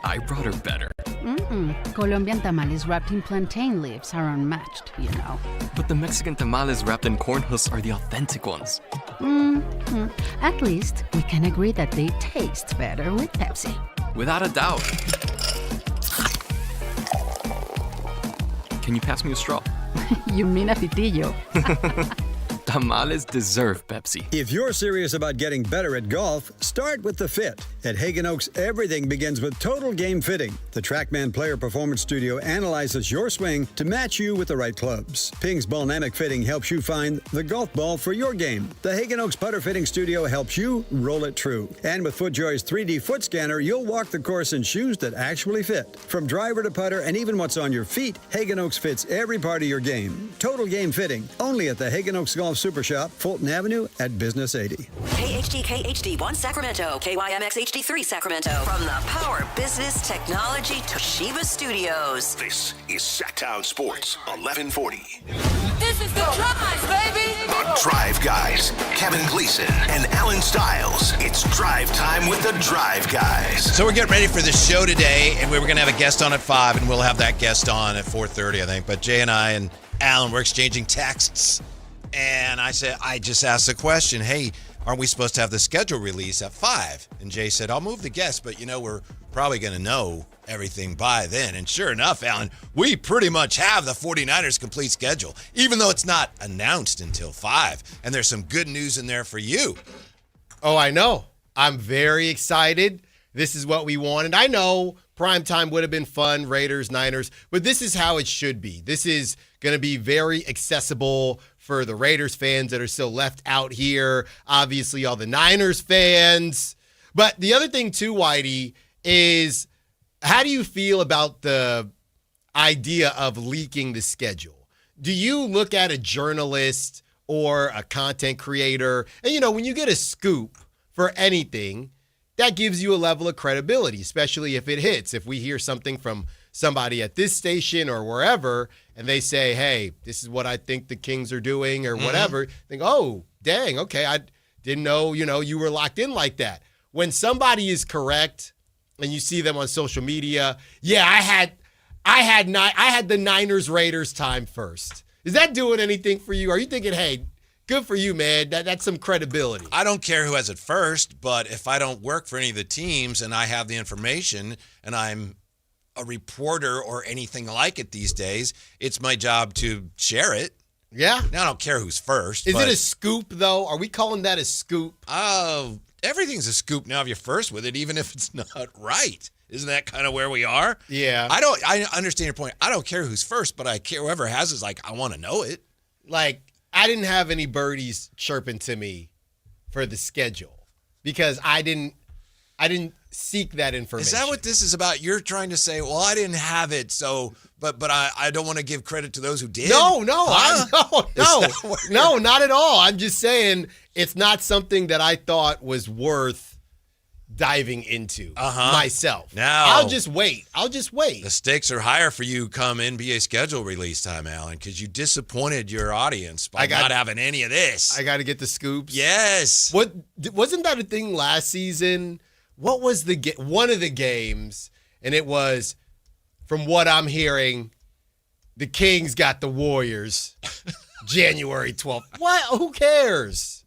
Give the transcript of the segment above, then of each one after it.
I brought her better. Colombian tamales wrapped in plantain leaves are unmatched, you know. But the Mexican tamales wrapped in corn husks are the authentic ones. At least we can agree that they taste better with Pepsi. Without a doubt. Can you pass me a straw? You mean a pitillo. Tamales deserve Pepsi. If you're serious about getting better at golf, start with the fit. At Hagen Oaks, everything begins with Total Game Fitting. The TrackMan Player Performance Studio analyzes your swing to match you with the right clubs. Ping's Ballnamic Fitting helps you find the golf ball for your game. The Hagen Oaks Putter Fitting Studio helps you roll it true. And with FootJoy's 3D foot scanner, you'll walk the course in shoes that actually fit. From driver to putter and even what's on your feet, Hagen Oaks fits every part of your game. Total Game Fitting, only at the Hagen Oaks Golf Super Shop, Fulton Avenue at Business 80. KHD1 Sacramento, KYMX HD3 Sacramento. From the Power Business Technology Toshiba Studios. This is Sactown Sports 1140. This is the Drive, baby! The Drive Guys, Kevin Gleason and Alan Stiles. It's drive time with the Drive Guys. So we're getting ready for the show today, and we were going to have a guest on at 5, and we'll have that guest on at 4:30, I think. But Jay and I and Alan were exchanging texts, and I just asked the question, hey, aren't we supposed to have the schedule release at 5? And Jay said, I'll move the guest, but we're probably going to know everything by then. And sure enough, Alan, we pretty much have the 49ers complete schedule, even though it's not announced until 5. And there's some good news in there for you. Oh, I know. I'm very excited. This is what we wanted. I know primetime would have been fun, Raiders, Niners, but this is how it should be. This is going to be very accessible for the Raiders fans that are still left out here. Obviously, all the Niners fans. But the other thing too, Whitey, is how do you feel about the idea of leaking the schedule? Do you look at a journalist or a content creator, and when you get a scoop for anything, that gives you a level of credibility, especially if it hits. If we hear something from somebody at this station or wherever, and they say, hey, this is what I think the Kings are doing or whatever, think, oh, dang, okay, I didn't know, you were locked in like that. When somebody is correct and you see them on social media, yeah, I had the Niners Raiders time first. Is that doing anything for you? Are you thinking, hey, good for you, man, that's some credibility? I don't care who has it first, but if I don't work for any of the teams and I have the information and I'm a reporter or anything like it these days, it's my job to share it. Yeah. Now, I don't care who's first. Is it a scoop, though? Are we calling that a scoop? Oh, everything's a scoop now if you're first with it, even if it's not right. Isn't that kind of where we are? Yeah. I understand your point. I don't care who's first, but I care whoever has is like, I want to know it. Like, I didn't have any birdies chirping to me for the schedule because I didn't seek that information. Is that what this is about? You're trying to say, well, I didn't have it, so but I don't want to give credit to those who did. No, Huh? No, not at all. I'm just saying it's not something that I thought was worth diving into myself. Now, I'll just wait. The stakes are higher for you come NBA schedule release time, Alan, because you disappointed your audience by not having any of this. I got to get the scoops. Yes. Wasn't that a thing last season? What was one of the games? And it was, from what I'm hearing, the Kings got the Warriors January 12th. What? Who cares?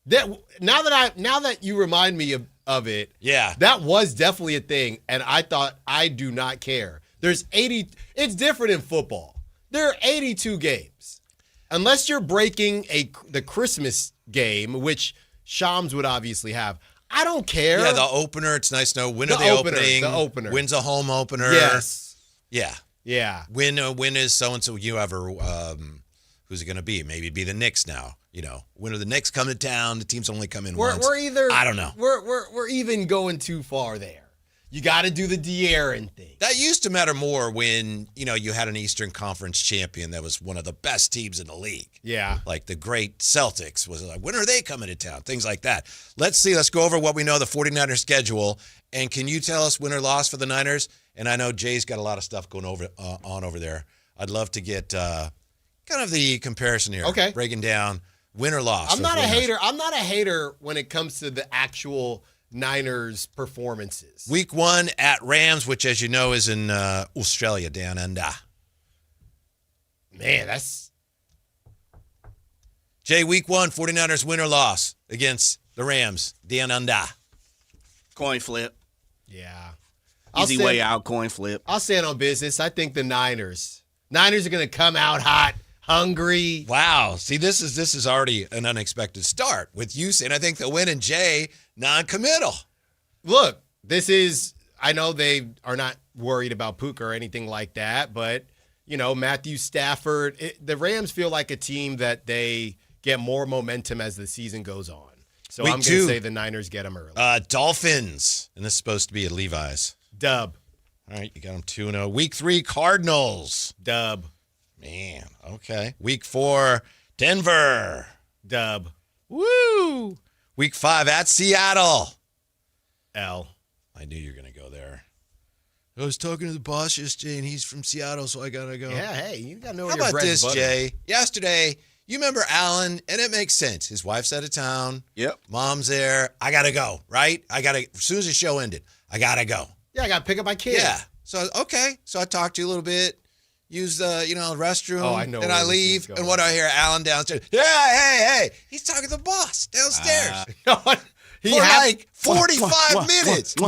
Now that you remind me of it, yeah, that was definitely a thing, and I thought I do not care. There's 80. It's different in football. There are 82 games, unless you're breaking the Christmas game, which Shams would obviously have. I don't care. Yeah, the opener. It's nice to know when are they opening. The opener. When's a home opener? Yes. Yeah. When is so and so? You ever? Who's it going to be? Maybe it'd be the Knicks now. When are the Knicks come to town? The teams only come in once. I don't know. We're even going too far there. You got to do the De'Aaron thing. That used to matter more when, you had an Eastern Conference champion that was one of the best teams in the league. Yeah. Like the great Celtics was like, when are they coming to town? Things like that. Let's go over what we know the 49ers schedule. And can you tell us win or loss for the Niners? And I know Jay's got a lot of stuff going on over there. I'd love to get kind of the comparison here. Okay. Breaking down win or loss. I'm not a hater when it comes to the actual Niners performances. Week 1 at Rams, which, as you know, is in Australia, down under. Man, that's... Jay, week 1, 49ers win or loss against the Rams, down under. Coin flip. Yeah. Easy way out, coin flip. I'll stand on business. I think the Niners are going to come out hot, hungry. Wow. See, this is already an unexpected start with you saying I think they'll win and Jay non-committal. Look, I know they are not worried about Puka or anything like that, but, Matthew Stafford, the Rams feel like a team that they get more momentum as the season goes on. So Week I'm going 2, to say the Niners get them early. Dolphins, and this is supposed to be at Levi's. Dub. All right, you got them 2-0. Week 3, Cardinals. Dub. Man, okay. Week 4, Denver. Dub. Woo! Week 5 at Seattle. L. I knew you were going to go there. I was talking to the boss yesterday, and he's from Seattle, so I got to go. Yeah, hey, you got to know How where your about bread this, and butter. Jay? Yesterday, you remember Alan, and it makes sense. His wife's out of town. Yep. Mom's there. I got to go, right? As soon as the show ended, I got to go. Yeah, I got to pick up my kid. Yeah. So, okay. So I talked to you a little bit. Use the, restroom. Oh, I know Then where I this leave. is going. And what do I hear? Alan downstairs. Yeah, hey. He's talking to the boss downstairs. He for had like 45 minutes. No.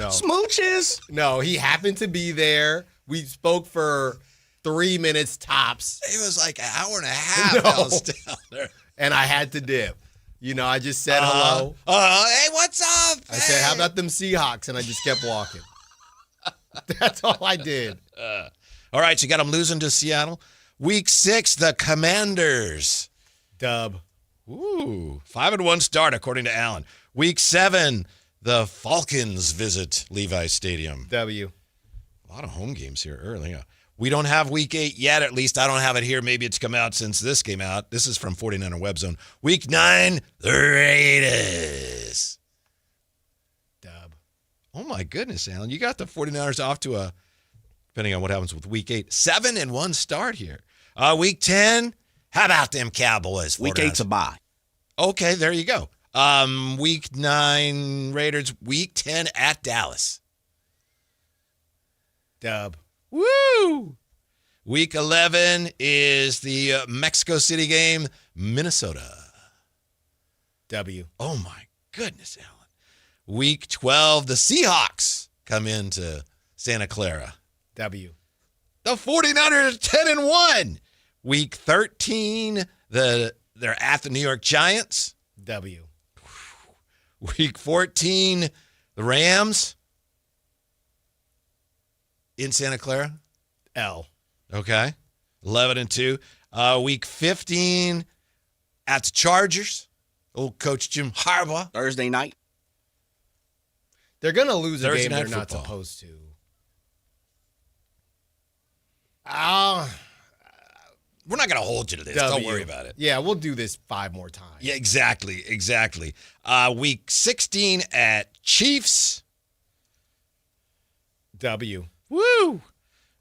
Smooches. No, he happened to be there. We spoke for 3 minutes tops, It was like an hour and a half I was down there. and I had to dip. I just said hello. Hey, what's up? I said, how about them Seahawks? And I just kept walking. That's all I did. All right, so you got them losing to Seattle. Week 6, the Commanders. Dub. Ooh, 5-1 start, according to Allen. Week 7, the Falcons visit Levi's Stadium. W. A lot of home games here early. We don't have Week 8 yet. At least I don't have it here. Maybe it's come out since this came out. This is from 49er Web Zone. Week 9, the Raiders. Dub. Oh, my goodness, Alan. You got the 49ers off to a, depending on what happens with Week 8, 7-1 start here. Week 10, how about them Cowboys? Week 8's a bye. Okay, there you go. Week 9, Raiders. Week 10 at Dallas. Dub. Woo! Week 11 is the Mexico City game, Minnesota. W. Oh, my goodness, Alan. Week 12, the Seahawks come into Santa Clara. W. The 49ers 10-1. Week 13, they're at the New York Giants. W. Week 14, the Rams in Santa Clara. L. Okay. 11-2. Week 15 at the Chargers. Old Coach Jim Harbaugh. Thursday night. They're going to lose a Thursday game they're night not football. supposed to. We're not going to hold you to this. W. Don't worry about it. Yeah, we'll do this 5 more times. Yeah, exactly. Week 16 at Chiefs. W. Woo!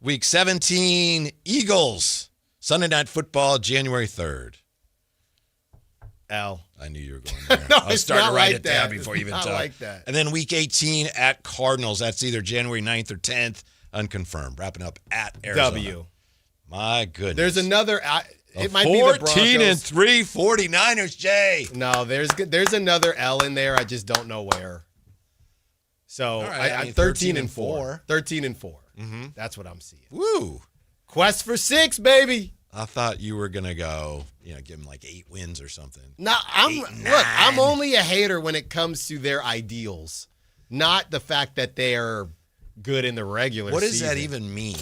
Week 17, Eagles. Sunday Night Football, January 3rd. L. I knew you were going there. No, I was it's starting not to write like it down that. before you even It's not talked. like that. And then week 18 at Cardinals. That's either January 9th or 10th, unconfirmed. Wrapping up at Arizona. W. My goodness. There's another. It might be the Broncos. 14-3 49ers, Jay. No, there's another L in there. I just don't know where. So All right, I I mean, 13-4. 13-4. Mm-hmm. That's what I'm seeing. Woo. Quest for 6, baby. I thought you were going to go, give them like 8 wins or something. No, I'm only a hater when it comes to their ideals, not the fact that they're good in the regular season. What does that even mean?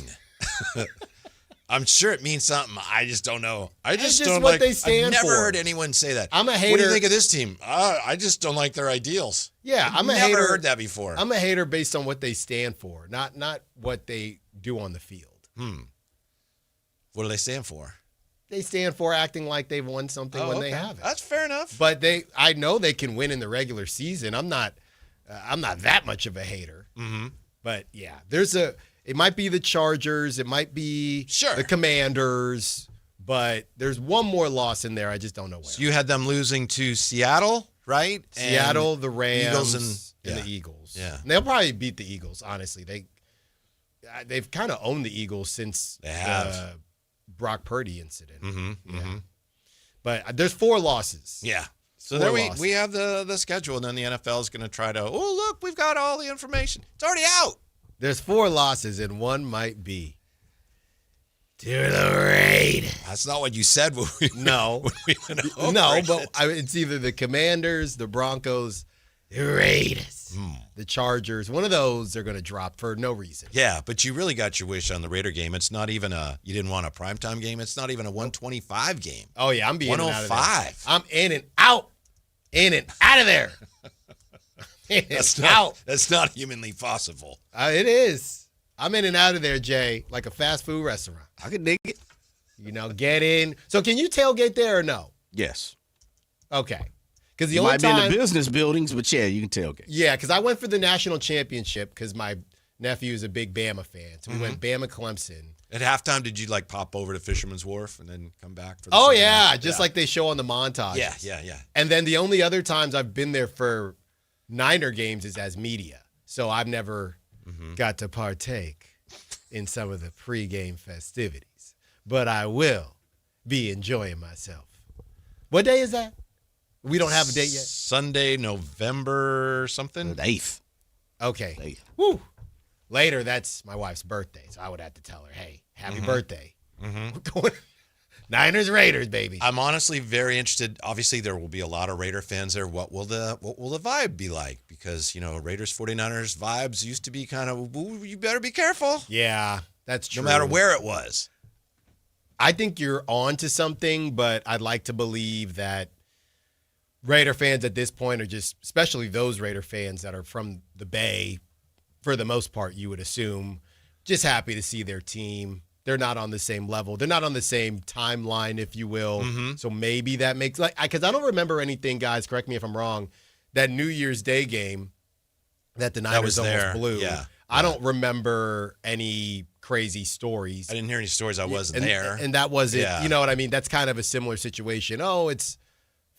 I'm sure it means something. I just don't know. I just just don't what like. they stand I've never for. heard anyone say that. I'm a What do hater. you think of this team? I just don't like their ideals. Yeah, I've I'm a never hater. heard that before. I'm a hater based on what they stand for, not what they do on the field. What do they stand for? They stand for acting like they've won something when they haven't. That's fair enough. But I know they can win in the regular season. I'm not that much of a hater. Mm-hmm. But yeah, it might be the Chargers, it might be Sure. the Commanders, but there's one more loss in there. I just don't know where. So you had them losing to Seattle? right? Seattle, And the Rams, Eagles and the Eagles. Yeah. And they'll probably beat the Eagles, honestly. They've kind of owned the Eagles since the Brock Purdy incident. Mm-hmm. But there's 4 losses. Yeah. So 4 there losses. we have the schedule, and then the NFL is going to try to, oh, look, we've got all the information. It's already out. There's 4 losses, and one might be to the Raiders. That's not what you said when we No. went over No, it. but it's either the Commanders, the Broncos, the Raiders, the Chargers. One of those they're going to drop for no reason. Yeah, but you really got your wish on the Raider game. It's not even you didn't want a primetime game. It's not even a 125 game. Oh, yeah, I'm being 105. I'm in and out. In and out of there. That's not humanly possible. It is. I'm in and out of there, Jay, like a fast food restaurant. I can dig it. Get in. So can you tailgate there or no? Yes. Okay. Because the You only might be time, in the business buildings, but yeah, you can tailgate. yeah, because I went for the national championship because my nephew is a big Bama fan. So we went Bama Clemson. At halftime, did you pop over to Fisherman's Wharf and then come back for the Oh second yeah, half? just like they show on the montage. Yeah. And then the only other times I've been there for Niner games is as media. So I've never got to partake in some of the pregame festivities. But I will be enjoying myself. What day is that? We don't have a date yet. Sunday, November something. The 8th. Okay. The 8th. Woo. Later, that's my wife's birthday. So I would have to tell her, hey, happy birthday. We're going Niners, Raiders, baby. I'm honestly very interested. Obviously, there will be a lot of Raider fans there. What will the vibe be like? Because Raiders 49ers vibes used to be kind of, ooh, you better be careful. Yeah, that's true. No matter where it was. I think you're on to something, but I'd like to believe that Raider fans at this point are just, especially those Raider fans that are from the Bay, for the most part, you would assume, just happy to see their team. They're not on the same level. They're not on the same timeline, if you will. So maybe that makes, because I don't remember anything, guys, correct me if I'm wrong, that New Year's Day game that the Niners almost blew. Yeah. I don't remember any crazy stories. I didn't hear any stories. I wasn't there. And that was it. Yeah. You know what I mean? That's kind of a similar situation. Oh, it's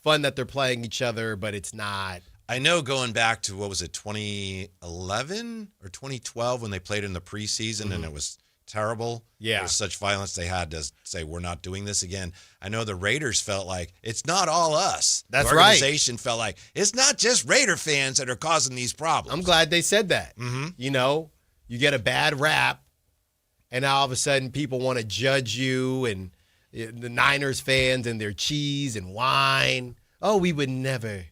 fun that they're playing each other, but it's not. I know going back to, 2011 or 2012 when they played in the preseason and it was terrible. Yeah. There was such violence they had to say, we're not doing this again. I know the Raiders felt like it's not all us. That's the right. organization felt like it's not just Raider fans that are causing these problems. I'm glad they said that. You get a bad rap, and now all of a sudden people want to judge you and the Niners fans and their cheese and wine. Oh, we would never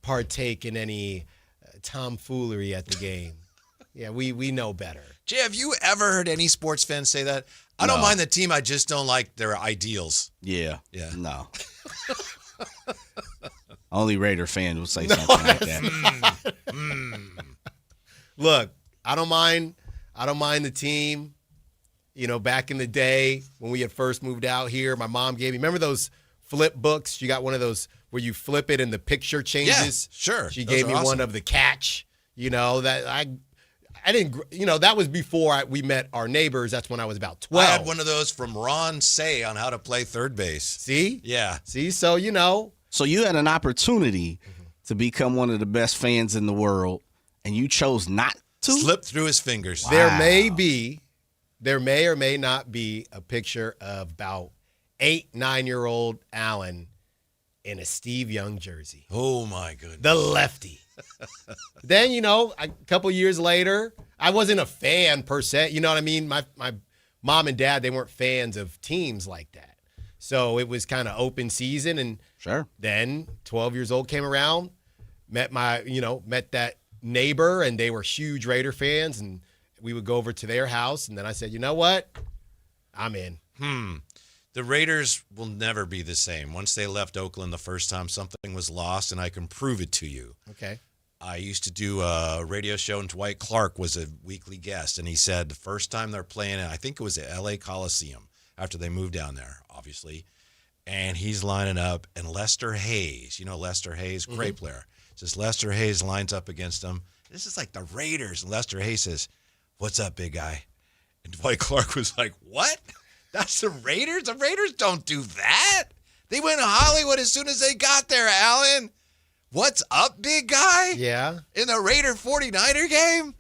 partake in any tomfoolery at the game. Yeah, we know better. Jay, have you ever heard any sports fans say that? I don't No. mind the team. I just don't like their ideals. Yeah. Yeah. No. Only Raider fan would say something like that. Look, I don't mind the team. Back in the day when we had first moved out here, my mom gave me, remember those flip books? You got one of those where you flip it and the picture changes? Yeah, sure. She Those gave are me one awesome. of the catch, that I didn't, that was before we met our neighbors. That's when I was about 12. I had one of those from Ron Say on how to play third base. See? Yeah. See? So, So you had an opportunity to become one of the best fans in the world, and you chose not to? Slipped through his fingers. There may or may not be a picture of about 8-9-year-old Allen in a Steve Young jersey. Oh, my goodness. The lefty. Then, a couple years later, I wasn't a fan per se. You know what I mean? My mom and dad, they weren't fans of teams like that. So it was kind of open season. And Sure. then 12 years old came around, met that neighbor, and they were huge Raider fans. And we would go over to their house. And then I said, you know what? I'm in. The Raiders will never be the same. Once they left Oakland the first time, something was lost, and I can prove it to you. Okay. I used to do a radio show, and Dwight Clark was a weekly guest, and he said the first time they're playing, I think it was at L.A. Coliseum, after they moved down there, obviously, and he's lining up, and Lester Hayes, Lester Hayes, great player, says Lester Hayes lines up against him. This is like the Raiders, and Lester Hayes says, "What's up, big guy?" And Dwight Clark was like, "What? That's the Raiders? The Raiders don't do that." They went to Hollywood as soon as they got there, Alan. What's up, big guy? Yeah. In the Raider 49er game?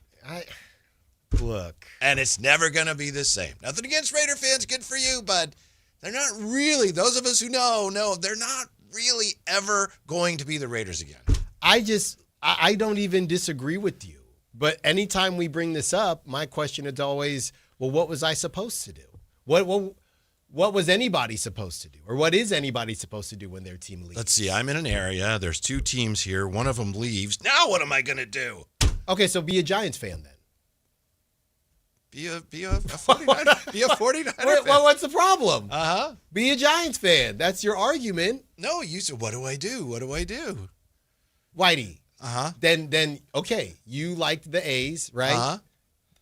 Look. And it's never going to be the same. Nothing against Raider fans, good for you, but they're not really, those of us who know, they're not really ever going to be the Raiders again. I don't even disagree with you. But anytime we bring this up, my question is always, well, what was I supposed to do? What was anybody supposed to do? Or what is anybody supposed to do when their team leaves? Let's see. I'm in an area. There's two teams here. One of them leaves. Now what am I going to do? Okay, so be a Giants fan then. Be a 49er. Be a 49er fan. Well, what's the problem? Uh-huh. Be a Giants fan. That's your argument. No, you said, what do I do? What do I do? Whitey. Uh-huh. Then okay, you liked the A's, right? Uh-huh.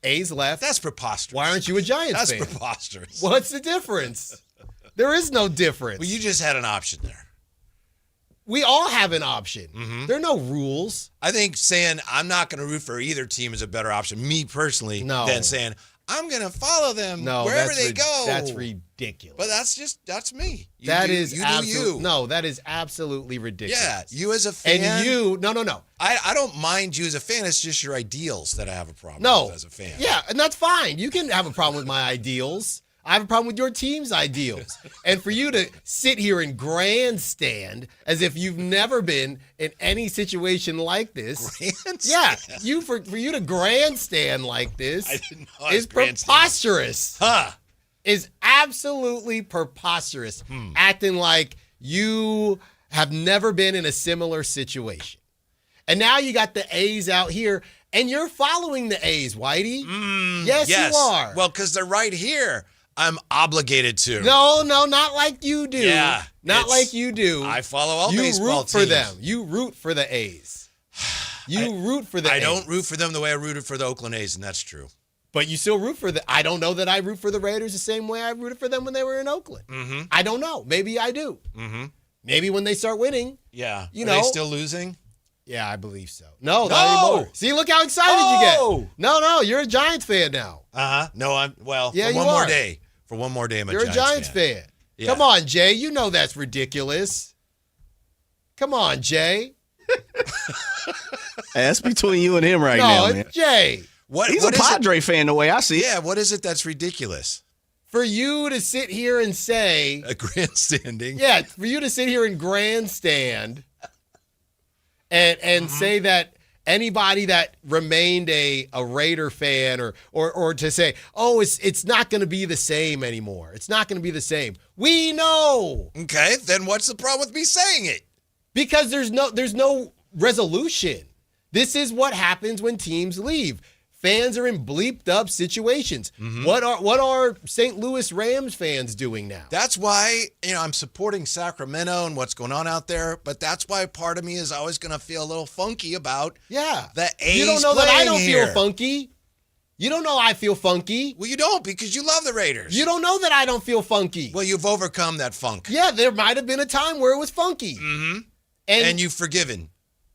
A's left. That's preposterous. Why aren't you a Giants fan? That's preposterous. What's the difference? There is no difference. Well, you just had an option there. We all have an option. Mm-hmm. There are no rules. I think saying I'm not going to root for either team is a better option, me personally, than saying I'm going to follow them wherever they go. That's ridiculous. But that's me. That is absolutely ridiculous. Yeah, you as a fan. And no. I don't mind you as a fan. It's just your ideals that I have a problem with as a fan. Yeah, and that's fine. You can have a problem with my ideals. I have a problem with your team's ideals. And for you to sit here and grandstand as if you've never been in any situation like this. Grandstand? Yeah, for you to grandstand like this I didn't know I was is preposterous. Huh. Is absolutely preposterous. Acting like you have never been in a similar situation. And now you got the A's out here, and you're following the A's, Whitey. Yes, you are. Well, because they're right here. I'm obligated to. No, not like you do. Yeah. Not like you do. I follow all you baseball root for teams. them. You root for the A's. You root for the A's. I don't root for them the way I rooted for the Oakland A's, and that's true. But you still root for the. I don't know that I root for the Raiders the same way I rooted for them when they were in Oakland. Mm-hmm. I don't know. Maybe I do. Mm-hmm. Maybe when they start winning. Yeah. Are they still losing? Yeah, I believe so. No, not anymore. See, look how excited you get. No, you're a Giants fan now. Uh-huh. No, Yeah, for one more day. For one more day, I'm You're a Giants fan. Yeah. Come on, Jay. You know that's ridiculous. Come on, Jay. That's between you and him right now, man. No, it's Jay. He's a Padre fan the way I see it. Yeah, what is it that's ridiculous? For you to sit here and say... A grandstanding. Yeah, for you to sit here and grandstand and say that anybody that remained a Raider fan or to say, oh, it's not going to be the same anymore. It's not going to be the same. We know. Okay, then what's the problem with me saying it? Because there's no resolution. This is what happens when teams leave. Fans are in bleeped up situations. Mm-hmm. What are St. Louis Rams fans doing now? That's why, I'm supporting Sacramento and what's going on out there, but that's why part of me is always going to feel a little funky about the A's. You don't know that I don't here. feel funky. You don't know I feel funky. Well, you don't because you love the Raiders. You don't know that I don't feel funky. Well, you've overcome that funk. Yeah, there might have been a time where it was funky. Mm-hmm. And you've forgiven.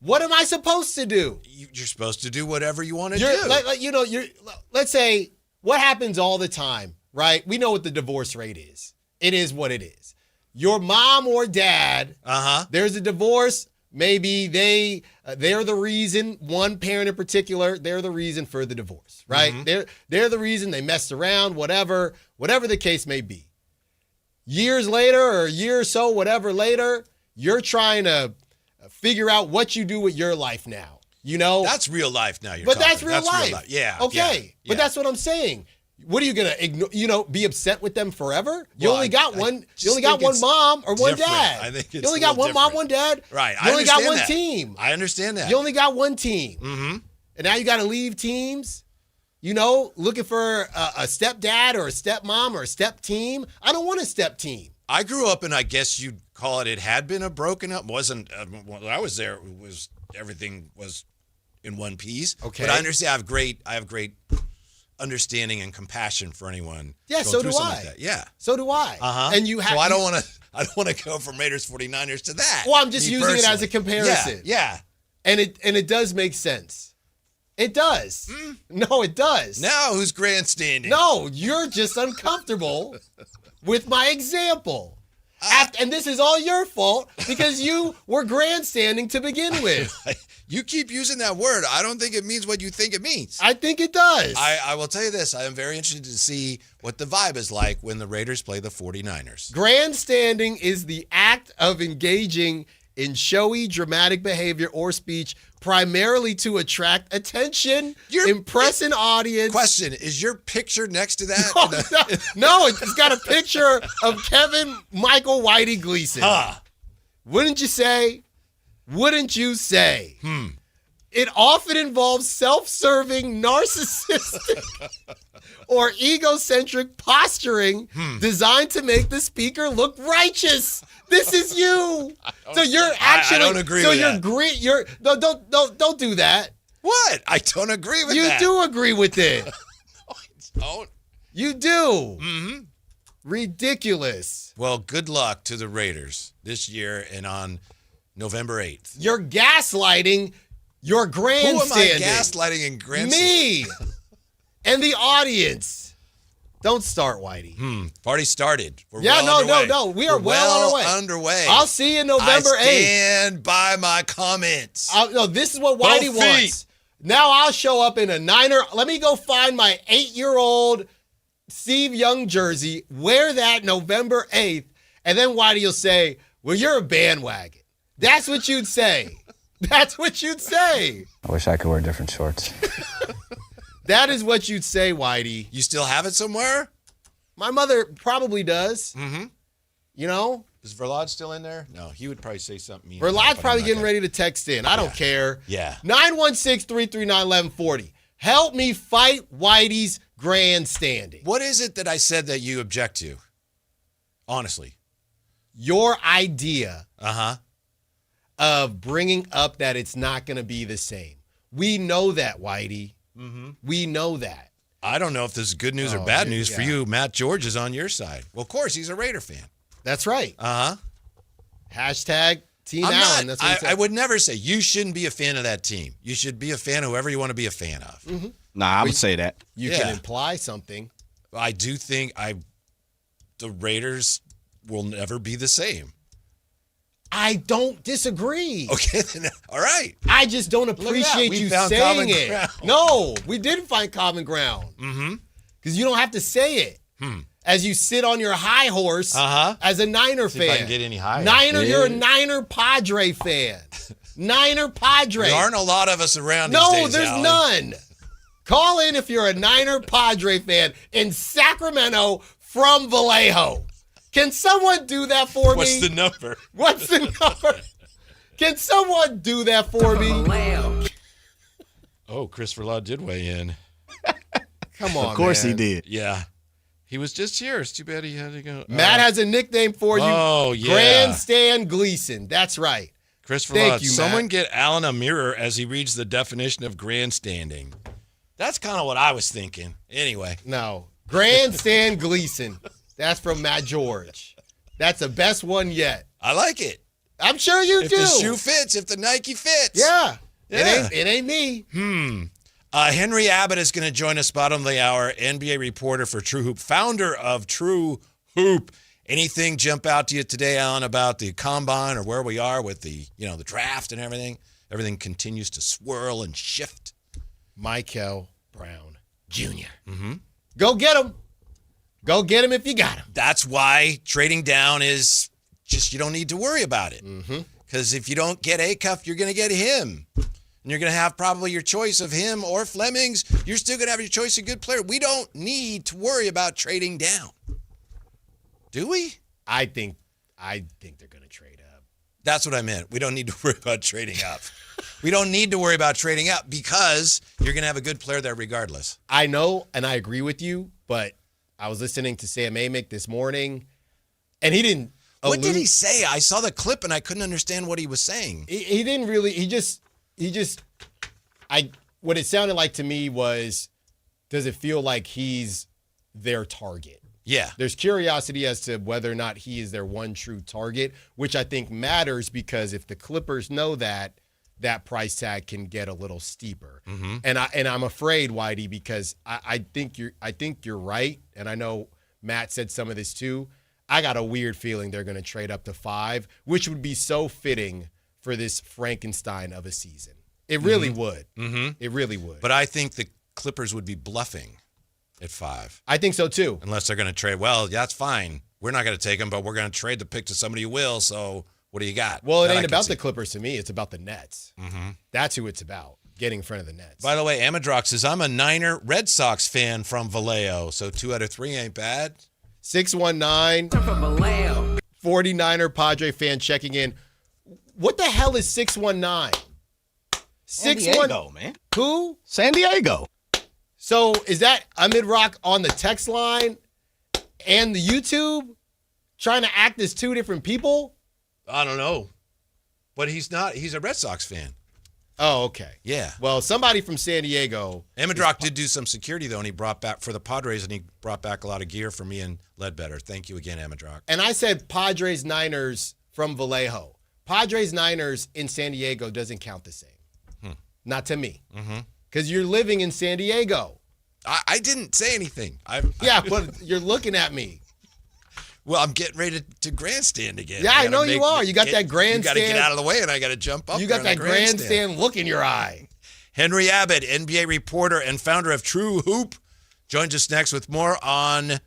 What am I supposed to do? You're supposed to do whatever you want to do. Let's say what happens all the time, right? We know what the divorce rate is. It is what it is. Your mom or dad, there's a divorce. Maybe they're the reason, one parent in particular, they're the reason for the divorce, right? Mm-hmm. They're the reason they messed around, whatever the case may be. Years later or a year or so, whatever later, you're trying to figure out what you do with your life now. That's real life now. That's real life. Yeah. Okay. Yeah. But that's what I'm saying. What are you gonna ignore? Be upset with them forever? You only got one. You only got one mom or one dad. I think it's you only got one mom, one dad. Right. You only got one team. I understand that. You only got one team. Mm-hmm. And now you got to leave teams. Looking for a stepdad or a stepmom or a step team. I don't want a step team. I grew up in, I guess you'd call it had been a broken up. Wasn't when I was there, everything was in one piece. Okay. But I understand. I have great understanding and compassion for anyone. Yeah, so do I. Like that. Yeah. So do I. Uh-huh. And you have. So I don't want to go from Raiders 49ers to that. Well, I'm just using it as a comparison. Yeah. And it does make sense. It does. No, it does. Now who's grandstanding? No, you're just uncomfortable with my example. And this is all your fault because you were grandstanding to begin with. You keep using that word. I don't think it means what you think it means. I think it does. I will tell you this. I am very interested to see what the vibe is like when the Raiders play the 49ers. Grandstanding is the act of engaging in showy, dramatic behavior or speech primarily to attract attention, impress an audience. Question, is your picture next to that? No, it's got a picture of Kevin Michael Whitey Gleason. Wouldn't you say? Wouldn't you say? It often involves self-serving, narcissistic, or egocentric posturing designed to make the speaker look righteous. This is you. So you're actually. I don't agree with that. Don't do that. What? I don't agree with that. You do agree with it. I don't. You do. Mm-hmm. Ridiculous. Well, good luck to the Raiders this year and on November 8th. You're gaslighting your grandstanding. Who am I gaslighting and grandstanding? Me and the audience. Don't start, Whitey. Party started. We're No. We are well on our way. Underway. I'll see you November 8th. I stand by my comments. No, this is what Whitey wants. Now I'll show up in a Niner. Let me go find my 8-year-old Steve Young jersey, wear that November 8th, and then Whitey will say, well, you're a bandwagon. That's what you'd say. That's what you'd say. I wish I could wear different shorts. That is what you'd say, Whitey. You still have it somewhere? My mother probably does. Mm-hmm. You know? Is Verlad still in there? No, he would probably say something mean. Verlad's probably getting ready to text in. I don't care. Yeah. 916-339-1140. Help me fight Whitey's grandstanding. What is it that I said that you object to? Honestly. Your idea Uh-huh. of bringing up that it's not going to be the same. We know that, Whitey. Mm-hmm. We know that. I don't know if this is good news or bad news for you. Matt George is on your side. Well, of course, he's a Raider fan. That's right. Uh-huh. Hashtag Team Allen. That's what I would never say you shouldn't be a fan of that team. You should be a fan of whoever you want to be a fan of. Mm-hmm. Nah, I would say that. You can imply something. I do think the Raiders will never be the same. I don't disagree. Okay, then, all right. I just don't appreciate you saying it. Ground. No, we didn't find common ground. Mm-hmm. Because you don't have to say it. As you sit on your high horse as a Niner fan. If I can get any higher. You're a Niner Padre fan. Niner Padre. There aren't a lot of us around No, these days, there's Alan. none. Call in if you're a Niner Padre fan in Sacramento from Vallejo. Can someone do that for me? What's the number? What's the number? Can someone do that for me? Oh, Chris Verlad did weigh in. Come on, Of course man. he did. Yeah. He was just here. It's too bad he had to go. Matt has a nickname for you. Oh, yeah. Grandstand Gleason. That's right. Chris Verlad. Thank you, Someone Matt. get Alan a mirror as he reads the definition of grandstanding. That's kind of what I was thinking. Anyway. No. Grandstand Gleason. That's from Matt George. That's the best one yet. I like it. I'm sure you If do. the shoe fits, if the Nike fits. Yeah. Yeah. It ain't me. Henry Abbott is going to join us bottom of the hour, NBA reporter for True Hoop, founder of True Hoop. Anything jump out to you today, Alan, about the combine or where we are with the draft and everything? Everything continues to swirl and shift. Michael Brown Jr. Mm-hmm. Go get him. Go get him if you got him. That's why trading down is just, you don't need to worry about it. Because if you don't get Acuff, you're going to get him. And you're going to have probably your choice of him or Flemings. You're still going to have your choice of good player. We don't need to worry about trading down. Do we? I think they're going to trade up. That's what I meant. We don't need to worry about trading up. We don't need to worry about trading up because you're going to have a good player there regardless. I know, and I agree with you, but I was listening to Sam Amick this morning, and he didn't. What did he say? I saw the clip and I couldn't understand what he was saying. He didn't really. What it sounded like to me was, does it feel like he's their target? Yeah. There's curiosity as to whether or not he is their one true target, which I think matters because if the Clippers know that price tag can get a little steeper. Mm-hmm. And I'm afraid, Whitey, because I think you're right, and I know Matt said some of this too. I got a weird feeling they're going to trade up to 5, which would be so fitting for this Frankenstein of a season. It really would. Mm-hmm. It really would. But I think the Clippers would be bluffing at 5. I think so, too. Unless they're going to trade. Well, that's fine. We're not going to take him, but we're going to trade the pick to somebody who will. So what do you got? Well, it ain't about the Clippers to me. It's about the Nets. Mm-hmm. That's who it's about, getting in front of the Nets. By the way, Amadrox says, I'm a Niner Red Sox fan from Vallejo, so 2 out of 3 ain't bad. 619 from Vallejo. 49er Padre fan checking in. What the hell is 619? San Diego, man. Who? San Diego. So is that Amid Rock on the text line and the YouTube trying to act as 2 different people? I don't know. But he's not. He's a Red Sox fan. Oh, okay. Yeah. Well, somebody from San Diego. Amadrock did do some security, though, and he brought back for the Padres, and he brought back a lot of gear for me and Ledbetter. Thank you again, Amadrock. And I said Padres Niners from Vallejo. Padres Niners in San Diego doesn't count the same. Not to me. Because you're living in San Diego. I didn't say anything. But you're looking at me. Well, I'm getting ready to grandstand again. Yeah, I know you are. You got that grandstand. You got to get out of the way, and I got to jump up. You got that grandstand look in your eye. Henry Abbott, NBA reporter and founder of True Hoop, joins us next with more on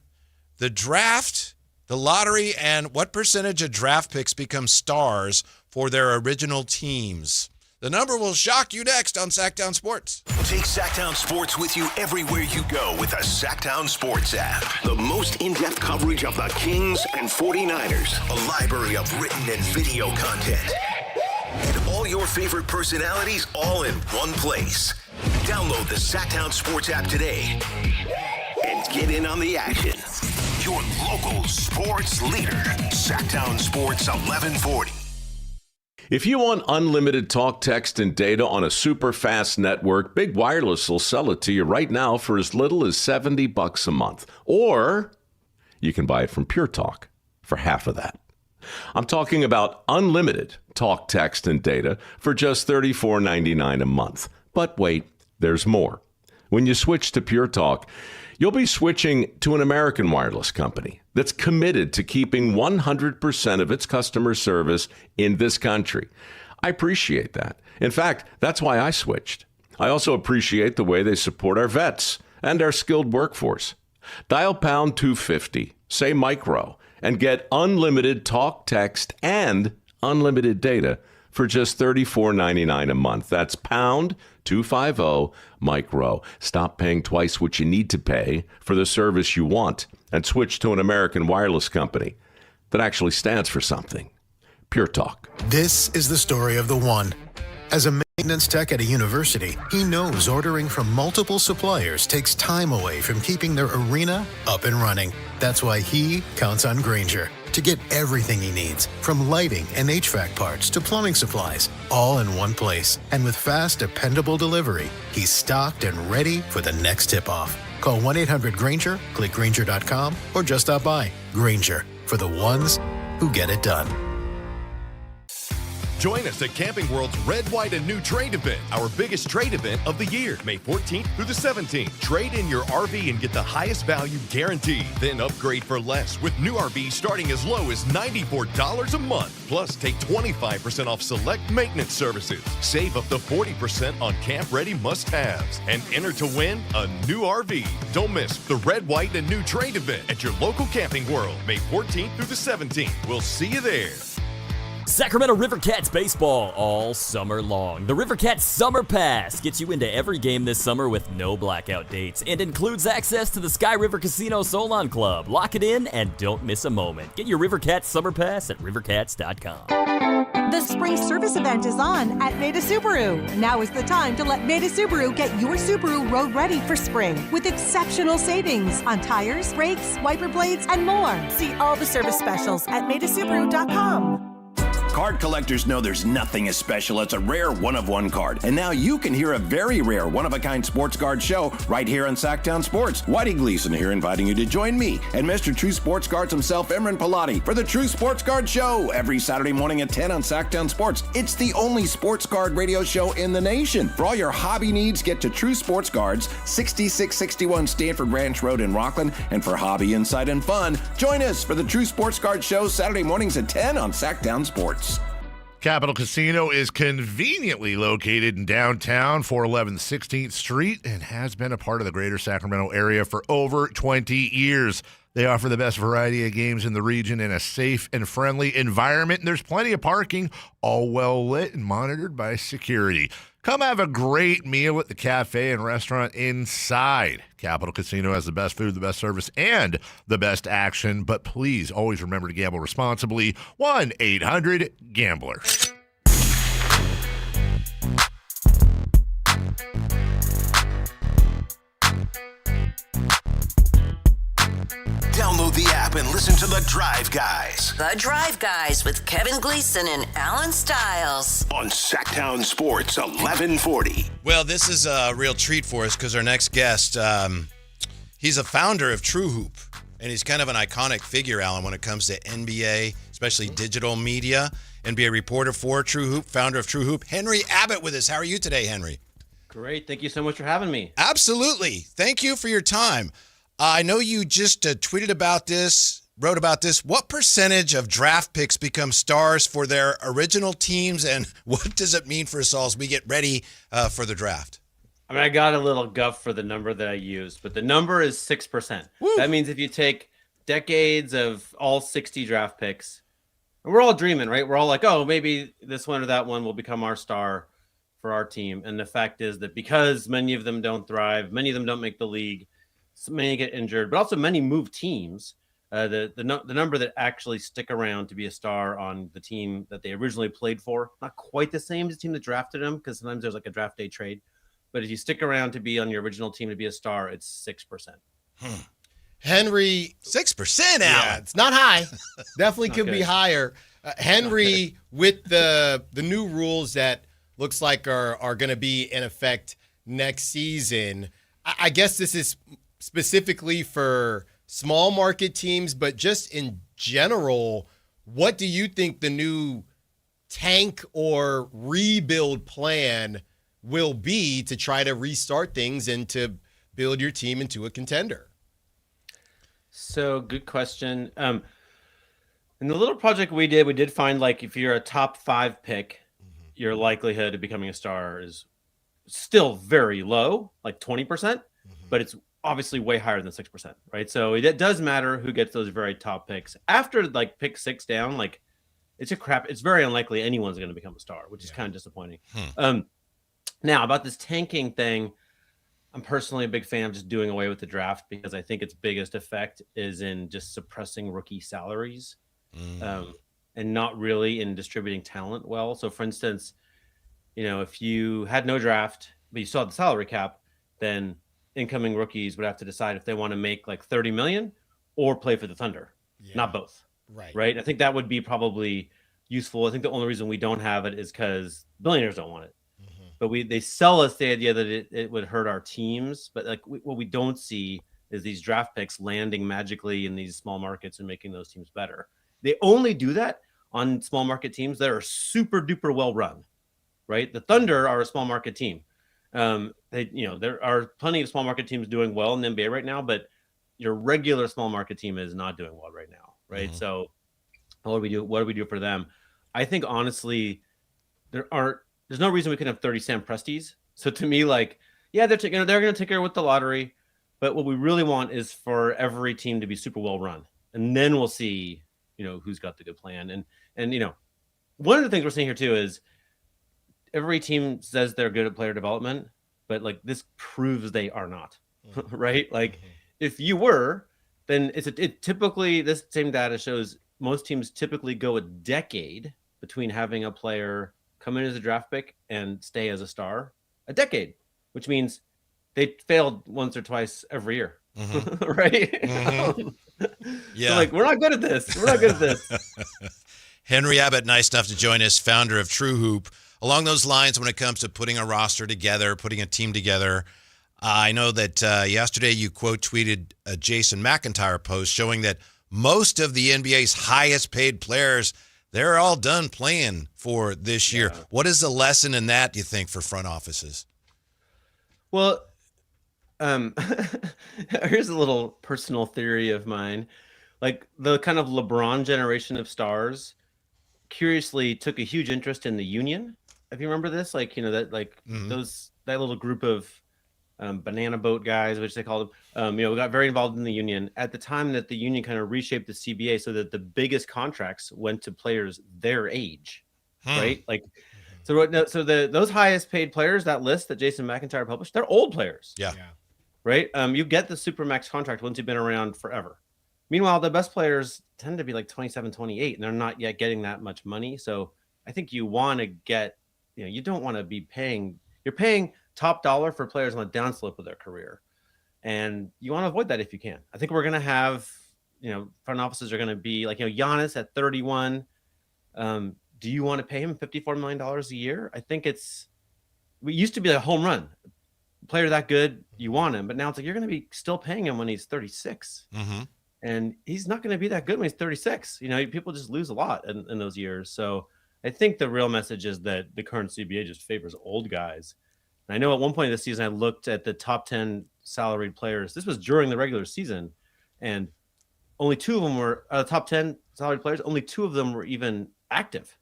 the draft, the lottery, and what percentage of draft picks become stars for their original teams. The number will shock you next on Sactown Sports. Take Sactown Sports with you everywhere you go with the Sactown Sports app. The most in-depth coverage of the Kings and 49ers. A library of written and video content. And all your favorite personalities all in one place. Download the Sactown Sports app today and get in on the action. Your local sports leader. Sactown Sports 1140. If you want unlimited talk, text, and data on a super fast network, Big Wireless will sell it to you right now for as little as $70 a month. Or you can buy it from Pure Talk for half of that. I'm talking about unlimited talk, text, and data for just $34.99 a month. But wait, there's more. When you switch to Pure Talk, you'll be switching to an American wireless company that's committed to keeping 100% of its customer service in this country. I appreciate that. In fact, that's why I switched. I also appreciate the way they support our vets and our skilled workforce. Dial pound 250, say micro, and get unlimited talk, text, and unlimited data for just $34.99 a month. That's pound 250 micro. Stop paying twice what you need to pay for the service you want and switch to an American wireless company that actually stands for something. Pure Talk. This is the story of the one. As a maintenance tech at a university, he knows ordering from multiple suppliers takes time away from keeping their arena up and running. That's why he counts on Grainger to get everything he needs, from lighting and HVAC parts to plumbing supplies, all in one place. And with fast, dependable delivery, he's stocked and ready for the next tip-off. Call 1-800-GRAINGER, click Grainger.com, or just stop by. Grainger, for the ones who get it done. Join us at Camping World's Red, White, and New Trade event, our biggest trade event of the year, May 14th through the 17th. Trade in your RV and get the highest value guaranteed. Then upgrade for less with new RVs starting as low as $94 a month. Plus, take 25% off select maintenance services. Save up to 40% on camp-ready must-haves. And enter to win a new RV. Don't miss the Red, White, and New Trade event at your local Camping World, May 14th through the 17th. We'll see you there. Sacramento Rivercats baseball all summer long. The Rivercats Summer Pass gets you into every game this summer with no blackout dates and includes access to the Sky River Casino Solon Club. Lock it in and don't miss a moment. Get your Rivercats Summer Pass at rivercats.com. The spring service event is on at Maida Subaru. Now is the time to let Maida Subaru get your Subaru road ready for spring with exceptional savings on tires, brakes, wiper blades, and more. See all the service specials at maidasubaru.com. Card collectors know there's nothing as special as a rare one-of-one card. And now you can hear a very rare one-of-a-kind sports card show right here on Sactown Sports. Whitey Gleason here inviting you to join me and Mr. True Sports Cards himself, Emran Pilati, for the True Sports Card Show every Saturday morning at 10 on Sactown Sports. It's the only sports card radio show in the nation. For all your hobby needs, get to True Sports Cards, 6661 Stanford Ranch Road in Rockland. And for hobby, insight, and fun, join us for the True Sports Card Show Saturday mornings at 10 on Sactown Sports. Capital Casino is conveniently located in downtown, 411 16th Street, and has been a part of the greater Sacramento area for over 20 years. They offer the best variety of games in the region in a safe and friendly environment, and there's plenty of parking, all well lit and monitored by security. Come have a great meal at the cafe and restaurant inside. Capital Casino has the best food, the best service, and the best action. But please always remember to gamble responsibly. 1-800-GAMBLER. Download the app and listen to The Drive Guys. The Drive Guys with Kevin Gleason and Alan Stiles. On Sactown Sports 1140. Well, this is a real treat for us because our next guest, he's a founder of True Hoop, and he's kind of an iconic figure, Alan, when it comes to NBA, especially digital media. NBA reporter for True Hoop, founder of True Hoop, Henry Abbott with us. How are you today, Henry? Great. Thank you so much for having me. Absolutely. Thank you for your time. I know you just tweeted about this, wrote about this. What percentage of draft picks become stars for their original teams, and what does it mean for us all as we get ready for the draft? I mean, I got a little guff for the number that I used, but the number is 6%. Woo. That means if you take decades of all 60 draft picks, and we're all dreaming, right? We're all like, oh, maybe this one or that one will become our star for our team. And the fact is that because many of them don't thrive, many of them don't make the league, so many get injured, but also many move teams. The number that actually stick around to be a star on the team that they originally played for, not quite the same as the team that drafted them, because sometimes there's like a draft day trade. But if you stick around to be on your original team to be a star, it's 6%. Henry, 6%, Alan. Yeah, it's not high. Definitely could be higher. Henry, with the new rules that looks like are going to be in effect next season, I guess this is specifically for small market teams, but just in general, what do you think the new tank or rebuild plan will be to try to restart things and to build your team into a contender? So good question. In the little project we did find, like, if you're a top 5 pick, your likelihood of becoming a star is still very low, like 20%, but it's obviously way higher than 6%, right? So it does matter who gets those very top picks. After like pick 6 down, like it's very unlikely anyone's going to become a star, which is kind of disappointing. Now about this tanking thing, I'm personally a big fan of just doing away with the draft because I think its biggest effect is in just suppressing rookie salaries and not really in distributing talent well. So for instance, if you had no draft, but you still had the salary cap, then incoming rookies would have to decide if they want to make like 30 million or play for the Thunder, not both. Right. I think that would be probably useful. I think the only reason we don't have it is because billionaires don't want it. But they sell us the idea that it would hurt our teams. But like what we don't see is these draft picks landing magically in these small markets and making those teams better. They only do that on small market teams that are super duper well run, right? The Thunder are a small market team. There are plenty of small market teams doing well in the NBA right now, but your regular small market team is not doing well right now, right? So what do we do? What do we do for them? I think honestly, there's no reason we couldn't have 30 Sam Presties. So to me, like, yeah, they're going to take care with the lottery, but what we really want is for every team to be super well run, and then we'll see, who's got the good plan. And one of the things we're seeing here too is every team says they're good at player development, but like this proves they are not, right? Like if you were, then it typically, this same data shows most teams typically go a decade between having a player come in as a draft pick and stay as a star, a decade, which means they failed once or twice every year, right? Yeah. So like, we're not good at this. Henry Abbott, nice enough to join us, founder of True Hoop. Along those lines, when it comes to putting a roster together, putting a team together, I know that yesterday you quote tweeted a Jason McIntyre post showing that most of the NBA's highest paid players, they're all done playing for this year. What is the lesson in that, do you think, for front offices? Well, here's a little personal theory of mine. Like the kind of LeBron generation of stars curiously took a huge interest in the union. If you remember this, like, that that little group of banana boat guys, which they call them, got very involved in the union at the time that the union kind of reshaped the CBA so that the biggest contracts went to players their age, right? Like, those highest paid players, that list that Jason McIntyre published, they're old players. Yeah. Right. You get the Supermax contract once you've been around forever. Meanwhile, the best players tend to be like 27, 28, and they're not yet getting that much money. So I think you want to get, you don't want to be paying, you're paying top dollar for players on the downslope of their career. And you want to avoid that if you can. I think we're going to have, front offices are going to be like, Giannis at 31. Do you want to pay him $54 million a year? I think we used to be a home run. Player that good, you want him. But now it's like, you're going to be still paying him when he's 36. Mm-hmm. And he's not going to be that good when he's 36. People just lose a lot in those years. So I think the real message is that the current CBA just favors old guys. And I know at one point this season, I looked at the top 10 salaried players. This was during the regular season. And only 2 of them were top 10 salaried players. Only 2 of them were even active.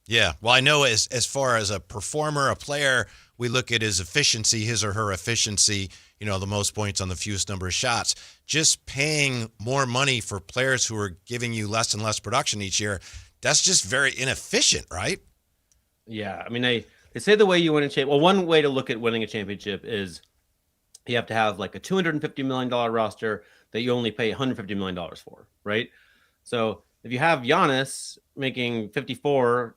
Yeah. Well, I know as far as a performer, a player, we look at his efficiency, his or her efficiency, the most points on the fewest number of shots. Just paying more money for players who are giving you less and less production each year, that's just very inefficient, right? Yeah. I mean, they say the way you win a championship. Well, one way to look at winning a championship is you have to have like a $250 million roster that you only pay $150 million for, right? So if you have Giannis making 54,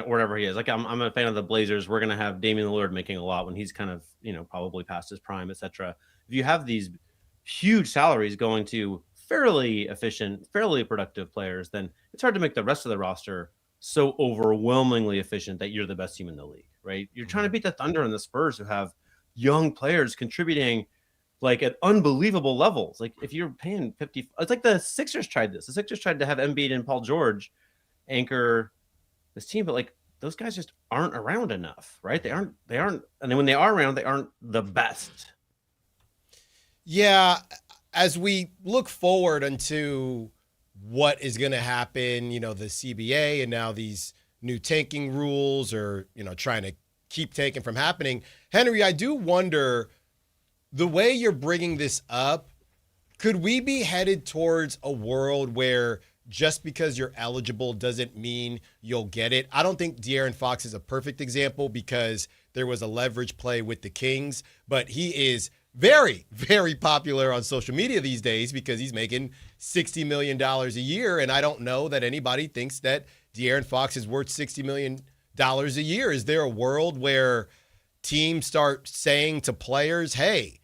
whatever he is, like I'm a fan of the Blazers. We're going to have Damian Lillard making a lot when he's kind of, probably past his prime, etc. If you have these huge salaries going to fairly efficient, fairly productive players, then it's hard to make the rest of the roster so overwhelmingly efficient that you're the best team in the league, right? You're trying to beat the Thunder and the Spurs who have young players contributing like at unbelievable levels. Like if you're paying 50, it's like the Sixers tried this. The Sixers tried to have Embiid and Paul George anchor this team, but like those guys just aren't around enough, right? They aren't, and then when they are around, they aren't the best. Yeah. As we look forward into what is going to happen, the CBA and now these new tanking rules are, trying to keep tanking from happening. Henry, I do wonder, the way you're bringing this up, could we be headed towards a world where just because you're eligible doesn't mean you'll get it? I don't think De'Aaron Fox is a perfect example because there was a leverage play with the Kings, but he is very, very popular on social media these days because he's making $60 million a year. And I don't know that anybody thinks that De'Aaron Fox is worth $60 million a year. Is there a world where teams start saying to players, hey,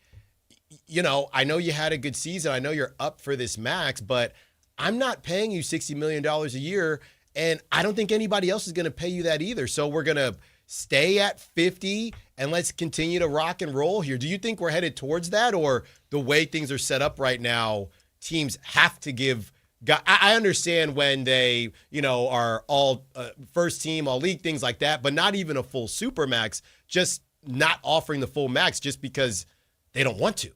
I know you had a good season. I know you're up for this max, but I'm not paying you $60 million a year, and I don't think anybody else is going to pay you that either. So we're going to stay at 50, and let's continue to rock and roll here. Do you think we're headed towards that, or the way things are set up right now, teams have to give – I understand when they, are all first team, all league, things like that, but not even a full super max, just not offering the full max just because they don't want to.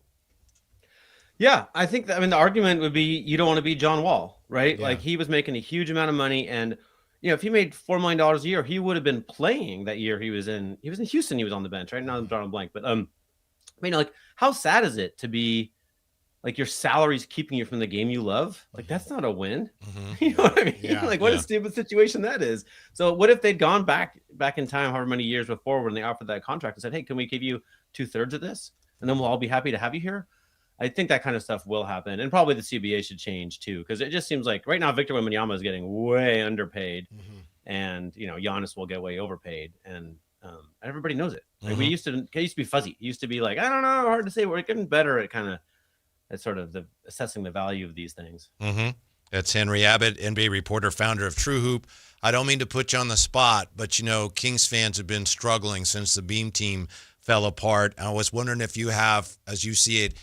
Yeah, I think the argument would be you don't want to be John Wall, right? Yeah. Like he was making a huge amount of money, and if he made $4 million a year, he would have been playing that year. He was in Houston. He was on the bench, right? Now I'm drawing a blank, but like how sad is it to be like your salary's keeping you from the game you love? Like that's not a win. Mm-hmm. You know what I mean? Yeah, like what a stupid situation that is. So what if they'd gone back in time, however many years before, when they offered that contract and said, hey, can we give you 2/3 of this, and then we'll all be happy to have you here? I think that kind of stuff will happen, and probably the CBA should change too, because it just seems like right now Victor Wembanyama is getting way underpaid, and Giannis will get way overpaid, and everybody knows it. Like it used to be fuzzy. It used to be like, I don't know, hard to say. We're getting better at kind of at sort of the assessing the value of these things. That's Henry Abbott, NBA reporter, founder of True Hoop. I don't mean to put you on the spot, but Kings fans have been struggling since the Beam team fell apart. I was wondering if you have, as you see it,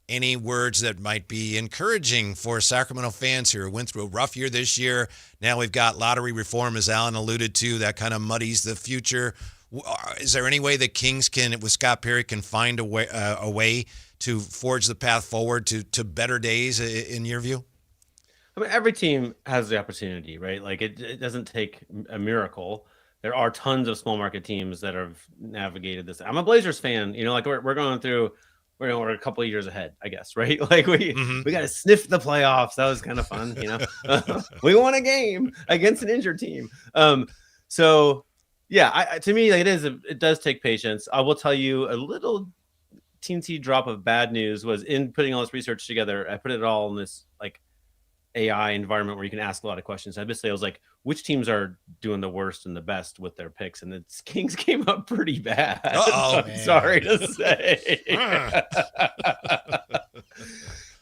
any words that might be encouraging for Sacramento fans here who went through a rough year this year. Now we've got lottery reform, as Alan alluded to, that kind of muddies the future. Is there any way the Kings with Scott Perry, can find a way to forge the path forward to better days in your view? I mean, every team has the opportunity, right? Like it doesn't take a miracle. There are tons of small market teams that have navigated this. I'm a Blazers fan, like we're going through, we're a couple of years ahead, I guess, right? Like we got to sniff the playoffs. That was kind of fun, We won a game against an injured team. So yeah, to me, it does take patience. I will tell you a little teensy drop of bad news was in putting all this research together. I put it all in this AI environment where you can ask a lot of questions. I was like, which teams are doing the worst and the best with their picks? And the Kings came up pretty bad. I'm sorry to say.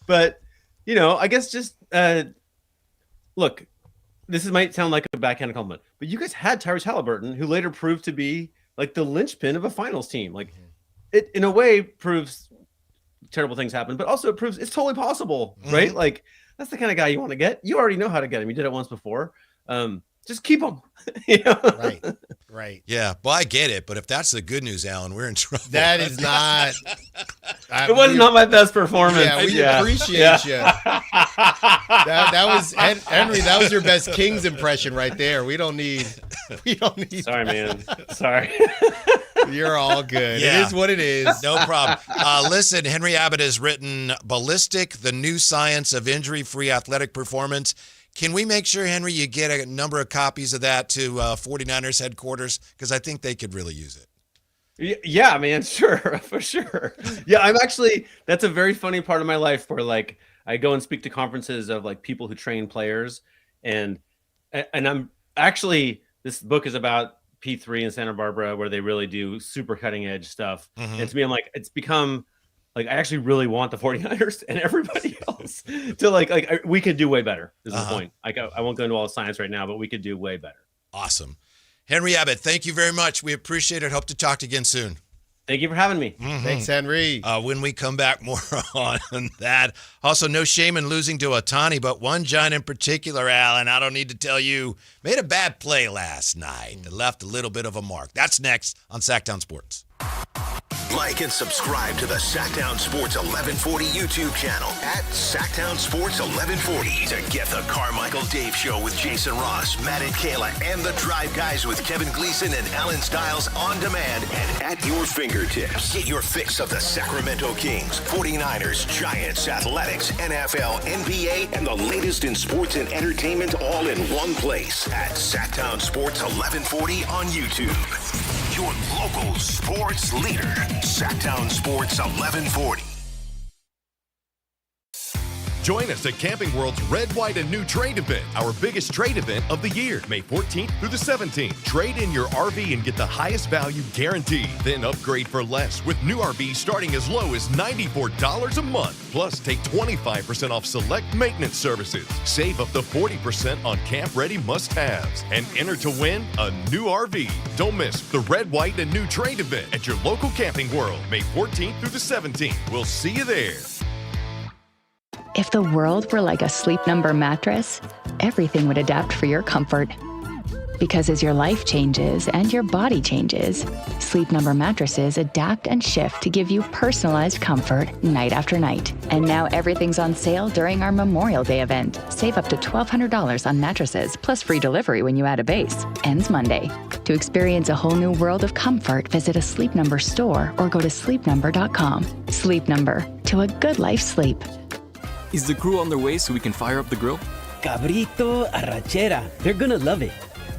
But, I guess just look, might sound like a backhanded compliment, but you guys had Tyrese Halliburton, who later proved to be like the linchpin of a finals team. Like it, in a way, proves terrible things happen, but also it proves it's totally possible, right? Like, that's the kind of guy you want to get. You already know how to get him. You did it once before. Just keep him. Right. Yeah. Well, I get it, but if that's the good news, Alan, we're in trouble. That is not. It was not my best performance. Yeah, we appreciate you. That was Henry. That was your best Kings impression right there. We don't need. Sorry, man. Sorry. You're all good. Yeah. It is what it is. No problem. Listen, Henry Abbott has written Ballistic, the New Science of Injury-Free Athletic Performance. Can we make sure, Henry, you get a number of copies of that to 49ers headquarters? Because I think they could really use it. Yeah, man, sure, for sure. Yeah, that's a very funny part of my life where I go and speak to conferences of people who train players. And I'm actually, this book is about P3 in Santa Barbara, where they really do super cutting edge stuff. And to me, I'm like, it's become I actually really want the 49ers and everybody else to we could do way better is the point. I won't go into all the science right now, but we could do way better. Awesome. Henry Abbott, thank you very much. We appreciate it. Hope to talk to you again soon. Thank you for having me. Thanks, Henry. When we come back, more on that. Also, no shame in losing to Ohtani, but one giant in particular, Alan, I don't need to tell you, made a bad play last night that left a little bit of a mark. That's next on Sactown Sports. Like and subscribe to the Sactown Sports 1140 YouTube channel at Sactown Sports 1140 to get the Carmichael Dave Show with Jason Ross, Matt and Kayla, and the Drive Guys with Kevin Gleason and Alan Stiles on demand and at your fingertips. Get your fix of the Sacramento Kings, 49ers, Giants, Athletics, NFL, NBA, and the latest in sports and entertainment all in one place at Sactown Sports 1140 on YouTube. Your local sports leader, Sactown Sports 1140. Join us at Camping World's Red, White, and New Trade event, our biggest trade event of the year, May 14th through the 17th. Trade in your RV and get the highest value guaranteed. Then upgrade for less with new RVs starting as low as $94 a month. Plus, take 25% off select maintenance services. Save up to 40% on camp-ready must-haves. And enter to win a new RV. Don't miss the Red, White, and New Trade event at your local Camping World, May 14th through the 17th. We'll see you there. If the world were like a Sleep Number mattress, everything would adapt for your comfort. Because as your life changes and your body changes, Sleep Number mattresses adapt and shift to give you personalized comfort night after night. And now everything's on sale during our Memorial Day event. Save up to $1,200 on mattresses, plus free delivery when you add a base. Ends Monday. To experience a whole new world of comfort, visit a Sleep Number store or go to sleepnumber.com. Sleep Number, to a good life sleep. Is the crew on their way so we can fire up the grill? Cabrito, arrachera. They're gonna love it.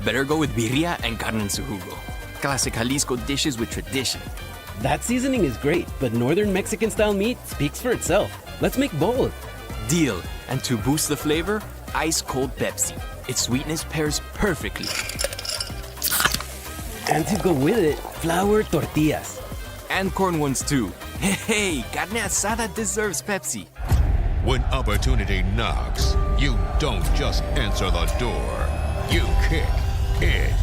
Better go with birria and carne en su jugo. Classic Jalisco dishes with tradition. That seasoning is great, but northern Mexican-style meat speaks for itself. Let's make both. Deal. And to boost the flavor, ice-cold Pepsi. Its sweetness pairs perfectly. And to go with it, flour tortillas. And corn ones too. Hey, carne asada deserves Pepsi. When opportunity knocks, you don't just answer the door. You kick it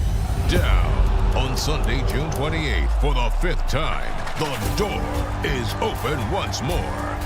down. On Sunday, June 28th, for the 5th time, the door is open once more,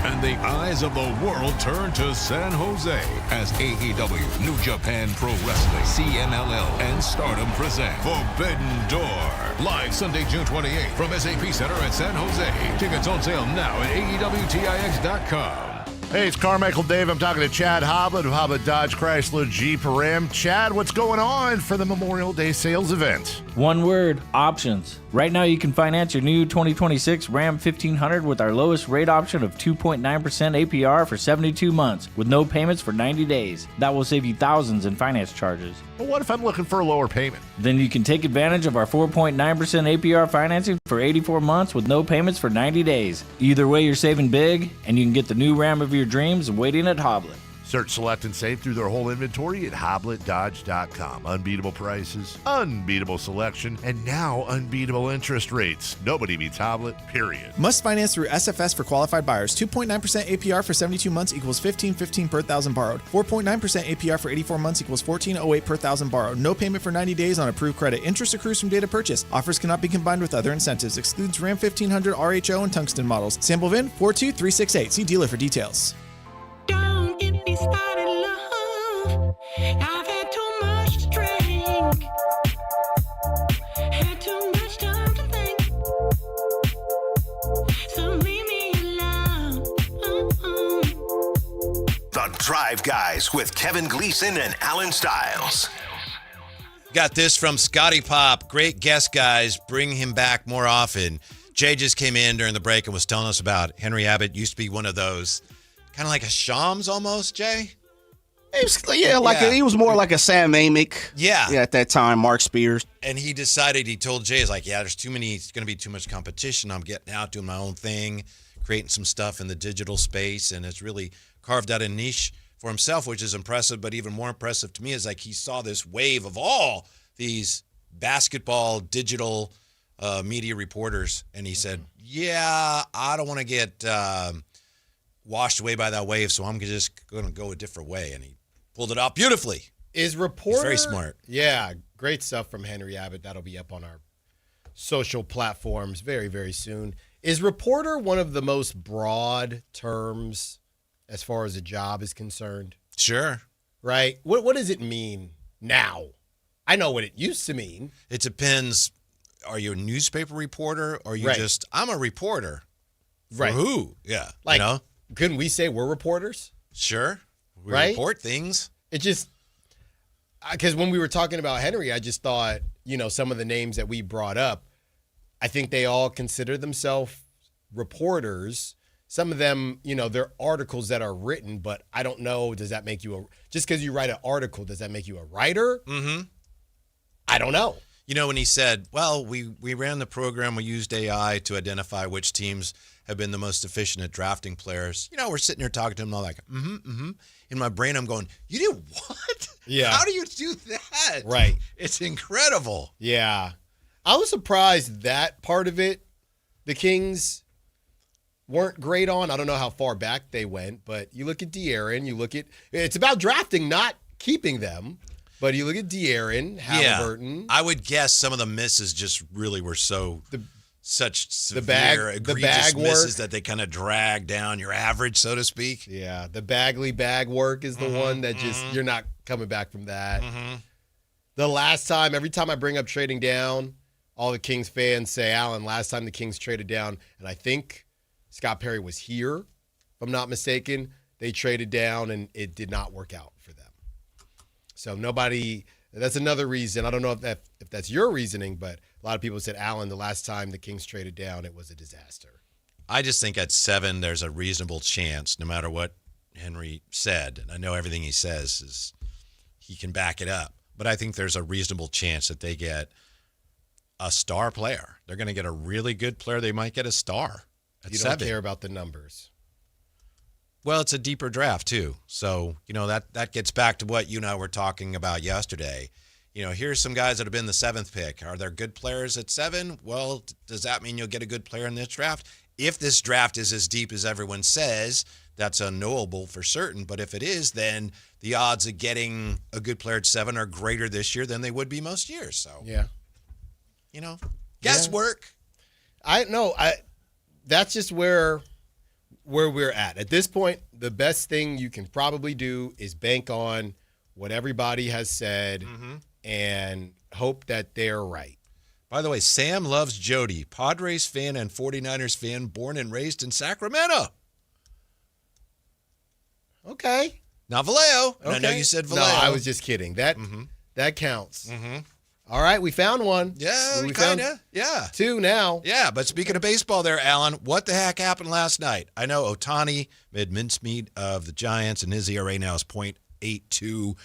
and the eyes of the world turn to San Jose as AEW, New Japan Pro Wrestling, CMLL, and Stardom present Forbidden Door. Live Sunday, June 28th from SAP Center at San Jose. Tickets on sale now at AEWTIX.com. Hey, it's Carmichael Dave. I'm talking to Chad Hoblet of Hoblet Dodge Chrysler Jeep Ram. Chad, what's going on for the Memorial Day sales event? One word, options. Right now you can finance your new 2026 Ram 1500 with our lowest rate option of 2.9% APR for 72 months with no payments for 90 days. That will save you thousands in finance charges. But what if I'm looking for a lower payment? Then you can take advantage of our 4.9% APR financing for 84 months with no payments for 90 days. Either way, you're saving big, and you can get the new Ram of your dreams waiting at Hoblet. Search, select, and save through their whole inventory at HobletDodge.com. Unbeatable prices, unbeatable selection, and now unbeatable interest rates. Nobody beats Hoblet, period. Must finance through SFS for qualified buyers. 2.9% APR for 72 months equals $1,515 per thousand borrowed. 4.9% APR for 84 months equals $1,408 per thousand borrowed. No payment for 90 days on approved credit. Interest accrues from date of purchase. Offers cannot be combined with other incentives. Excludes Ram 1500 RHO and Tungsten models. Sample VIN 42368. See dealer for details. Started love. I've had too much to drink. Had too much time to think. So leave me alone. The Drive Guys with Kevin Gleason and Alan Stiles. Got this from Scotty Pop. Great guest, guys. Bring him back more often. Jay just came in during the break and was telling us about Henry Abbott. Used to be one of those, kind of like a Shams almost, Jay? He was more like a Sam Amick. Yeah. At that time, Mark Spears. And he decided, he told Jay, he's like, it's going to be too much competition. I'm getting out, doing my own thing, creating some stuff in the digital space, and has really carved out a niche for himself, which is impressive. But even more impressive to me is like he saw this wave of all these basketball digital media reporters, and he said, I don't want to get washed away by that wave, so I'm just going to go a different way. And he pulled it off beautifully. Is reporter? He's very smart. Yeah, great stuff from Henry Abbott. That'll be up on our social platforms very, very soon. Is reporter one of the most broad terms as far as a job is concerned? Sure. Right? What does it mean now? I know what it used to mean. It depends. Are you a newspaper reporter or are you just, I'm a reporter? For who? Yeah. Like, couldn't we say we're reporters? Sure. We report things. It just, because when we were talking about Henry, I just thought, some of the names that we brought up, I think they all consider themselves reporters. Some of them, they're articles that are written, but I don't know, does that make you just because you write an article, does that make you a writer? Mm-hmm. I don't know. When he said, well, we ran the program, we used AI to identify which teams have been the most efficient at drafting players. We're sitting here talking to him, all like, In my brain, I'm going, you did what? Yeah. How do you do that? Right. It's incredible. Yeah. I was surprised that part of it, the Kings weren't great on. I don't know how far back they went, but you look at De'Aaron, it's about drafting, not keeping them. But you look at De'Aaron, Halliburton. Yeah, I would guess some of the misses just really were such severe, egregious misses that they kind of drag down your average, so to speak. Yeah, the Bagley bag work is the one that just, you're not coming back from that. The last time, every time I bring up trading down, all the Kings fans say, Alan, last time the Kings traded down, and I think Scott Perry was here, if I'm not mistaken, they traded down and it did not work out for them. So that's another reason. I don't know if that's your reasoning, but a lot of people said, Alan, the last time the Kings traded down, it was a disaster. I just think at 7, there's a reasonable chance, no matter what Henry said, and I know everything he says is he can back it up, but I think there's a reasonable chance that they get a star player. They're going to get a really good player. They might get a star at 7. You don't care about the numbers. Well, it's a deeper draft, too. So, that gets back to what you and I were talking about yesterday. Here's some guys that have been the 7th pick. Are there good players at 7? Well, does that mean you'll get a good player in this draft? If this draft is as deep as everyone says, that's unknowable for certain. But if it is, then the odds of getting a good player at 7 are greater this year than they would be most years. So, Yeah. Guesswork. That's just where we're at. At this point, the best thing you can probably do is bank on what everybody has said and hope that they're right. By the way, Sam loves Jody, Padres fan and 49ers fan, born and raised in Sacramento. Okay. Not Vallejo. Okay. I know you said Vallejo. No, I was just kidding. That counts. All right, we found one. Yeah, we kind found of. Yeah. 2 now. Yeah, but speaking of baseball there, Alan, what the heck happened last night? I know Ohtani made mincemeat of the Giants, and his ERA now is .82.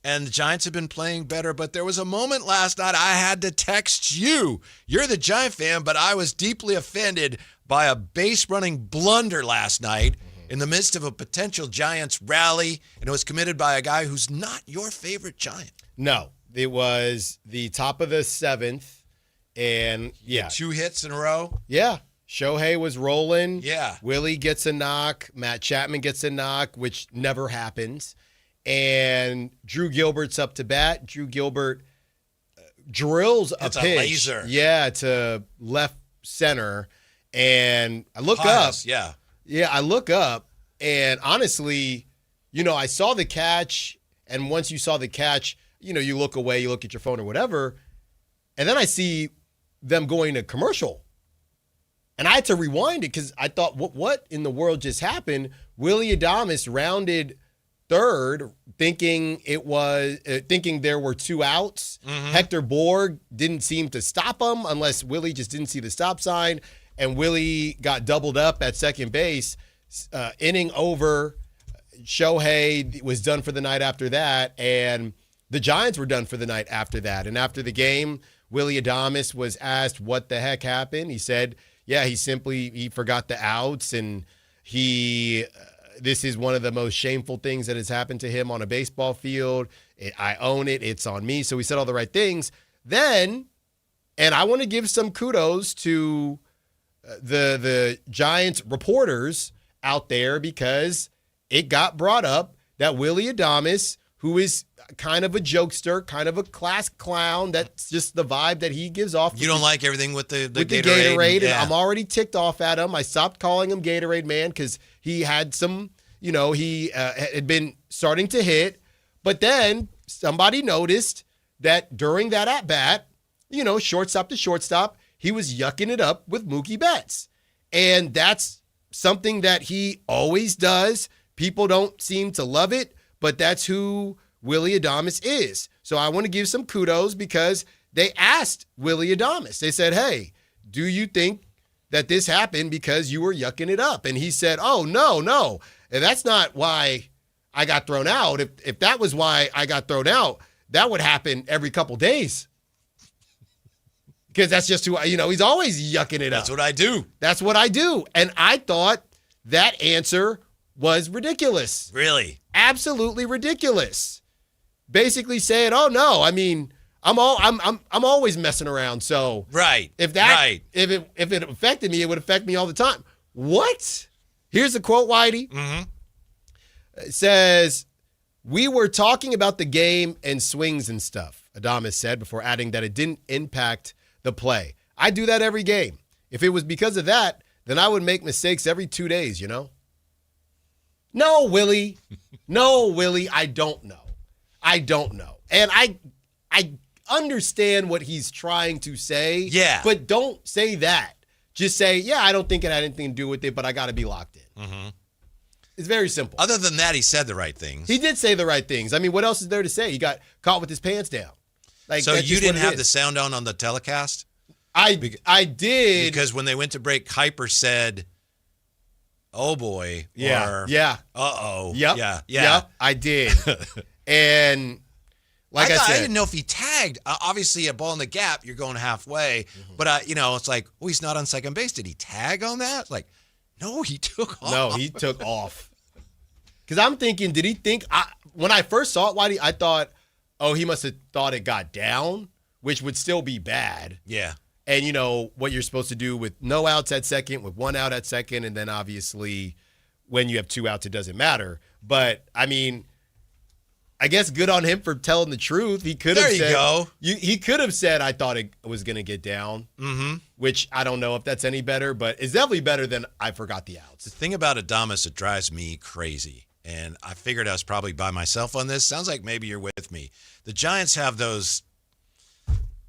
And the Giants have been playing better, but there was a moment last night I had to text you. You're the Giant fan, but I was deeply offended by a base-running blunder last night in the midst of a potential Giants rally, and it was committed by a guy who's not your favorite Giant. No, it was the top of the 7th, and 2 hits in a row. Yeah. Shohei was rolling. Yeah. Willie gets a knock. Matt Chapman gets a knock, which never happens. And Drew Gilbert's up to bat. Drew Gilbert drills a It's a pitch. laser. Yeah, to left center. And I look Pius, up. yeah. Yeah, I look up, and honestly, I saw the catch, and once you saw the catch, you look away, you look at your phone or whatever, and then I see them going to commercial. And I had to rewind it because I thought, what in the world just happened? Willie Adames rounded third, thinking there were 2 outs. Hector Borg didn't seem to stop him unless Willie just didn't see the stop sign. And Willie got doubled up at second base. Inning over. Shohei was done for the night after that. And the Giants were done for the night after that. And after the game, Willie Adames was asked what the heck happened. He said, he forgot the outs. And this is one of the most shameful things that has happened to him on a baseball field. I own it. It's on me. So he said all the right things. Then, and I want to give some kudos to the Giants reporters out there because it got brought up that Willie Adames, who is kind of a jokester, kind of a class clown, that's just the vibe that he gives off. You don't like everything with the Gatorade, yeah. and I'm already ticked off at him. I stopped calling him Gatorade Man because he had some, he had been starting to hit. But then somebody noticed that during that at-bat, shortstop to shortstop, he was yucking it up with Mookie Betts. And that's something that he always does. People don't seem to love it, but that's who Willie Adames is. So I want to give some kudos because they asked Willie Adames. They said, hey, do you think that this happened because you were yucking it up? And he said, oh, no. And that's not why I got thrown out. If that was why I got thrown out, that would happen every couple days. Because that's just who he's always yucking it up. That's what I do. That's what I do. And I thought that answer was ridiculous. Really? Absolutely ridiculous. Basically saying, oh no, I'm always messing around. So right. If it affected me, it would affect me all the time. What? Here's a quote, Whitey. It says, we were talking about the game and swings and stuff, Adames said, before adding that it didn't impact the play. I do that every game. If it was because of that, then I would make mistakes every 2 days, No, Willie. No, Willie, I don't know. And I understand what he's trying to say. Yeah. But don't say that. Just say, I don't think it had anything to do with it, but I got to be locked in. It's very simple. Other than that, he said the right things. He did say the right things. What else is there to say? He got caught with his pants down. So you didn't have the sound on the telecast? I did. Because when they went to break, Kuiper said, oh boy. Yeah. Or, yeah. uh-oh. Yep. Yeah. Yep, I did. And like I said. I didn't know if he tagged. Obviously, a ball in the gap, you're going halfway. But, it's like, he's not on second base. Did he tag on that? Like, no, he took off. No, he took off. Because I'm thinking, did he think, when I first saw it, Whitey, I thought, he must have thought it got down, which would still be bad. Yeah. And what you're supposed to do with no outs at second, with 1 out at second, and then obviously when you have 2 outs, it doesn't matter. But, I mean, I guess good on him for telling the truth. He could have said, go. He could have said, I thought it was going to get down, which I don't know if that's any better, but it's definitely better than I forgot the outs. The thing about Adames that drives me crazy, and I figured I was probably by myself on this. Sounds like maybe you're with me. The Giants have those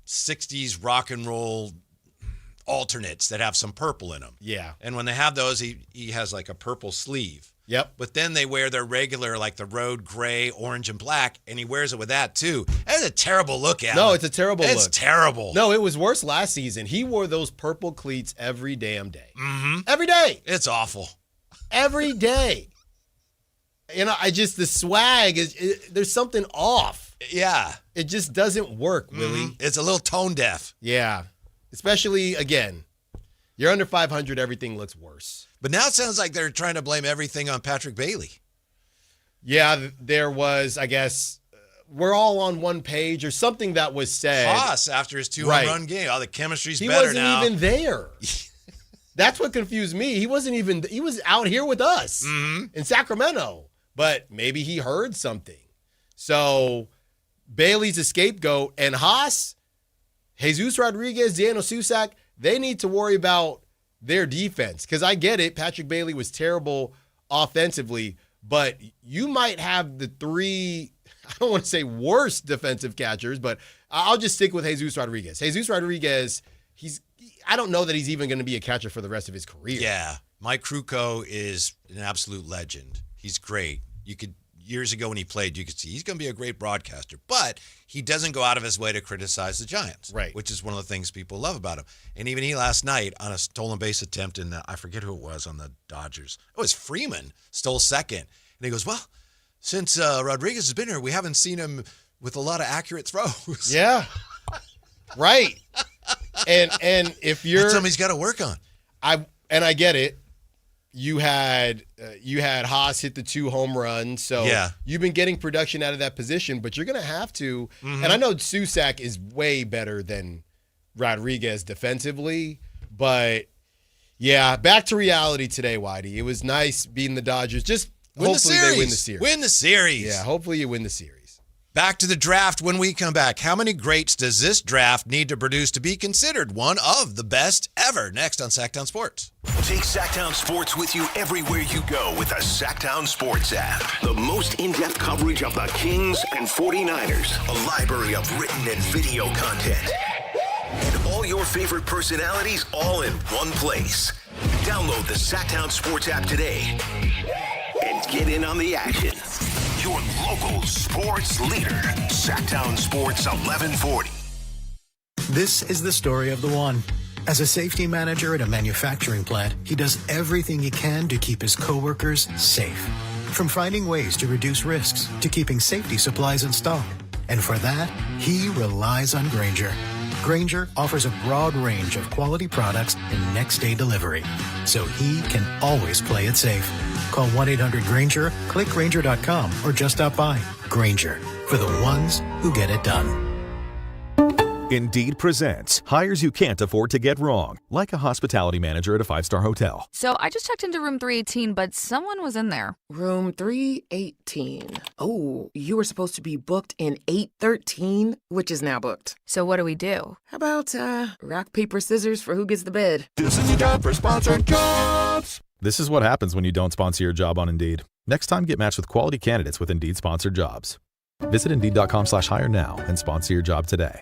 60s rock and roll alternates that have some purple in them. Yeah. And when they have those, he has like a purple sleeve. Yep. But then they wear their regular, like the road gray, orange, and black, and he wears it with that too. That's a terrible look at him. No, it's a terrible look. It's terrible. No, it was worse last season. He wore those purple cleats every damn day. Mm-hmm. Every day. It's awful. Every day. The swag, there's something off. Yeah. It just doesn't work, Willie. It's a little tone deaf. Yeah. Especially, again, you're under 500, everything looks worse. But now it sounds like they're trying to blame everything on Patrick Bailey. Yeah, there was, I guess, we're all on one page or something that was said. Haas, after his 2-home run game, the chemistry's he better now. He wasn't even there. That's what confused me. He was out here with us in Sacramento, but maybe he heard something. So Bailey's a scapegoat, and Haas, Jesus Rodriguez, Daniel Susac, they need to worry about their defense. Because I get it, Patrick Bailey was terrible offensively, but you might have the 3, I don't want to say worst defensive catchers, but I'll just stick with Jesus Rodriguez. Jesus Rodriguez, I don't know that he's even going to be a catcher for the rest of his career. Yeah. Mike Krukow is an absolute legend. He's great. Years ago when he played, you could see he's going to be a great broadcaster, but he doesn't go out of his way to criticize the Giants, right? Which is one of the things people love about him. And even he last night on a stolen base attempt I forget who it was on the Dodgers. It was Freeman, stole second. And he goes, well, since Rodriguez has been here, we haven't seen him with a lot of accurate throws. Yeah. Right. And if you're that's something he's got to work on. I get it. You had Haas hit the 2 home runs, so you've been getting production out of that position, but you're going to have to. And I know Susac is way better than Rodriguez defensively, but yeah, back to reality today, Whitey. It was nice beating the Dodgers. Just hopefully they win the series. Win the series. Yeah, hopefully you win the series. Back to the draft when we come back. How many greats does this draft need to produce to be considered one of the best ever? Next on Sactown Sports. Take Sactown Sports with you everywhere you go with the Sactown Sports app. The most in-depth coverage of the Kings and 49ers. A library of written and video content. And all your favorite personalities all in one place. Download the Sactown Sports app today and get in on the action. Your local sports leader, Sactown Sports 1140. This is the story of the one. As a safety manager at a manufacturing plant, he does everything he can to keep his coworkers safe. From finding ways to reduce risks to keeping safety supplies in stock. And for that, he relies on Grainger. Grainger offers a broad range of quality products and next-day delivery, so he can always play it safe. Call 1-800-GRAINGER, click Grainger.com, or just stop by. Grainger, for the ones who get it done. Indeed presents hires you can't afford to get wrong, like a hospitality manager at a 5-star hotel. So I just checked into room 318, but someone was in there. Room 318. Oh, you were supposed to be booked in 813, which is now booked. So what do we do? How about rock, paper, scissors for who gets the bed? This is your job for sponsored jobs. This is what happens when you don't sponsor your job on Indeed. Next time, get matched with quality candidates with Indeed sponsored jobs. Visit Indeed.com/hire now and sponsor your job today.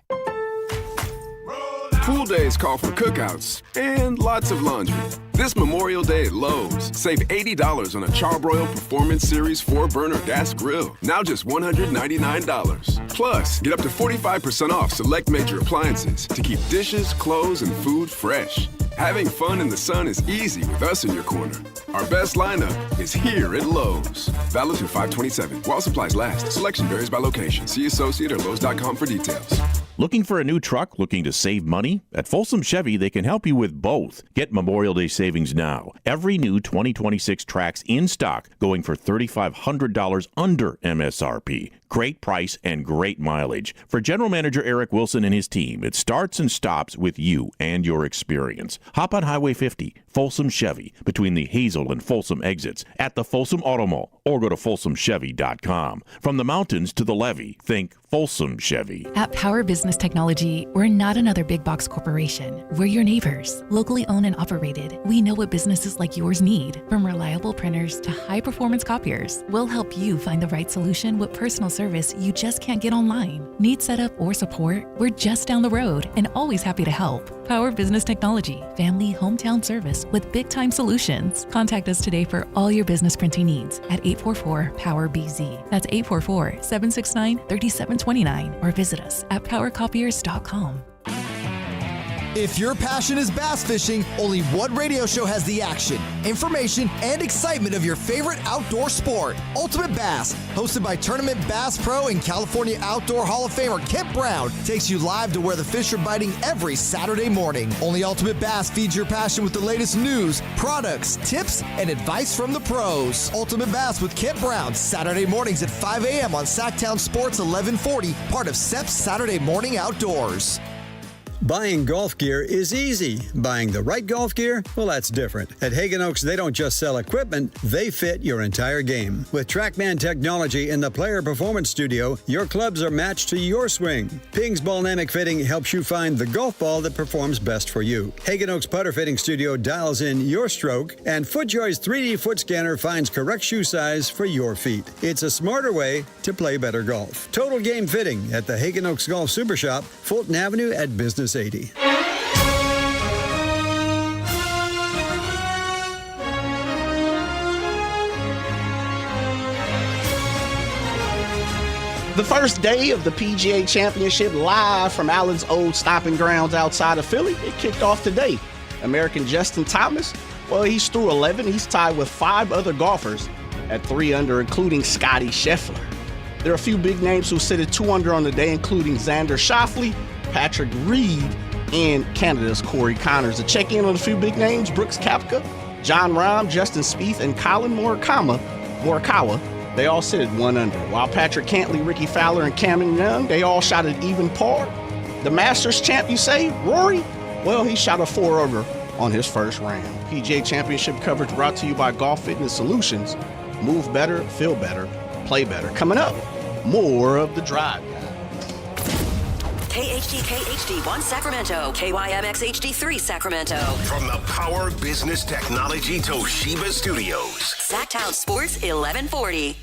Pool days call for cookouts and lots of laundry. This Memorial Day at Lowe's, save $80 on a Charbroil Performance Series 4-burner gas grill, now just $199. Plus, get up to 45% off select major appliances to keep dishes, clothes, and food fresh. Having fun in the sun is easy with us in your corner. Our best lineup is here at Lowe's. Valid through 5/27. While supplies last. Selection varies by location. See associate or Lowe's.com for details. Looking for a new truck? Looking to save money? At Folsom Chevy, they can help you with both. Get Memorial Day savings now. Every new 2026 Trax in stock going for $3,500 under MSRP. Great price and great mileage. For General Manager Eric Wilson and his team, it starts and stops with you and your experience. Hop on Highway 50, Folsom Chevy, between the Hazel and Folsom exits at the Folsom Auto Mall, or go to folsomchevy.com. From the mountains to the levee, think Folsom Chevy. At Power Business Technology, we're not another big box corporation. We're your neighbors, locally owned and operated. We know what businesses like yours need, from reliable printers to high-performance copiers. We'll help you find the right solution with personal service you just can't get online. Need setup or support? We're just down the road and always happy to help. Power Business Technology, family hometown service with big-time solutions. Contact us today for all your business printing needs at 844-POWER-BZ. That's 844-769-3729, or visit us at powercopiers.com. If your passion is bass fishing, only one radio show has the action, information, and excitement of your favorite outdoor sport. Ultimate Bass, hosted by Tournament Bass Pro and California Outdoor Hall of Famer Kent Brown, takes you live to where the fish are biting every Saturday morning. Only Ultimate Bass feeds your passion with the latest news, products, tips, and advice from the pros. Ultimate Bass with Kent Brown, Saturday mornings at 5 a.m. on Sactown Sports 1140, part of SEP's Saturday Morning Outdoors. Buying golf gear is easy. Buying the right golf gear, well, that's different. At Hagen Oaks, they don't just sell equipment, they fit your entire game. With TrackMan technology in the Player Performance Studio, your clubs are matched to your swing. Ping's Ballnamic Fitting helps you find the golf ball that performs best for you. Hagen Oaks Putter Fitting Studio dials in your stroke, and FootJoy's 3D foot scanner finds correct shoe size for your feet. It's a smarter way to play better golf. Total Game Fitting at the Hagen Oaks Golf Super Shop, Fulton Avenue at Business 80. The first day of the PGA Championship, live from Allen's old stomping grounds outside of Philly, it kicked off today. American Justin Thomas, well, he's through 11. He's tied with 5 other golfers at 3 under, including Scotty Scheffler. There are a few big names who sit at 2 under on the day, including Xander Schauffele, Patrick Reed, and Canada's Corey Connors. To check in on a few big names, Brooks Koepka, John Rahm, Justin Spieth, and Colin Morikawa, they all sit at 1 under. While Patrick Cantley, Ricky Fowler, and Cameron Young, they all shot at even par. The Masters champ, you say, Rory? Well, he shot a 4 over on his first round. PGA Championship coverage brought to you by Golf Fitness Solutions. Move better, feel better, play better. Coming up, more of The Drive. KHD1 Sacramento, KYMX HD3 Sacramento. From the Power Business Technology Toshiba Studios. Sactown Sports 1140.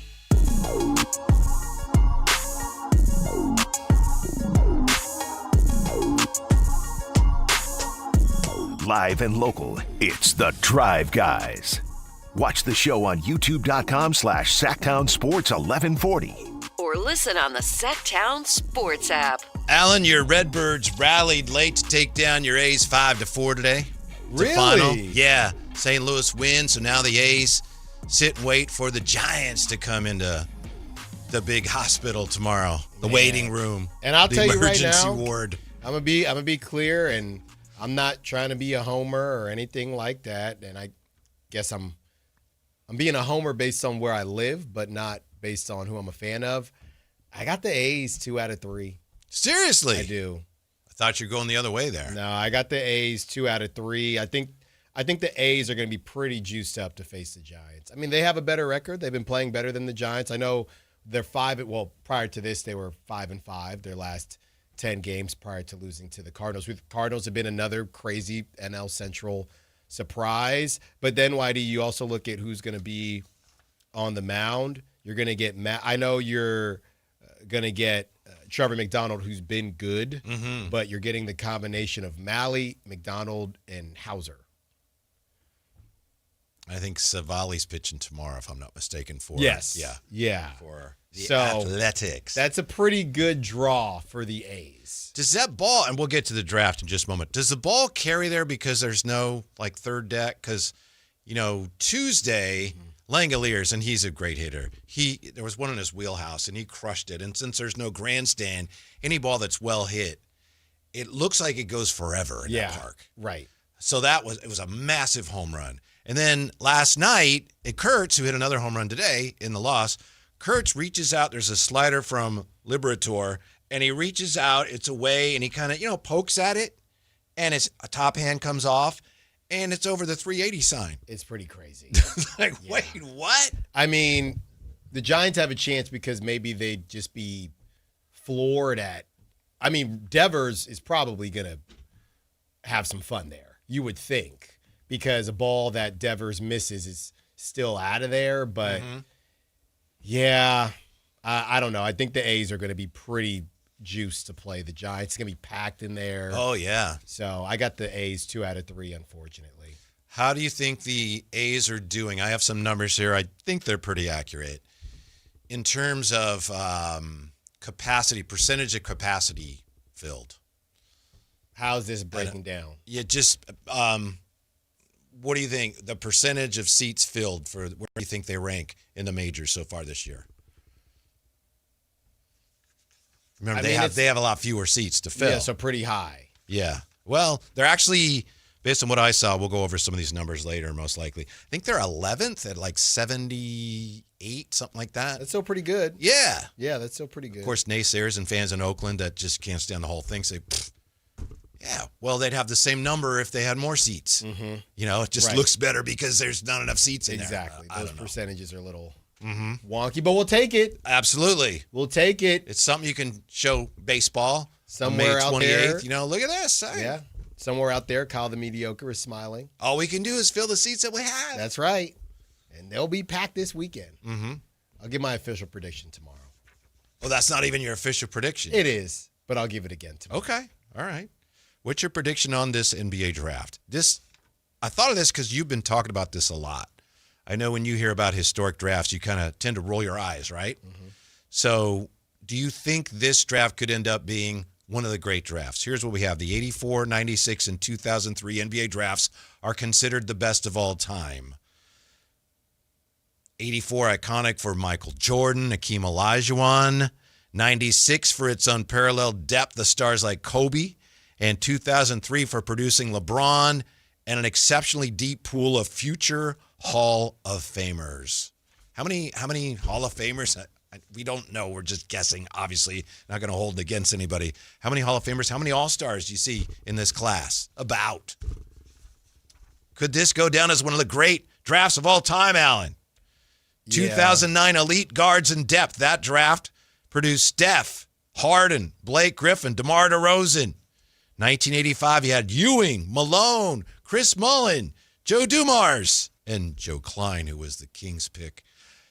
Live and local, it's The Drive Guys. Watch the show on youtube.com/Sactown Sports 1140. Or listen on the Sactown Sports app. Alan, your Redbirds rallied late to take down your A's 5-4 today. Really? Final. Yeah. St. Louis wins, so now the A's sit and wait for the Giants to come into the big hospital tomorrow, the waiting room, and I'll tell you right emergency now, ward. I'm gonna be clear, and I'm not trying to be a homer or anything like that. And I guess I'm being a homer based on where I live, but not based on who I'm a fan of. I got the A's 2 out of 3. Seriously? I do. I thought you were going the other way there. No, I got the A's 2 out of 3. I think the A's are going to be pretty juiced up to face the Giants. I mean, they have a better record. They've been playing better than the Giants. I know they're prior to this, they were 5-5, their last 10 games prior to losing to the Cardinals. The Cardinals have been another crazy NL Central surprise. But then, Whitey, you also look at who's going to be on the mound. You're going to get I know you're going to get Trevor McDonald, who's been good, but you're getting the combination of Malley, McDonald, and Hauser. I think Savali's pitching tomorrow, if I'm not mistaken. For Yeah. For the Athletics. That's a pretty good draw for the A's. Does that ball, and we'll get to the draft in just a moment, does the ball carry there because there's no, third deck? Because, Tuesday, Langoliers, and he's a great hitter, there was one in his wheelhouse, and he crushed it. And since there's no grandstand, any ball that's well hit, it looks like it goes forever in that park. Right. So it was a massive home run. And then last night, Kurtz, who hit another home run today in the loss, Kurtz reaches out. There's a slider from Liberator, and he reaches out. It's away, and he kind of, pokes at it, and his top hand comes off, and it's over the 380 sign. It's pretty crazy. Like, wait, what? I mean, the Giants have a chance because maybe they'd just be floored at. I mean, Devers is probably going to have some fun there, you would think, because a ball that Devers misses is still out of there. But, yeah, I don't know. I think the A's are going to be pretty juiced to play the Giants. It's going to be packed in there. Oh, yeah. So I got the A's 2 out of 3, unfortunately. How do you think the A's are doing? I have some numbers here. I think they're pretty accurate. In terms of capacity, percentage of capacity filled. How's this breaking down? Yeah, just what do you think? The percentage of seats filled for where do you think they rank in the majors so far this year? Remember, they have a lot fewer seats to fill. Yeah, so pretty high. Yeah. Well, they're actually, based on what I saw, we'll go over some of these numbers later, most likely. I think they're 11th at like 78, something like that. That's still pretty good. Yeah. Yeah, that's still pretty good. Of course, naysayers and fans in Oakland that just can't stand the whole thing say, yeah, well, they'd have the same number if they had more seats. Mm-hmm. It just looks better because there's not enough seats in there. Exactly. Those percentages are a little wonky, but we'll take it. Absolutely. We'll take it. It's something you can show baseball somewhere May 28th. Out there. Look at this. Hey. Yeah. Somewhere out there, Kyle the Mediocre is smiling. All we can do is fill the seats that we have. That's right. And they'll be packed this weekend. Mm-hmm. I'll give my official prediction tomorrow. Well, that's not even your official prediction. It is, but I'll give it again tomorrow. Okay. All right. What's your prediction on this NBA draft? I thought of this because you've been talking about this a lot. I know when you hear about historic drafts, you kind of tend to roll your eyes, right? Mm-hmm. So do you think this draft could end up being one of the great drafts? Here's what we have. The 84, 96, and 2003 NBA drafts are considered the best of all time. 84, iconic for Michael Jordan, Hakeem Olajuwon. 96 for its unparalleled depth of stars like Kobe. And 2003 for producing LeBron and an exceptionally deep pool of future Hall of Famers. How many Hall of Famers? We don't know. We're just guessing, obviously. Not going to hold it against anybody. How many Hall of Famers, how many All-Stars do you see in this class? About. Could this go down as one of the great drafts of all time, Alan? Yeah. 2009 Elite Guards in Depth. That draft produced Steph, Harden, Blake Griffin, DeMar DeRozan. 1985, you had Ewing, Malone, Chris Mullin, Joe Dumars, and Joe Klein, who was the Kings pick.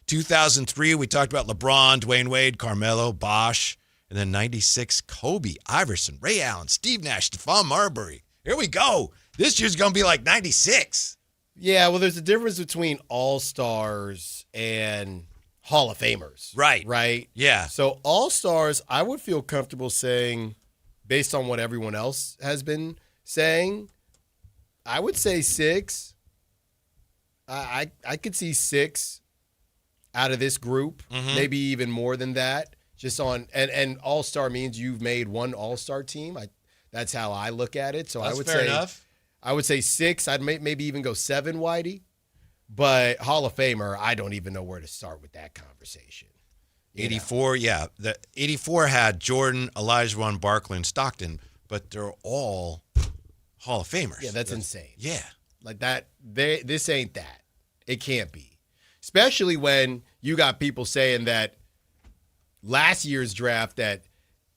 2003, we talked about LeBron, Dwayne Wade, Carmelo, Bosh. And then 96, Kobe, Iverson, Ray Allen, Steve Nash, Stephon Marbury. Here we go. This year's going to be like 96. Yeah, well, there's a difference between All-Stars and Hall of Famers. Right. Right? Yeah. So All-Stars, I would feel comfortable saying, based on what everyone else has been saying, I would say 6. I could see 6 out of this group, maybe even more than that. Just on and All-Star means you've made one All-Star team. That's how I look at it. So that's I would fair say enough. I would say 6. I'd maybe even go 7, Whitey. But Hall of Famer, I don't even know where to start with that conversation. 84, yeah. The 84 had Jordan, Olajuwon, Barkley, and Stockton, but they're all Hall of Famers. Yeah, that's insane. Yeah. Like that, this ain't that. It can't be. Especially when you got people saying that last year's draft that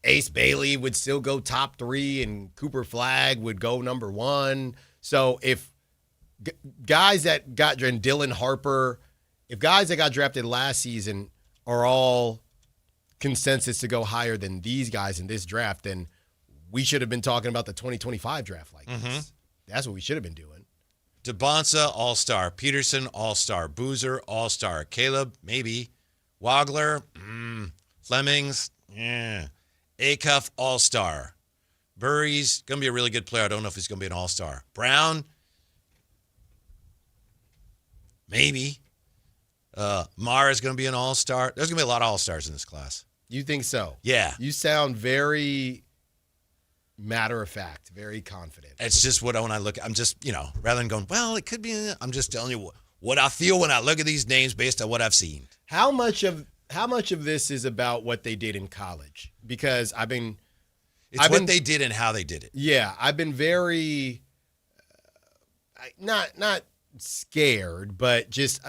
Ace Bailey would still go top 3 and Cooper Flagg would go number 1. So if guys that got drafted, Dylan Harper, if guys that got drafted last season are all consensus to go higher than these guys in this draft, then we should have been talking about the 2025 draft like this. That's what we should have been doing. DeBonsa, All-Star. Peterson, All-Star. Boozer, All-Star. Caleb, maybe. Wagler, Flemings, yeah. Acuff, All-Star. Burry's going to be a really good player. I don't know if he's going to be an All-Star. Brown, maybe. Mara's going to be an All-Star. There's going to be a lot of All-Stars in this class. You think so? Yeah. You sound very matter-of-fact, very confident. It's just when I look, I'm just, rather than going, well, it could be, I'm just telling you what I feel when I look at these names based on what I've seen. How much of how much of this is about what they did in college? Because It's what they did and how they did it. Yeah, I've been very not scared, but just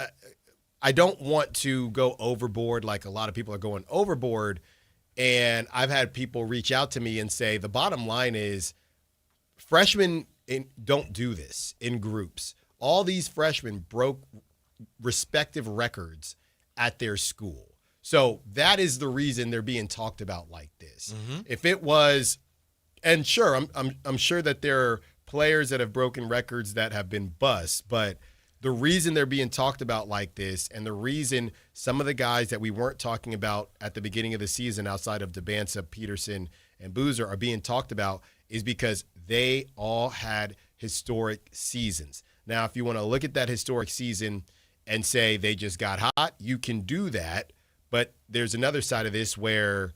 I don't want to go overboard like a lot of people are going overboard. And I've had people reach out to me and say the bottom line is freshmen don't do this in groups. All these freshmen broke respective records at their school. So that is the reason they're being talked about like this. Mm-hmm. If it was, and sure, I'm sure that there are players that have broken records that have been busts, but the reason they're being talked about like this, and the reason some of the guys that we weren't talking about at the beginning of the season outside of DeBansa, Peterson, and Boozer are being talked about is because they all had historic seasons. Now, if you want to look at that historic season and say they just got hot, you can do that. But there's another side of this where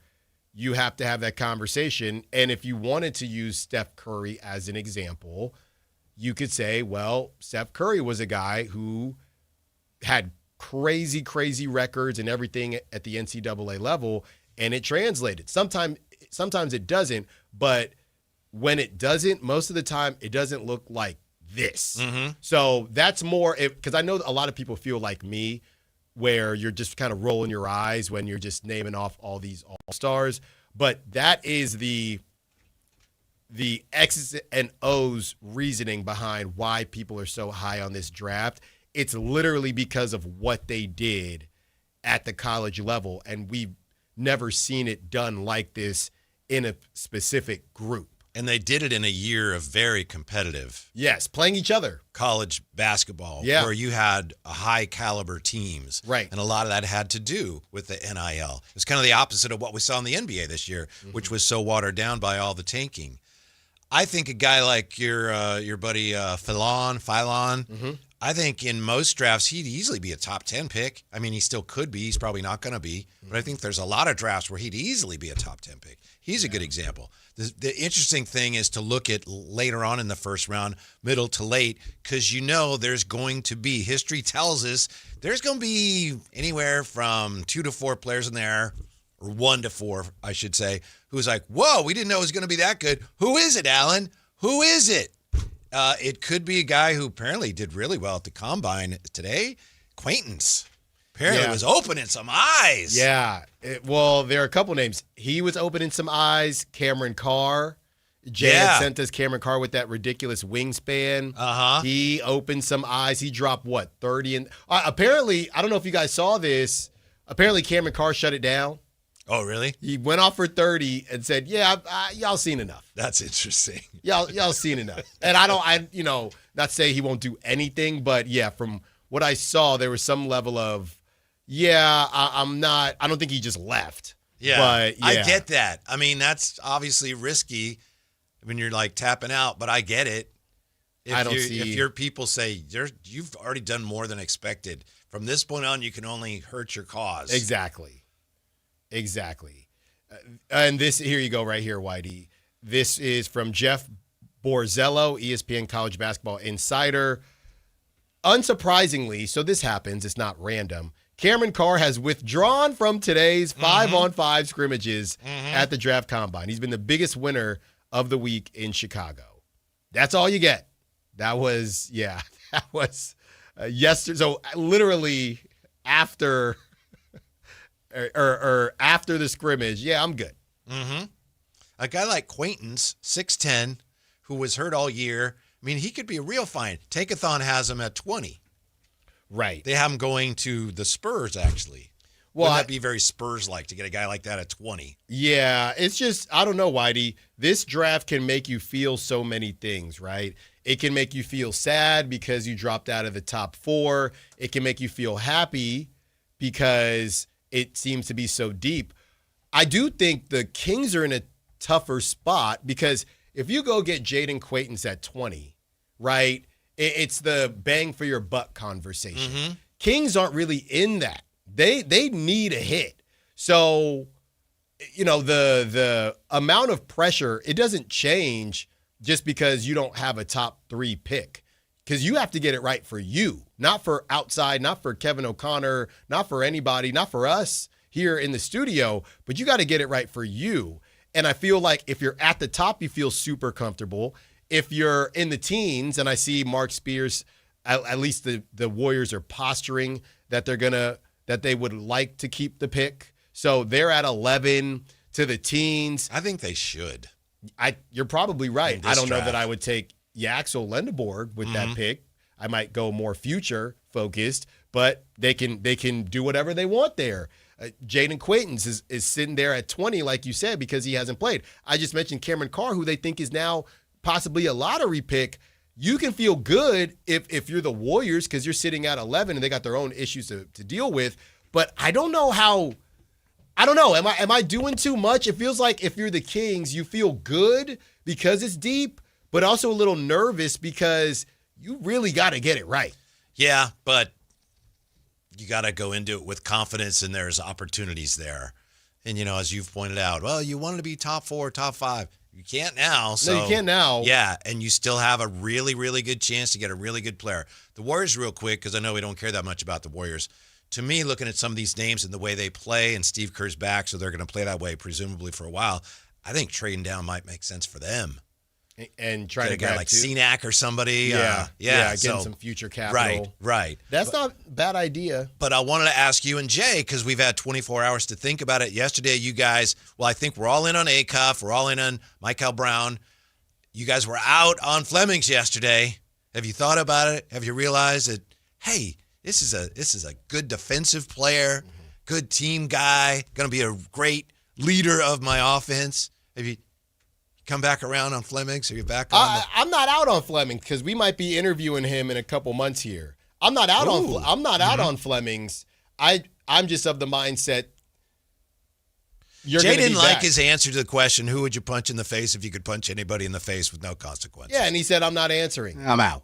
you have to have that conversation. And if you wanted to use Steph Curry as an example, you could say, well, Steph Curry was a guy who had crazy, crazy records and everything at the NCAA level, and it translated. Sometimes it doesn't, but when it doesn't, most of the time it doesn't look like this. Mm-hmm. So that's more, because I know a lot of people feel like me, where you're just kind of rolling your eyes when you're just naming off all these all-stars. But that is the X's and O's reasoning behind why people are so high on this draft. It's literally because of what they did at the college level, and we've never seen it done like this in a specific group. And they did it in a year of very competitive. Yes, playing each other. College basketball, where you had high caliber teams. Right. And a lot of that had to do with the NIL. It's kind of the opposite of what we saw in the NBA this year, which was so watered down by all the tanking. I think a guy like your buddy Philon, I think in most drafts he'd easily be a top 10 pick. I mean, he still could be. He's probably not going to be. But I think there's a lot of drafts where he'd easily be a top 10 pick. He's a good example. The interesting thing is to look at later on in the first round, middle to late, because there's going to be, history tells us, there's going to be anywhere from 2 to 4 players in there, or 1 to 4, I should say, who's like, whoa, we didn't know it was going to be that good. Who is it, Alan? Who is it? It could be a guy who apparently did really well at the Combine today. Quaintance. Apparently was opening some eyes. Yeah. Well, there are a couple names. He was opening some eyes. Cameron Carr. Jay had sent us Cameron Carr with that ridiculous wingspan. Uh-huh. He opened some eyes. He dropped, 30? And apparently, I don't know if you guys saw this. Apparently, Cameron Carr shut it down. Oh, really? He went off for 30 and said, y'all seen enough. That's interesting. Y'all seen enough. And not say he won't do anything, but from what I saw, there was some level of, I don't think he just left. Yeah, but I get that. I mean, that's obviously risky when you're like tapping out, but I get it. If your people say you've already done more than expected, from this point on, you can only hurt your cause. Exactly. And this, here you go right here, Whitey. This is from Jeff Borzello, ESPN College Basketball Insider. Unsurprisingly, so this happens, it's not random, Cameron Carr has withdrawn from today's 5-on-5 scrimmages at the Draft Combine. He's been the biggest winner of the week in Chicago. That's all you get. That was yesterday. So literally after or after the scrimmage, I'm good. Mm-hmm. A guy like Quaintance, 6'10", who was hurt all year, I mean, he could be a real find. Tankathon has him at 20. Right. They have him going to the Spurs, actually. Wouldn't that be very Spurs-like to get a guy like that at 20? Yeah, it's just, I don't know, Whitey. This draft can make you feel so many things, right? It can make you feel sad because you dropped out of the top 4. It can make you feel happy because it seems to be so deep. I do think the Kings are in a tougher spot because if you go get Jaden Quaintance at 20, right, it's the bang for your buck conversation. Mm-hmm. Kings aren't really in that. They need a hit. So, the amount of pressure, it doesn't change just because you don't have a top 3 pick. Because you have to get it right for you, not for outside, not for Kevin O'Connor, not for anybody, not for us. here in the studio, but you got to get it right for you. And I feel like if you're at the top, you feel super comfortable. If you're in the teens, and I see Mark Spears, at least the Warriors are posturing that that they would like to keep the pick. So they're at 11 to the teens. I think they should. You're probably right. I don't know draft. that I would take Yaxel Lendeborg with that pick. I might go more future focused, but they can do whatever they want there. Jaden Quaintance is sitting there at 20, like you said, because he hasn't played. I just mentioned Cameron Carr, who they think is now possibly a lottery pick. You can feel good if you're the Warriors because you're sitting at 11 and they got their own issues to deal with. But I don't know how. I don't know. Am I doing too much? It feels like if you're the Kings, you feel good because it's deep, but also a little nervous because you really got to get it right. Yeah, but you got to go into it with confidence, and there's opportunities there. And, as you've pointed out, well, you wanted to be top 4, top 5. You can't now. So, no, you can't now. Yeah, and you still have a really, really good chance to get a really good player. The Warriors, real quick, because I know we don't care that much about the Warriors. To me, looking at some of these names and the way they play, and Steve Kerr's back, so they're going to play that way presumably for a while, I think trading down might make sense for them. And try to get a guy like too. Cenac or somebody. Yeah, getting so, some future capital. Right. That's not a bad idea. But I wanted to ask you and Jay, because we've had 24 hours to think about it. Yesterday, you guys, I think we're all in on Acuff. We're all in on Michael Brown. You guys were out on Flemings yesterday. Have you thought about it? Have you realized that, hey, this is a good defensive player, good team guy, going to be a great leader of my offense? Have you come back around on Flemings? Are you back on? I'm not out on Fleming because we might be interviewing him in a couple months here. I'm not out out on Flemings. I'm just of the mindset. Jay didn't like his answer to the question, who would you punch in the face if you could punch anybody in the face with no consequence? Yeah, and he said, I'm not answering. I'm out.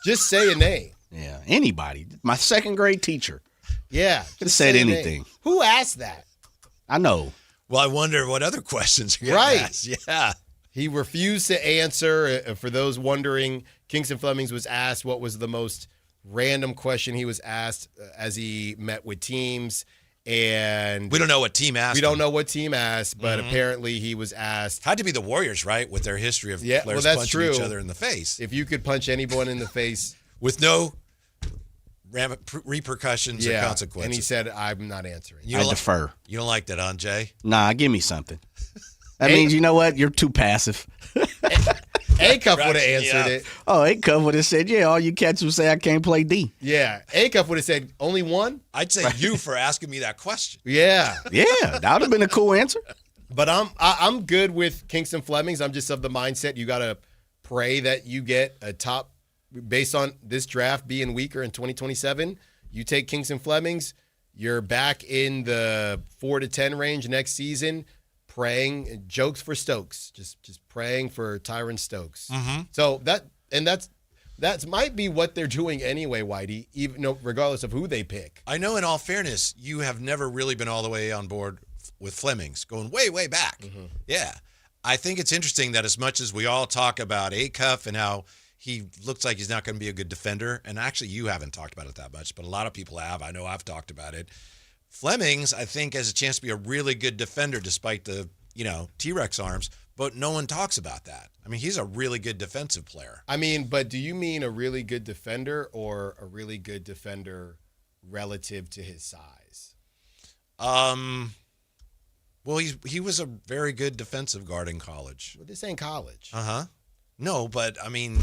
Just say a name. Yeah, anybody. My second grade teacher. Yeah. Could have said anything. Who asked that? I know. Well, I wonder what other questions you're going to ask. Yeah. He refused to answer. For those wondering, Kingston Flemings was asked what was the most random question he was asked as he met with teams. And we don't know what team asked. We don't know what team asked, but apparently he was asked. Had to be the Warriors, right? With their history of players punching each other in the face. If you could punch anyone in the face. With no repercussions or consequences. And he said, I'm not answering. I defer. You don't like that, huh, Jay? Nah, give me something. That means, you know what? You're too passive. Acuff would have answered it. Oh, Acuff would have said, yeah, all you cats who say I can't play D. Yeah. Acuff would have said, only one? I'd say you for asking me that question. Yeah. Yeah, that would have been a cool answer. But I'm good with Kingston Flemings. I'm just of the mindset you got to pray that you get a top, based on this draft being weaker in 2027, you take Kingston Flemings, you're back in the 4 to 10 range next season, praying, jokes for Stokes, just praying for Tyron Stokes. So that might be what they're doing anyway, Whitey, even regardless of who they pick. I know, in all fairness, you have never really been all the way on board with Flemings, going way, way back. Yeah. I think it's interesting that as much as we all talk about Acuff and how he looks like he's not going to be a good defender, and actually you haven't talked about it that much, but a lot of people have. I know I've talked about it. Flemings, I think, has a chance to be a really good defender despite the, T-Rex arms, but no one talks about that. I mean, he's a really good defensive player. I mean, but do you mean a really good defender or a really good defender relative to his size? Well, he was a very good defensive guard in college. Well, this ain't college. No, but, I mean,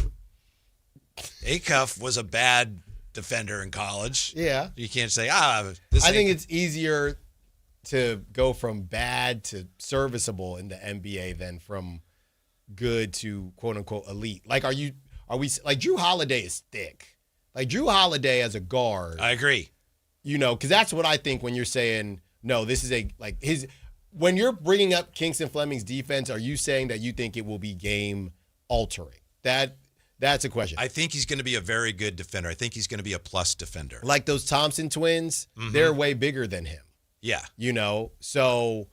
Acuff was a bad defender in college. Yeah. You can't say, I think it's easier to go from bad to serviceable in the NBA than from good to quote unquote elite. Like, are we like Drew Holiday is thick. Like Drew Holiday as a guard. I agree. Because that's what I think when you're saying, no, this is when you're bringing up Kingston Fleming's defense, are you saying that you think it will be game altering? That's a question. I think he's going to be a very good defender. I think he's going to be a plus defender. Like those Thompson twins, they're way bigger than him. Yeah. So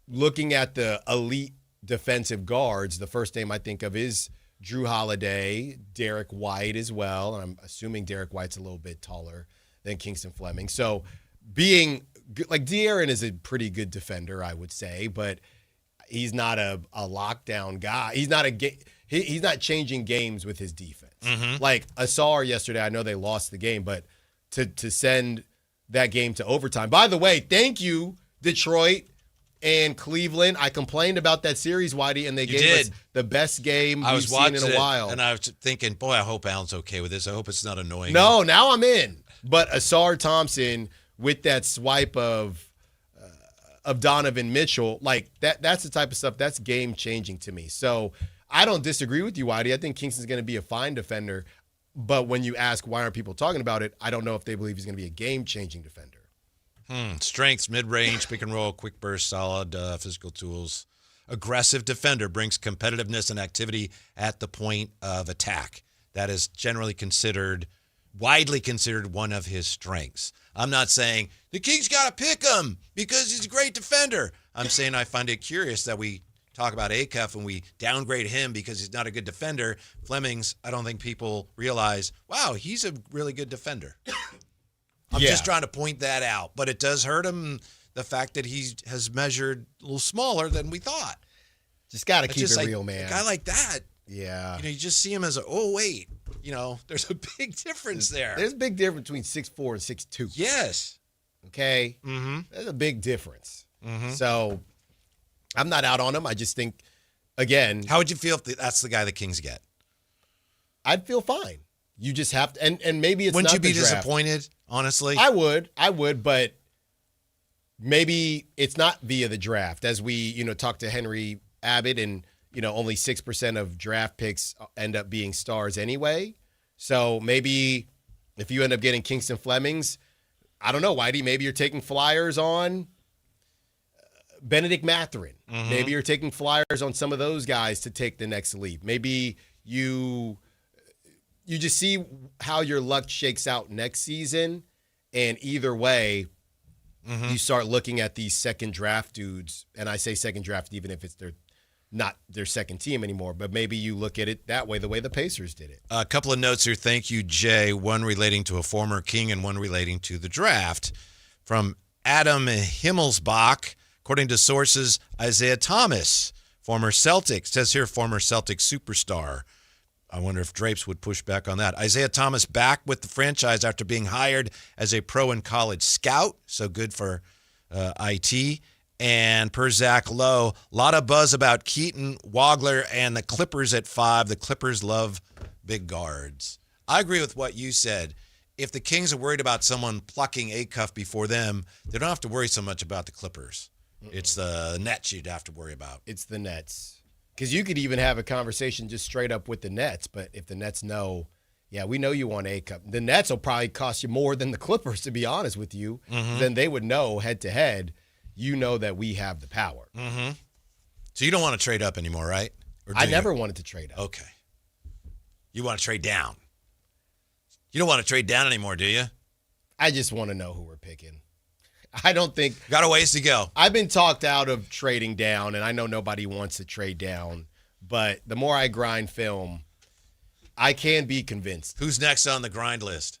looking at the elite defensive guards, the first name I think of is Drew Holiday, Derek White as well. And I'm assuming Derek White's a little bit taller than Kingston Fleming. So being like De'Aaron is a pretty good defender, I would say, but he's not a lockdown guy. He's not he's not changing games with his defense. Like Asar yesterday, I know they lost the game, but to send that game to overtime. By the way, thank you, Detroit and Cleveland. I complained about that series, Whitey, and they gave us the best game we've seen in a while. And I was thinking, boy, I hope Allen's okay with this. I hope it's not annoying. No, now I'm in. But Asar Thompson with that swipe of Donovan Mitchell, like that's the type of stuff that's game changing to me. So I don't disagree with you, Whitey. I think Kingston's going to be a fine defender. But when you ask why aren't people talking about it, I don't know if they believe he's going to be a game changing defender. Strengths, mid-range, pick and roll, quick burst, solid physical tools. Aggressive defender brings competitiveness and activity at the point of attack. That is generally widely considered one of his strengths. I'm not saying the Kings got to pick him because he's a great defender. I'm saying I find it curious that we talk about Acuff and we downgrade him because he's not a good defender. Flemings, I don't think people realize, wow, he's a really good defender. I'm just trying to point that out. But it does hurt him, the fact that he has measured a little smaller than we thought. Just got to keep it real, man. A guy like that. Yeah. You just see him as wait. There's a big difference there. There's a big difference between 6'4" and 6'2". Yes. Okay? Mm-hmm. There's a big difference. Mm-hmm. So I'm not out on him. I just think, again. How would you feel if that's the guy the Kings get? I'd feel fine. You just have to, and maybe it's Wouldn't not you be the draft. disappointed, honestly? I would, but maybe it's not via the draft. As we, talk to Henry Abbott, and, only 6% of draft picks end up being stars anyway. So maybe if you end up getting Kingston Flemings, I don't know, Whitey, maybe you're taking flyers on Benedict Mathurin. Mm-hmm. Maybe you're taking flyers on some of those guys to take the next leap. Maybe you just see how your luck shakes out next season, and either way, you start looking at these second draft dudes, and I say second draft even if it's not their second team anymore, but maybe you look at it that way, the way the Pacers did it. A couple of notes here. Thank you, Jay. One relating to a former King and one relating to the draft. From Adam Himmelsbach, according to sources, Isaiah Thomas, former Celtic, says here former Celtic superstar. I wonder if Drapes would push back on that. Isaiah Thomas back with the franchise after being hired as a pro and college scout. So good for IT. And per Zach Lowe, a lot of buzz about Keaton, Wagler, and the Clippers at 5. The Clippers love big guards. I agree with what you said. If the Kings are worried about someone plucking Acuff before them, they don't have to worry so much about the Clippers. It's the Nets you'd have to worry about. It's the Nets. Because you could even have a conversation just straight up with the Nets, but if the Nets know, yeah, we know you want Acuff, the Nets will probably cost you more than the Clippers, to be honest with you. Then they would know head-to-head, you know that we have the power. So you don't want to trade up anymore, right? I never wanted to trade up. Okay. You want to trade down. You don't want to trade down anymore, do you? I just want to know who we're picking. I don't think. Got a ways to go. I've been talked out of trading down, and I know nobody wants to trade down, but the more I grind film, I can be convinced. Who's next on the grind list?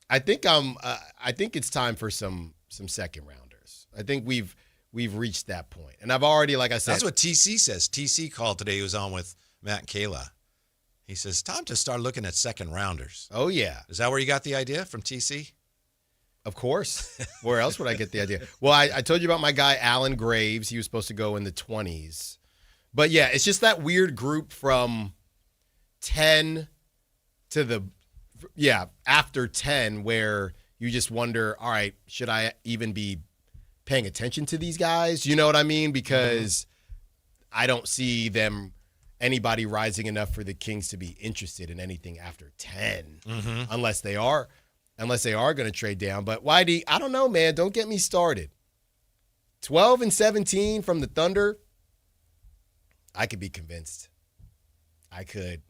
I think it's time for some second rounders. I think we've reached that point. And I've already, like I said. That's what TC says. TC called today. He was on with Matt and Kayla. He says, time to start looking at second rounders. Oh, yeah. Is that where you got the idea from TC? Of course. Where else would I get the idea? Well, I told you about my guy, Alan Graves. He was supposed to go in the 20s. But, yeah, it's just that weird group from 10 to after 10 where you just wonder, all right, should I even be paying attention to these guys? You know what I mean? Because I don't see anybody rising enough for the Kings to be interested in anything after 10, unless they are going to trade down. But Whitey, I don't know, man. Don't get me started. 12 and 17 from the Thunder. I could be convinced. I could.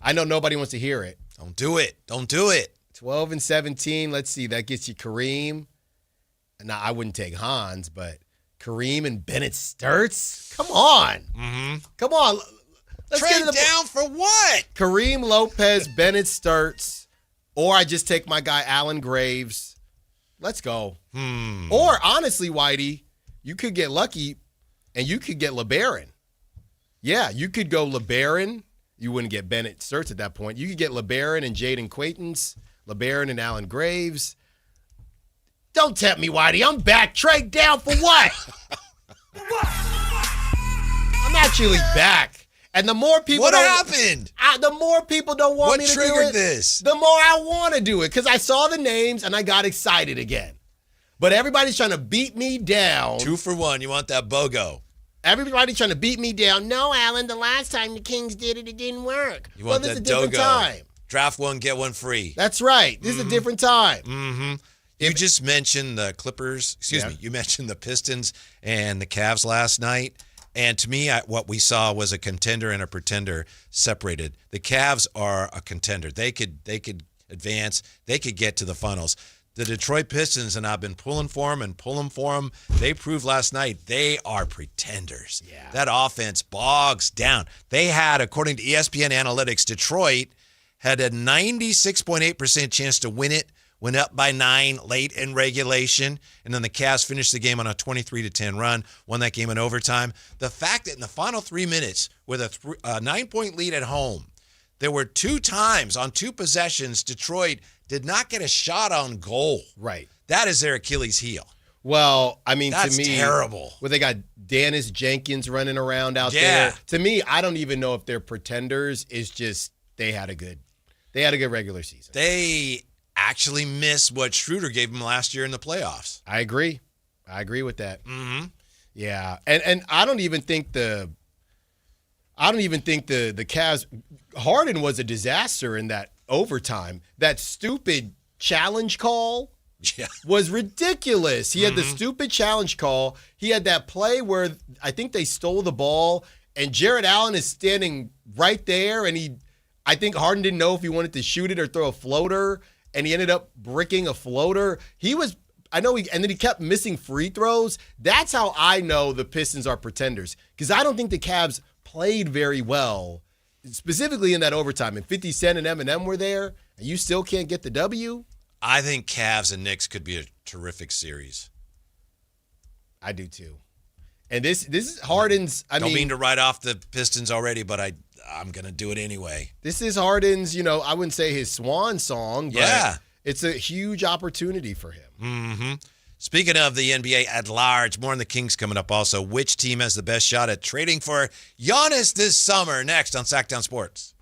I know nobody wants to hear it. Don't do it. Don't do it. 12 and 17. Let's see. That gets you Kareem. Now, I wouldn't take Hans, but Kareem and Bennett Sturts? Come on. Come on. Let's trade down for what? Kareem Lopez, Bennett Sturts, or I just take my guy Alan Graves. Let's go. Or, honestly, Whitey, you could get lucky and you could get LeBaron. Yeah, you could go LeBaron. You wouldn't get Bennett Sturts at that point. You could get LeBaron and Jaden Quaintance, LeBaron and Allen Graves. Don't tempt me, Whitey. I'm back. Trade down for what? I'm actually back. And the more people What happened? The more people don't want me to do it. What triggered this? The more I want to do it because I saw the names and I got excited again. But everybody's trying to beat me down. 2 for 1. You want that BOGO. Everybody's trying to beat me down. No, Alan, the last time the Kings did it, it didn't work. You want this that is a different Dogo. time. Draft 1, get 1 free. That's right. This is a different time. Mm-hmm. You just mentioned the Clippers. You mentioned the Pistons and the Cavs last night. And to me, what we saw was a contender and a pretender separated. The Cavs are a contender. They could advance. They could get to the finals. The Detroit Pistons, and I've been pulling for them, they proved last night they are pretenders. Yeah. That offense bogs down. They had, according to ESPN Analytics, Detroit had a 96.8% chance to win it, went up by 9 late in regulation, and then the Cavs finished the game on a 23-10 run, won that game in overtime. The fact that in the final 3 minutes, with a 9-point lead at home, there were 2 times on 2 possessions Detroit did not get a shot on goal. Right. That is their Achilles heel. Well, I mean, That's to me, terrible. Well, they got Dennis Jenkins running around out there. To me, I don't even know if they're pretenders. It's just they had a good regular season. They actually missed what Schroeder gave them last year in the playoffs. I agree with that. Mm-hmm. Yeah, and I don't even think the Cavs. Harden was a disaster in that overtime. That stupid challenge call was ridiculous. He had the stupid challenge call. He had that play where I think they stole the ball, and Jarrett Allen is standing right there, and I think Harden didn't know if he wanted to shoot it or throw a floater, and he ended up bricking a floater. And then he kept missing free throws. That's how I know the Pistons are pretenders, because I don't think the Cavs played very well, specifically in that overtime. And 50 Cent and Eminem were there, and you still can't get the W? I think Cavs and Knicks could be a terrific series. I do too. And this is Harden's. I don't mean to write off the Pistons already, but I'm going to do it anyway. This is Harden's, I wouldn't say his swan song, but it's a huge opportunity for him. Mm-hmm. Speaking of the NBA at large, more on the Kings coming up also. Which team has the best shot at trading for Giannis this summer? Next on Sactown Sports.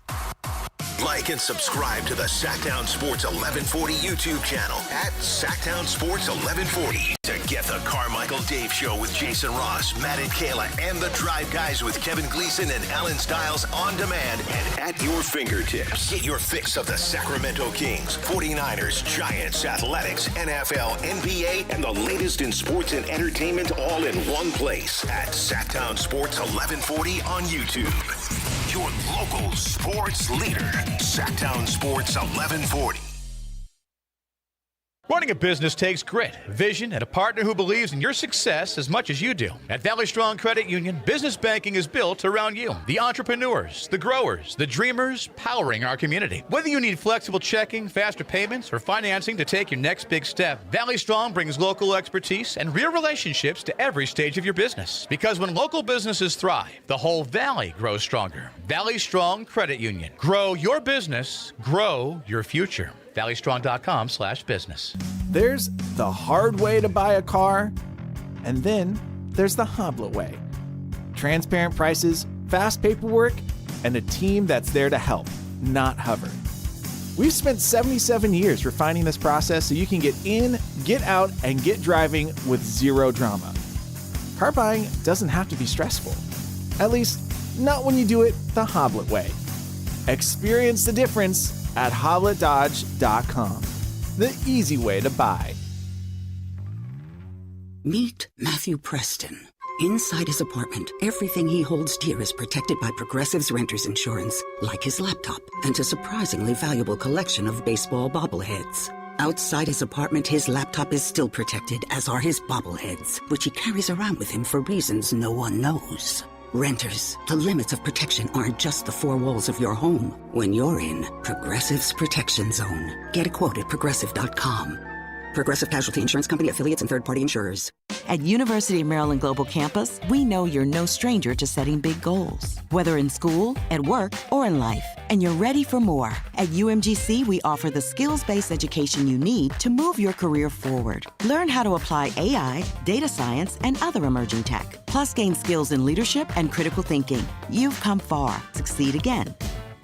Like and subscribe to the Sactown Sports 1140 YouTube channel at Sactown Sports 1140 to get the Carmichael Dave Show with Jason Ross, Matt and Kayla, and the Drive Guys with Kevin Gleason and Alan Stiles on demand and at your fingertips. Get your fix of the Sacramento Kings, 49ers, Giants, Athletics, NFL, NBA, and the latest in sports and entertainment all in one place at Sactown Sports 1140 on YouTube. Your local sports leader, Sactown Sports 1140. Running a business takes grit, vision, and a partner who believes in your success as much as you do. At Valley Strong Credit Union, business banking is built around you, the entrepreneurs, the growers, the dreamers powering our community. Whether you need flexible checking, faster payments, or financing to take your next big step, Valley Strong brings local expertise and real relationships to every stage of your business. Because when local businesses thrive, the whole valley grows stronger. Valley Strong Credit Union. Grow your business, grow your future. ValleyStrong.com/business. There's the hard way to buy a car, and then there's the Hoblet way. Transparent prices, fast paperwork, and a team that's there to help, not hover. We've spent 77 years refining this process so you can get in, get out, and get driving with zero drama. Car buying doesn't have to be stressful. At least, not when you do it the Hoblet way. Experience the difference at HobletDodge.com. The easy way to buy. Meet Matthew Preston. Inside his apartment, everything he holds dear is protected by Progressive's Renter's Insurance, like his laptop and a surprisingly valuable collection of baseball bobbleheads. Outside his apartment, his laptop is still protected, as are his bobbleheads, which he carries around with him for reasons no one knows. Renters, the limits of protection aren't just the four walls of your home. When you're in Progressive's Protection Zone, get a quote at Progressive.com. Progressive Casualty Insurance Company, affiliates, and third-party insurers. At University of Maryland Global Campus, we know you're no stranger to setting big goals, whether in school, at work, or in life, and you're ready for more. At UMGC, we offer the skills-based education you need to move your career forward. Learn how to apply AI, data science, and other emerging tech, plus gain skills in leadership and critical thinking. You've come far. Succeed again.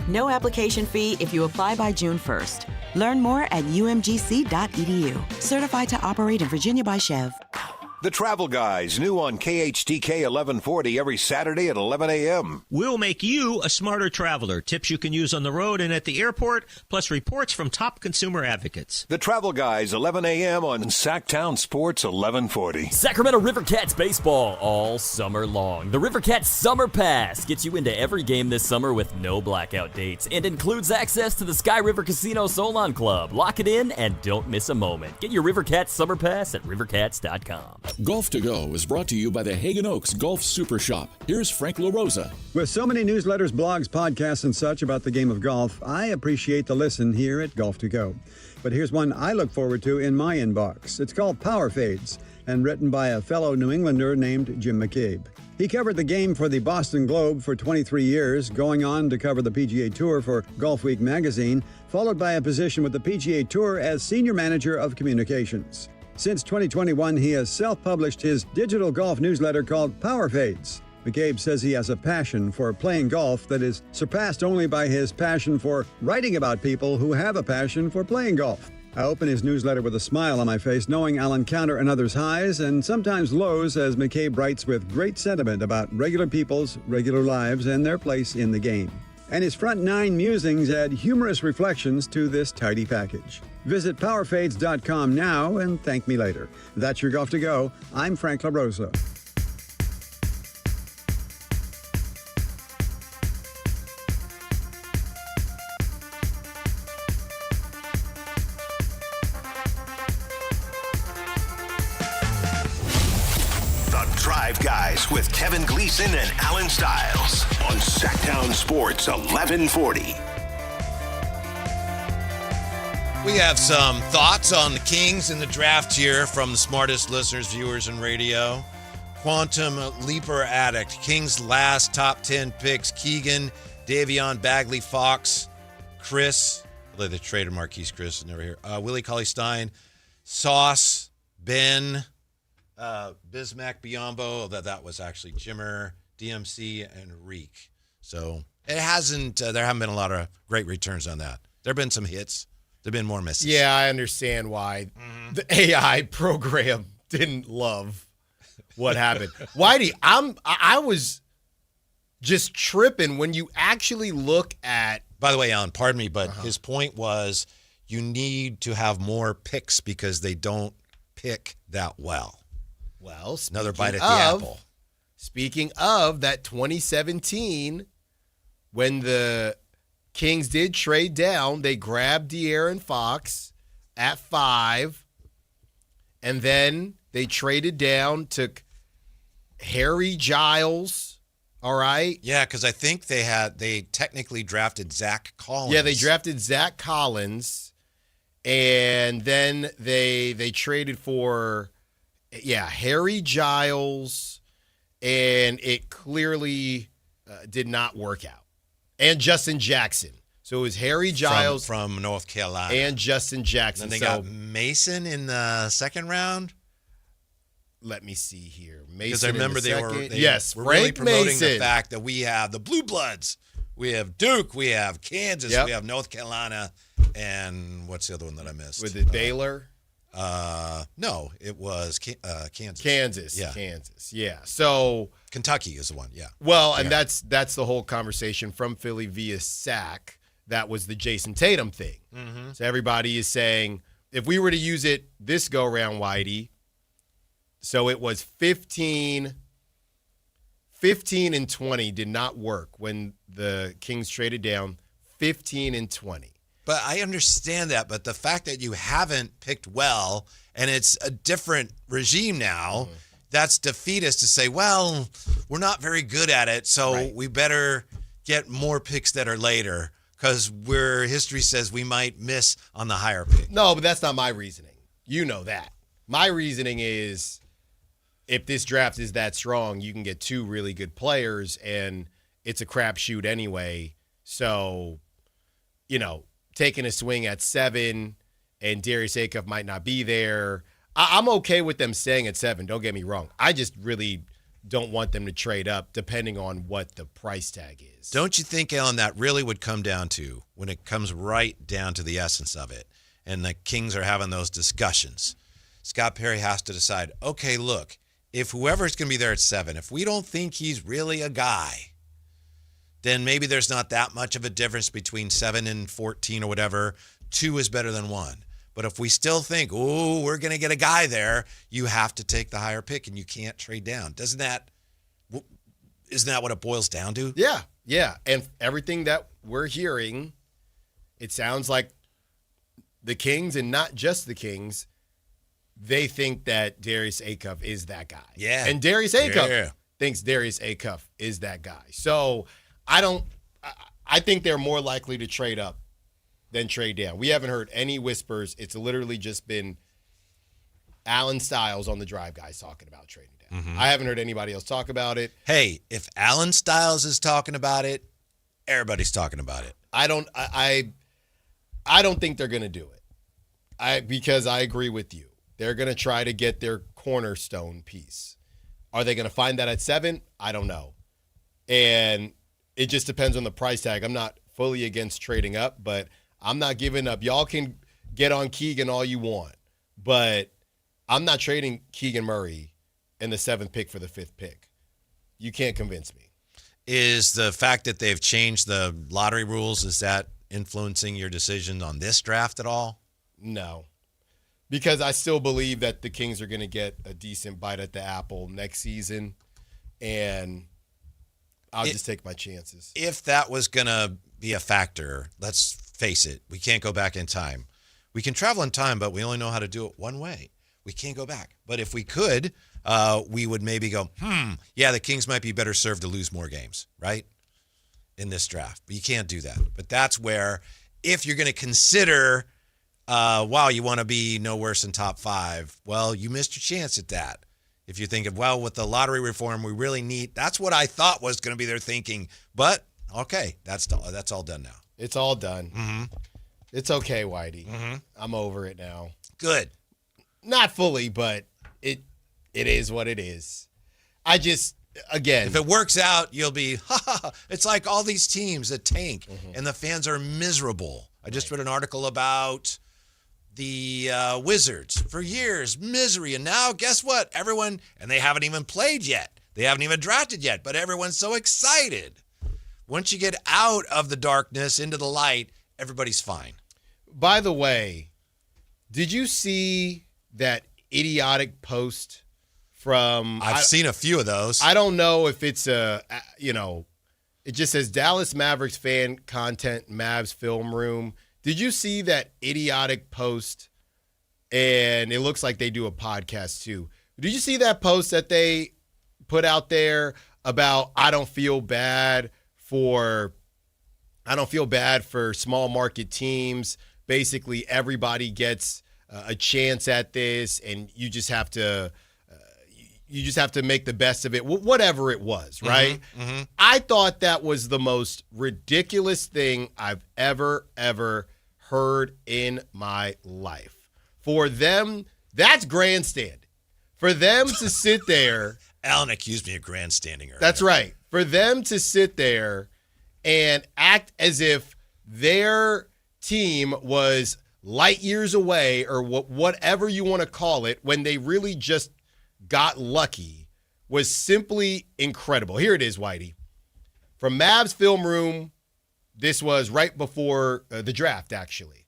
No application fee if you apply by June 1st. Learn more at umgc.edu. Certified to operate in Virginia by Chev. The Travel Guys, new on KHTK 1140 every Saturday at 11 a.m. We'll make you a smarter traveler. Tips you can use on the road and at the airport, plus reports from top consumer advocates. The Travel Guys, 11 a.m. on Sactown Sports 1140. Sacramento Rivercats baseball all summer long. The Rivercats Summer Pass gets you into every game this summer with no blackout dates and includes access to the Sky River Casino Solon Club. Lock it in and don't miss a moment. Get your Rivercats Summer Pass at rivercats.com. Golf to Go is brought to you by the Hagen Oaks Golf Super Shop. Here's Frank LaRosa. With so many newsletters, blogs, podcasts, and such about the game of golf, I appreciate the listen here at Golf to Go. But here's one I look forward to in my inbox. It's called Power Fades and written by a fellow New Englander named Jim McCabe. He covered the game for the Boston Globe for 23 years, going on to cover the PGA Tour for Golf Week magazine, followed by a position with the PGA Tour as Senior Manager of Communications. Since 2021, he has self-published his digital golf newsletter called Power Fades. McCabe says he has a passion for playing golf that is surpassed only by his passion for writing about people who have a passion for playing golf. I open his newsletter with a smile on my face, knowing I'll encounter another's highs and sometimes lows as McCabe writes with great sentiment about regular people's regular lives and their place in the game. And his front 9 musings add humorous reflections to this tidy package. Visit powerfades.com now and thank me later. That's your Golf to Go. I'm Frank LaRosa. The Drive Guys with Kevin Gleason and Alan Stiles on Sactown Sports 1140. We have some thoughts on the Kings in the draft here from the smartest listeners, viewers, and radio. Quantum Leaper Addict. Kings' last top 10 picks. Keegan, Davion, Bagley, Fox, Chris. They traded Marquise Chris, never here. Willie Cauley-Stein, Sauce, Ben, Bismack, Biombo. That was actually Jimmer, DMC, and Reek. So it hasn't, there haven't been a lot of great returns on that. There have been some hits. There have been more misses. Yeah, I understand why the AI program didn't love what happened. Whitey, I was just tripping when you actually look at. By the way, Alan, pardon me, but his point was you need to have more picks because they don't pick that well. Well, another bite at the apple. Speaking of that 2017, when the Kings did trade down, they grabbed De'Aaron Fox at 5, and then they traded down, took Harry Giles, all right? Yeah, because I think they technically drafted Zach Collins. Yeah, they drafted Zach Collins, and then they traded for, Harry Giles, and it clearly did not work out. And Justin Jackson. So it was Harry Giles from North Carolina and Justin Jackson. Then they got Mason in the second round. Let me see here. Mason. Because I remember they were Frank really promoting Mason. the fact that we have the Blue Bloods, we have Duke, we have Kansas, we have North Carolina, and what's the other one that I missed? Was it Baylor? No, it was Kansas. Kansas. Yeah. So Kentucky is the one. Yeah. Well, and that's the whole conversation from Philly via Sac. That was the Jason Tatum thing. Mm-hmm. So everybody is saying if we were to use it this go round, Whitey. So it was 15 and 20 did not work when the Kings traded down. 15 and 20. But I understand that. But the fact that you haven't picked well, and it's a different regime now, that's defeatist to say, well, we're not very good at it, so we better get more picks that are later because history says we might miss on the higher pick. No, but that's not my reasoning. You know that. My reasoning is if this draft is that strong, you can get 2 really good players, and it's a crapshoot anyway. So, taking a swing at 7 and Darius Acuff might not be there. I'm okay with them staying at 7. Don't get me wrong. I just really don't want them to trade up depending on what the price tag is. Don't you think, Alan, that really would come down to, when it comes right down to the essence of it, and the Kings are having those discussions, Scott Perry has to decide, okay, look, if whoever's going to be there at 7, if we don't think he's really a guy, then maybe there's not that much of a difference between 7 and 14 or whatever. 2 is better than 1. But if we still think, we're going to get a guy there, you have to take the higher pick, and you can't trade down. Isn't that what it boils down to? Yeah. And everything that we're hearing, it sounds like the Kings, and not just the Kings, they think that Darius Acuff is that guy. Yeah. And Darius Acuff thinks Darius Acuff is that guy. So I think they're more likely to trade up than trade down. We haven't heard any whispers. It's literally just been Alan Stiles on the Drive guys talking about trading down. Mm-hmm. I haven't heard anybody else talk about it. Hey, if Alan Stiles is talking about it, everybody's talking about it. I don't think they're going to do it. Because I agree with you. They're going to try to get their cornerstone piece. Are they going to find that at 7? I don't know. And it just depends on the price tag. I'm not fully against trading up, but I'm not giving up. Y'all can get on Keegan all you want, but I'm not trading Keegan Murray in the 7th pick for the 5th pick. You can't convince me. Is the fact that they've changed the lottery rules, is that influencing your decision on this draft at all? No, because I still believe that the Kings are going to get a decent bite at the apple next season, and I'll just take my chances. If that was going to be a factor, let's face it, we can't go back in time. We can travel in time, but we only know how to do it one way. We can't go back. But if we could, we would maybe go, the Kings might be better served to lose more games, right, in this draft. But you can't do that. But that's where, if you're going to consider, you want to be no worse than top 5, well, you missed your chance at that. If you think of, with the lottery reform, we really need, that's what I thought was going to be their thinking. But, okay, that's all done now. It's all done. Mm-hmm. It's okay, Whitey. Mm-hmm. I'm over it now. Good. Not fully, but it is what it is. I just, again. If it works out, you'll be, it's like all these teams that tank, and the fans are miserable. I just read an article about the Wizards. For years, misery. And now, guess what? Everyone, and they haven't even played yet. They haven't even drafted yet, but everyone's so excited. Once you get out of the darkness into the light, everybody's fine. By the way, did you see that idiotic post from... I've seen a few of those. I don't know if it's it just says Dallas Mavericks fan content, Mavs film room. Did you see that idiotic post? And it looks like they do a podcast too. Did you see that post that they put out there about I don't feel bad for small market teams. Basically, everybody gets a chance at this, and you just have to make the best of it. Whatever it was, right? Mm-hmm. I thought that was the most ridiculous thing I've ever heard in my life. For them, that's grandstand. For them to sit there. Alan accused me of grandstanding earlier. That's right. For them to sit there and act as if their team was light years away, or whatever you want to call it, when they really just got lucky, was simply incredible. Here it is, Whitey. From Mavs Film Room, this was right before the draft, actually.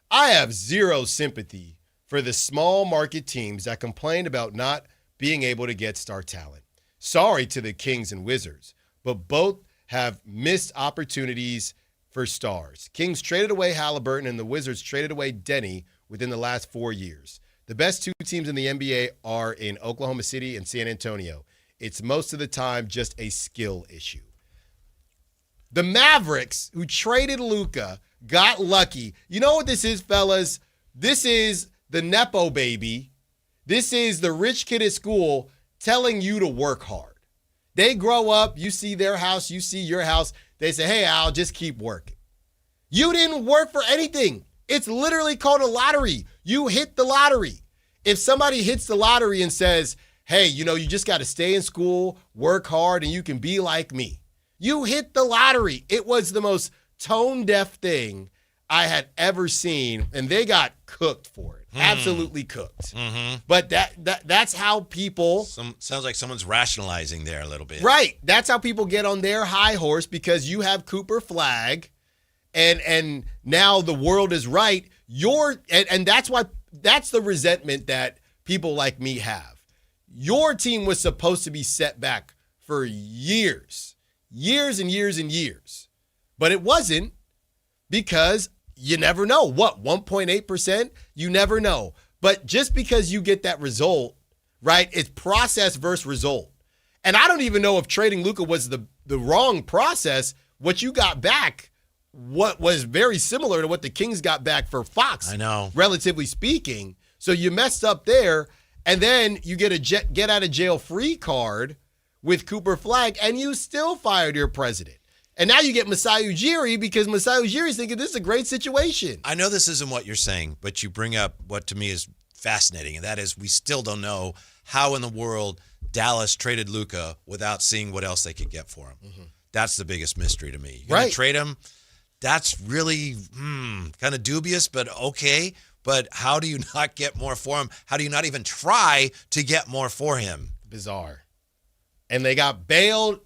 I have zero sympathy for the small market teams that complain about not being able to get star talent. Sorry to the Kings and Wizards, but both have missed opportunities for stars. Kings traded away Halliburton, and the Wizards traded away Denny within the last 4 years. The best two teams in the NBA are in Oklahoma City and San Antonio. It's most of the time just a skill issue. The Mavericks, who traded Luka, got lucky. You know what this is, fellas? This is the Nepo baby. This is the rich kid at school telling you to work hard. They grow up, you see their house, you see your house. They say, hey, Al, just keep working. You didn't work for anything. It's literally called a lottery. You hit the lottery. If somebody hits the lottery and says, hey, you just got to stay in school, work hard, and you can be like me. You hit the lottery. It was the most tone-deaf thing I had ever seen, and they got cooked for it. Absolutely cooked. Mm-hmm. But that's how people... Sounds like someone's rationalizing there a little bit. Right. That's how people get on their high horse, because you have Cooper Flag, and now the world is right. And that's the resentment that people like me have. Your team was supposed to be set back for years and years and years. But it wasn't, because you never know. What, 1.8%? You never know. But just because you get that result, right, it's process versus result. And I don't even know if trading Luka was the wrong process. What you got back, what was very similar to what the Kings got back for Fox. I know. Relatively speaking. So you messed up there, and then you get a get out of jail free card with Cooper Flag, and you still fired your president. And now you get Masai Ujiri, because Masai Ujiri is thinking this is a great situation. I know this isn't what you're saying, but you bring up what to me is fascinating, and that is we still don't know how in the world Dallas traded Luka without seeing what else they could get for him. Mm-hmm. That's the biggest mystery to me. You're gonna trade him? That's really kind of dubious, but okay. But how do you not get more for him? How do you not even try to get more for him? Bizarre. And they got bailed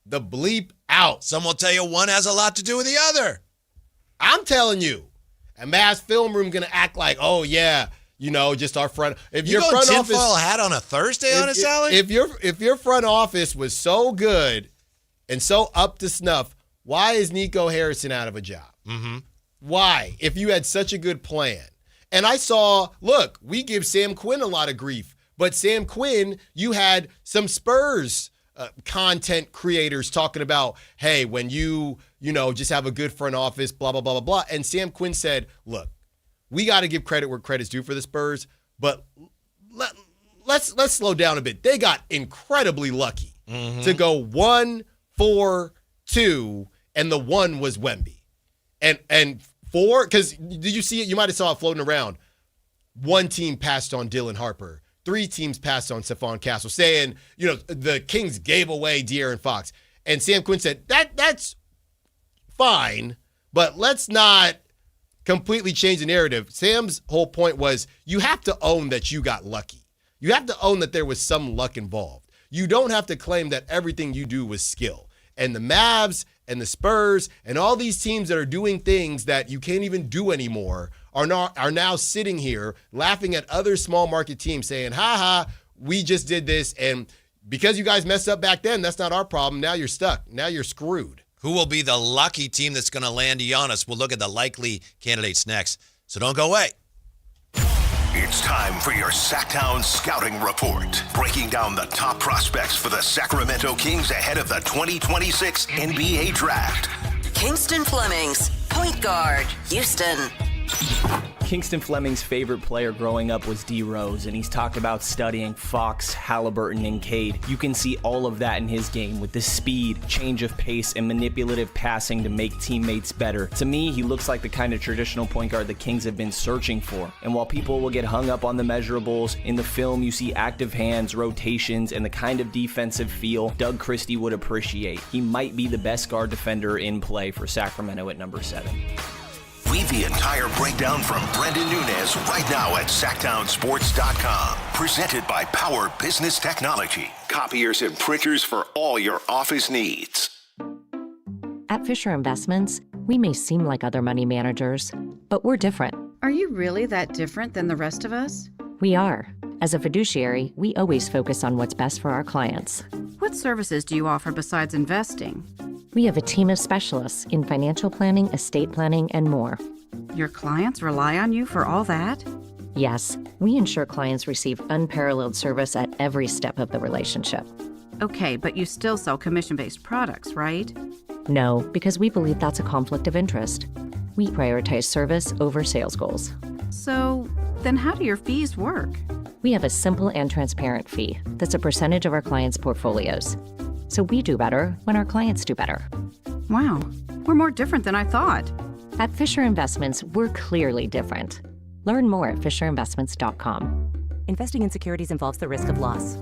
the bleep out. Some will tell you one has a lot to do with the other. I'm telling you. And Mavs film room going to act like, oh, yeah, just our front. If you your go front tinfoil office hat on a Thursday on a salad? If your front office was so good and so up to snuff, why is Nico Harrison out of a job? Mm-hmm. Why? If you had such a good plan. And I saw, look, we give Sam Quinn a lot of grief, but Sam Quinn, you had some Spurs content creators talking about, hey, when you just have a good front office, blah, blah, blah, blah, blah. And Sam Quinn said, look, we got to give credit where credit's due for the Spurs, but let's slow down a bit. They got incredibly lucky to go 1-4-2, and the one was Wemby. And 4, because did you see it? You might have saw it floating around. 1 team passed on Dylan Harper. 3 teams passed on Stephon Castle, saying, the Kings gave away De'Aaron Fox. And Sam Quinn said, that's fine, but let's not completely change the narrative. Sam's whole point was you have to own that you got lucky. You have to own that there was some luck involved. You don't have to claim that everything you do was skill. And the Mavs and the Spurs and all these teams that are doing things that you can't even do anymore are now sitting here laughing at other small market teams saying, ha, we just did this. And because you guys messed up back then, that's not our problem. Now you're stuck. Now you're screwed. Who will be the lucky team that's going to land Giannis? We'll look at the likely candidates next. So don't go away. It's time for your Sactown Scouting Report, breaking down the top prospects for the Sacramento Kings ahead of the 2026 NBA Draft. Kingston Flemings, point guard, Houston. Kingston Fleming's favorite player growing up was D. Rose, and he's talked about studying Fox, Halliburton, and Cade. You can see all of that in his game with the speed, change of pace, and manipulative passing to make teammates better. To me, he looks like the kind of traditional point guard the Kings have been searching for. And while people will get hung up on the measurables, in the film you see active hands, rotations, and the kind of defensive feel Doug Christie would appreciate. He might be the best guard defender in play for Sacramento at number 7. Read the entire breakdown from Brendan Nunez right now at SactownSports.com. Presented by Power Business Technology. Copiers and printers for all your office needs. At Fisher Investments, we may seem like other money managers, but we're different. Are you really that different than the rest of us? We are. As a fiduciary, we always focus on what's best for our clients. What services do you offer besides investing? We have a team of specialists in financial planning, estate planning, and more. Your clients rely on you for all that? Yes, we ensure clients receive unparalleled service at every step of the relationship. Okay, but you still sell commission-based products, right? No, because we believe that's a conflict of interest. We prioritize service over sales goals. So, then how do your fees work? We have a simple and transparent fee that's a percentage of our clients' portfolios. So we do better when our clients do better. Wow, we're more different than I thought. At Fisher Investments, we're clearly different. Learn more at fisherinvestments.com. Investing in securities involves the risk of loss.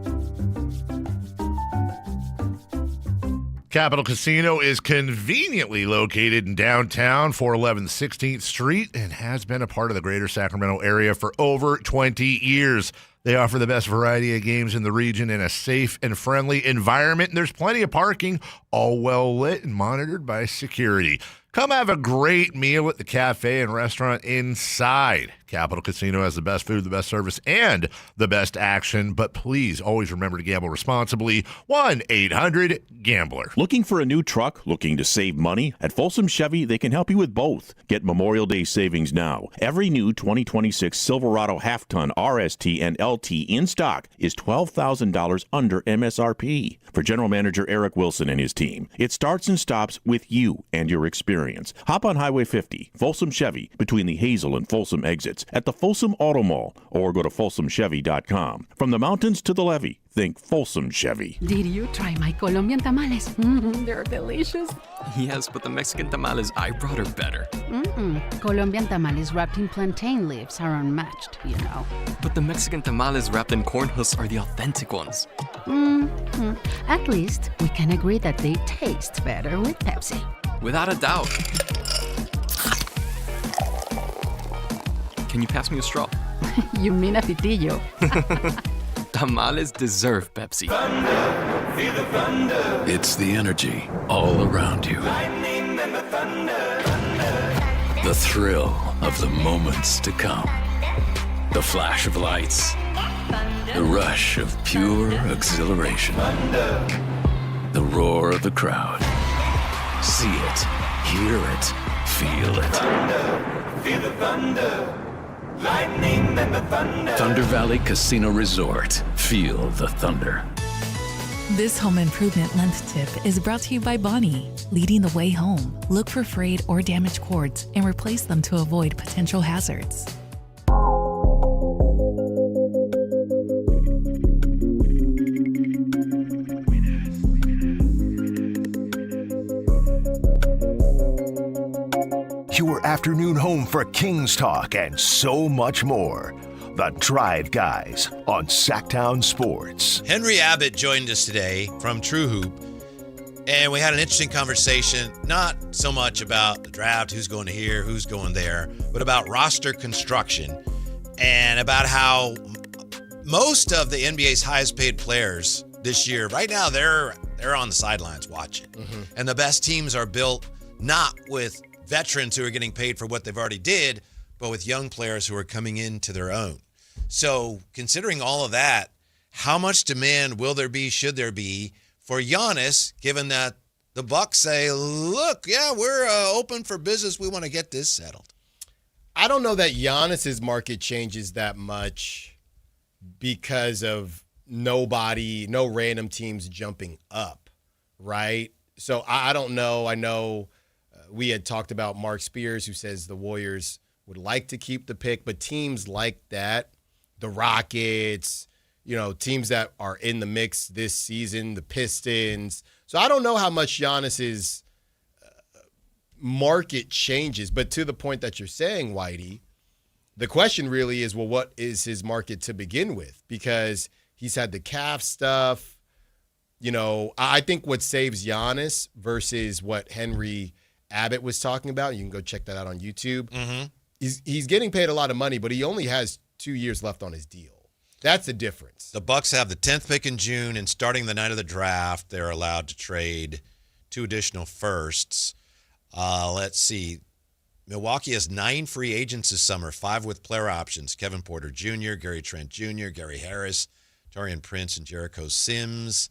Capital Casino is conveniently located in downtown 411 16th Street and has been a part of the greater Sacramento area for over 20 years. They offer the best variety of games in the region in a safe and friendly environment, and there's plenty of parking, all well lit and monitored by security. Come have a great meal at the cafe and restaurant inside. Capital Casino has the best food, the best service, and the best action. But please always remember to gamble responsibly. 1-800-GAMBLER. Looking for a new truck? Looking to save money? At Folsom Chevy, they can help you with both. Get Memorial Day savings now. Every new 2026 Silverado half-ton RST and LT in stock is $12,000 under MSRP. For General Manager Eric Wilson and his team, it starts and stops with you and your experience. Hop on Highway 50, Folsom Chevy, between the Hazel and Folsom exits at the Folsom Auto Mall, or go to folsomchevy.com. From the mountains to the levee, think Folsom Chevy. Did you try my Colombian tamales? They're delicious. Yes, but the Mexican tamales I brought are better. Colombian tamales wrapped in plantain leaves are unmatched, you know. But the Mexican tamales wrapped in corn husks are the authentic ones. At least we can agree that they taste better with Pepsi. Without a doubt. Can you pass me a straw? You mean a pitillo. Tamales deserve Pepsi. Thunder, feel the thunder. It's the energy all around you. Lightning and the thunder, thunder. The thrill of the moments to come. The flash of lights. Thunder. The rush of pure exhilaration. Thunder. The roar of the crowd. See it, hear it, feel it. Thunder, feel the thunder. Lightning and the thunder. Thunder Valley Casino Resort. Feel the thunder. This home improvement length tip is brought to you by Bonnie, leading the way home. Look for frayed or damaged cords and replace them to avoid potential hazards. Your afternoon home for Kings talk and so much more. The Drive Guys on Sactown Sports. Henry Abbott joined us today from True Hoop, and we had an interesting conversation, not so much about the draft, who's going here, who's going there, but about roster construction and about how most of the NBA's highest paid players this year, right now, they're on the sidelines watching. Mm-hmm. And the best teams are built not with veterans who are getting paid for what they've already did, but with young players who are coming into their own. So considering all of that, how much demand will there be, should there be, for Giannis, given that the Bucks say, look, yeah, we're open for business. We want to get this settled. I don't know that Giannis's market changes that much because of no random teams jumping up, right? So I don't know. I know we had talked about Mark Spears, who says the Warriors would like to keep the pick, but teams like that, the Rockets, teams that are in the mix this season, the Pistons. So I don't know how much Giannis's market changes, but to the point that you're saying, Whitey, the question really is, well, what is his market to begin with? Because he's had the calf stuff. I think what saves Giannis versus what Henry Abbott was talking about, you can go check that out on YouTube. Mm-hmm. He's getting paid a lot of money, but he only has 2 years left on his deal. That's the difference. The Bucks have the 10th pick in June, and starting the night of the draft, they're allowed to trade 2 additional firsts. Let's see. Milwaukee has 9 free agents this summer, 5 with player options. Kevin Porter Jr., Gary Trent Jr., Gary Harris, Taurean Prince, and Jericho Sims.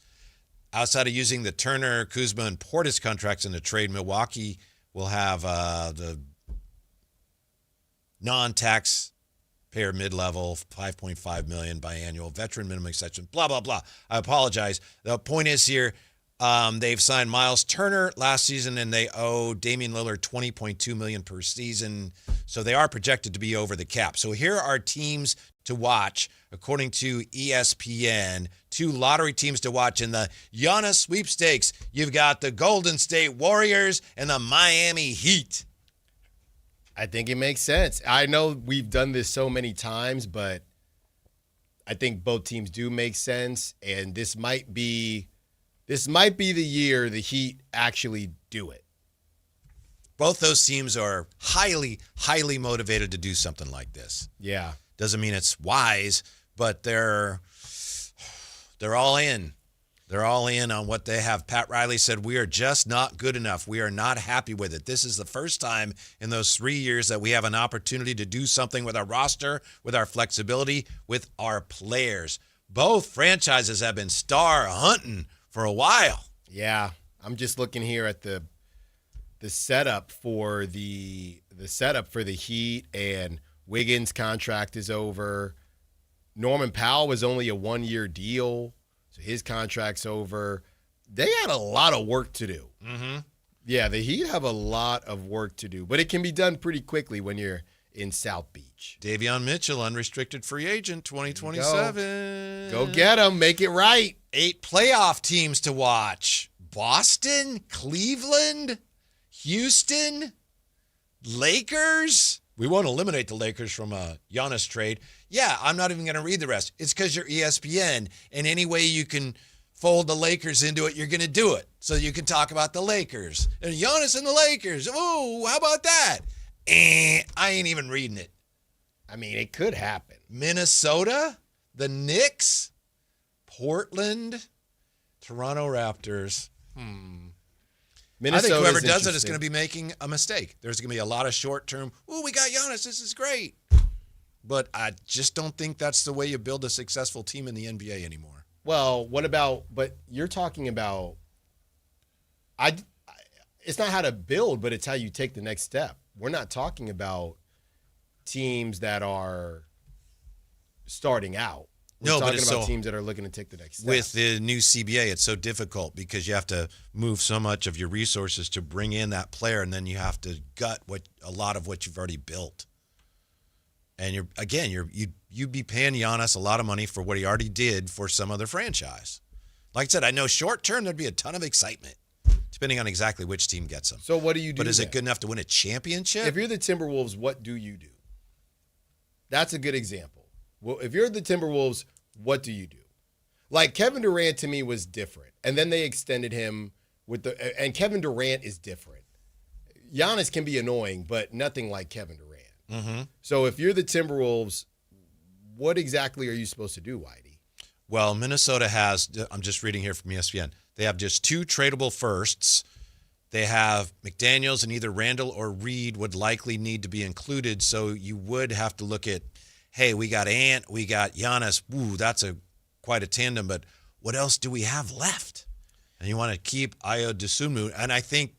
Outside of using the Turner, Kuzma, and Portis contracts in the trade, Milwaukee will have the non-taxpayer mid-level, $5.5 million biannual veteran minimum exception, blah, blah, blah. I apologize. The point is here, They've signed Miles Turner last season, and they owe Damian Lillard $20.2 million per season. So they are projected to be over the cap. So here are teams to watch, according to ESPN. 2 lottery teams to watch in the Giannis sweepstakes. You've got the Golden State Warriors and the Miami Heat. I think it makes sense. I know we've done this so many times, but I think both teams do make sense, and this might be the year the Heat actually do it. Both those teams are highly, highly motivated to do something like this. Yeah. Doesn't mean it's wise, but they're all in. They're all in on what they have. Pat Riley said, we are just not good enough. We are not happy with it. This is the first time in those 3 years that we have an opportunity to do something with our roster, with our flexibility, with our players. Both franchises have been star hunting for a while. Yeah. I'm just looking here at the setup for the Heat, and Wiggins' contract is over. Norman Powell was only a 1-year deal, so his contract's over. They had a lot of work to do. Mm-hmm. Yeah, the Heat have a lot of work to do, but it can be done pretty quickly when you're in South Beach. Davion Mitchell, unrestricted free agent, 2027. Go get him. Make it right. 8 playoff teams to watch. Boston, Cleveland, Houston, Lakers. We won't eliminate the Lakers from a Giannis trade. Yeah, I'm not even going to read the rest. It's because you're ESPN, and any way you can fold the Lakers into it, you're going to do it. So you can talk about the Lakers. And Giannis and the Lakers. Ooh, how about that? I ain't even reading it. I mean, it could happen. Minnesota, the Knicks, Portland, Toronto Raptors. I think whoever does it is going to be making a mistake. There's going to be a lot of short-term, ooh, we got Giannis, this is great. But I just don't think that's the way you build a successful team in the NBA anymore. Well, but you're talking about, it's not how to build, but it's how you take the next step. We're not talking about teams that are starting out. We're talking about teams that are looking to take the next step. With the new CBA, it's so difficult because you have to move so much of your resources to bring in that player, and then you have to gut a lot of what you've already built. And you'd be paying Giannis a lot of money for what he already did for some other franchise. Like I said, I know short term there'd be a ton of excitement, depending on exactly which team gets him. So what do you do? But is it good enough to win a championship? If you're the Timberwolves, what do you do? That's a good example. Well, if you're the Timberwolves, what do you do? Like Kevin Durant to me was different. And then they extended him and Kevin Durant is different. Giannis can be annoying, but nothing like Kevin Durant. Mm-hmm. So if you're the Timberwolves, what exactly are you supposed to do, Whitey? Well, Minnesota has, I'm just reading here from ESPN, they have just 2 tradable firsts. They have McDaniels, and either Randall or Reed would likely need to be included. So you would have to look at, hey, we got Ant, we got Giannis. Ooh, that's quite a tandem, but what else do we have left? And you want to keep Ayo Dosunmu. And I think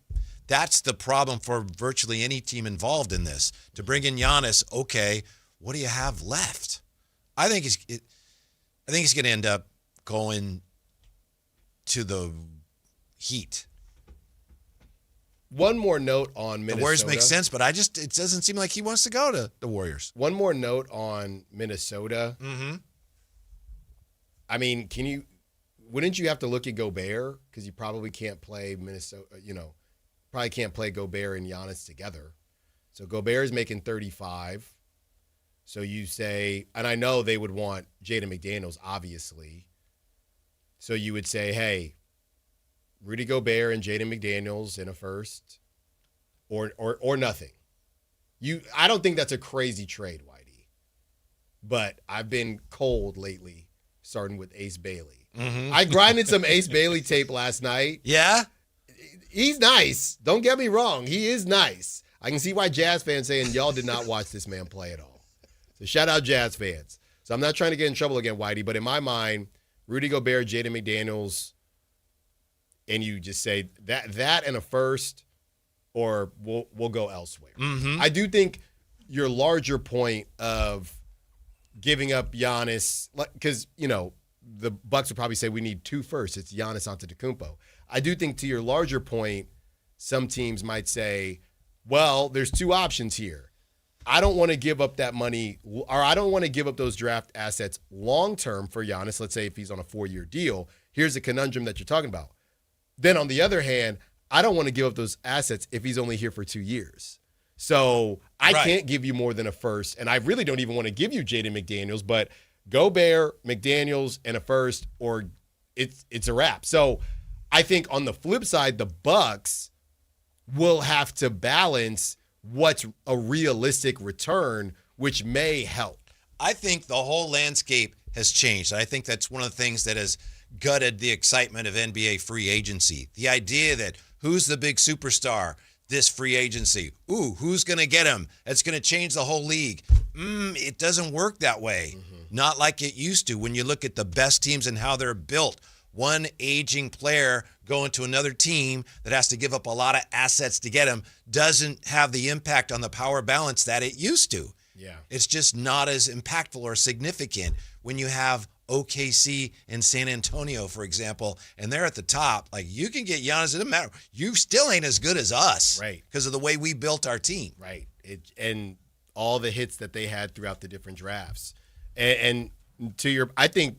that's the problem for virtually any team involved in this. To bring in Giannis, okay, what do you have left? I think he's going to end up going to the Heat. One more note on Minnesota. The Warriors make sense, but it doesn't seem like he wants to go to the Warriors. One more note on Minnesota. Mm-hmm. I mean, wouldn't you have to look at Gobert? Because you probably can't play Minnesota, probably can't play Gobert and Giannis together. So Gobert is making 35. So you say, and I know they would want Jaden McDaniels, obviously. So you would say, hey, Rudy Gobert and Jaden McDaniels in a first, or nothing. I don't think that's a crazy trade, Whitey. But I've been cold lately, starting with Ace Bailey. Mm-hmm. I grinded some Ace Bailey tape last night. Yeah? He's nice. Don't get me wrong. He is nice. I can see why Jazz fans saying y'all did not watch this man play at all. So shout out Jazz fans. So I'm not trying to get in trouble again, Whitey, but in my mind, Rudy Gobert, Jaden McDaniels, and you just say that and a first, or we'll go elsewhere. Mm-hmm. I do think your larger point of giving up Giannis, because, the Bucks would probably say we need 2 firsts. It's Giannis Antetokounmpo. I do think to your larger point, some teams might say, well, there's two options here. I don't want to give up that money, or I don't want to give up those draft assets long-term for Giannis. Let's say if he's on a 4-year deal. Here's the conundrum that you're talking about. Then on the other hand, I don't want to give up those assets if he's only here for 2 years. So I can't give you more than a first, and I really don't even want to give you Jaden McDaniels, but Gobert, McDaniels, and a first, or it's a wrap. So I think on the flip side, the Bucks will have to balance what's a realistic return, which may help. I think the whole landscape has changed. I think that's one of the things that has gutted the excitement of NBA free agency. The idea that who's the big superstar this free agency? Ooh, who's going to get him? It's going to change the whole league. It doesn't work that way. Not like it used to when you look at the best teams and how they're built. One aging player going to another team that has to give up a lot of assets to get him doesn't have the impact on the power balance that it used to. Yeah. It's just not as impactful or significant when you have OKC and San Antonio, for example, and they're at the top. Like, you can get Giannis, it doesn't matter. You still ain't as good as us. Right. Because of the way we built our team. Right. And all the hits that they had throughout the different drafts. And to your, I think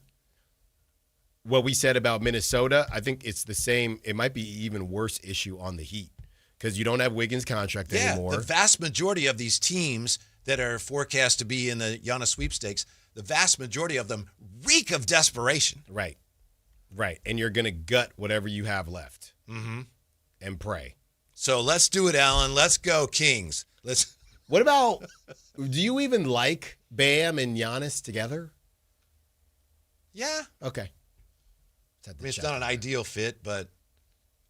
what we said about Minnesota, I think it's the same. It might be even worse issue on the Heat because you don't have Wiggins' contract anymore. The vast majority of these teams that are forecast to be in the Giannis sweepstakes, the vast majority of them reek of desperation. Right. Right. And you're going to gut whatever you have left and pray. So let's do it, Alan. Let's go, Kings. What about, do you even like Bam and Giannis together? Yeah. Okay. I mean, it's not an ideal fit, but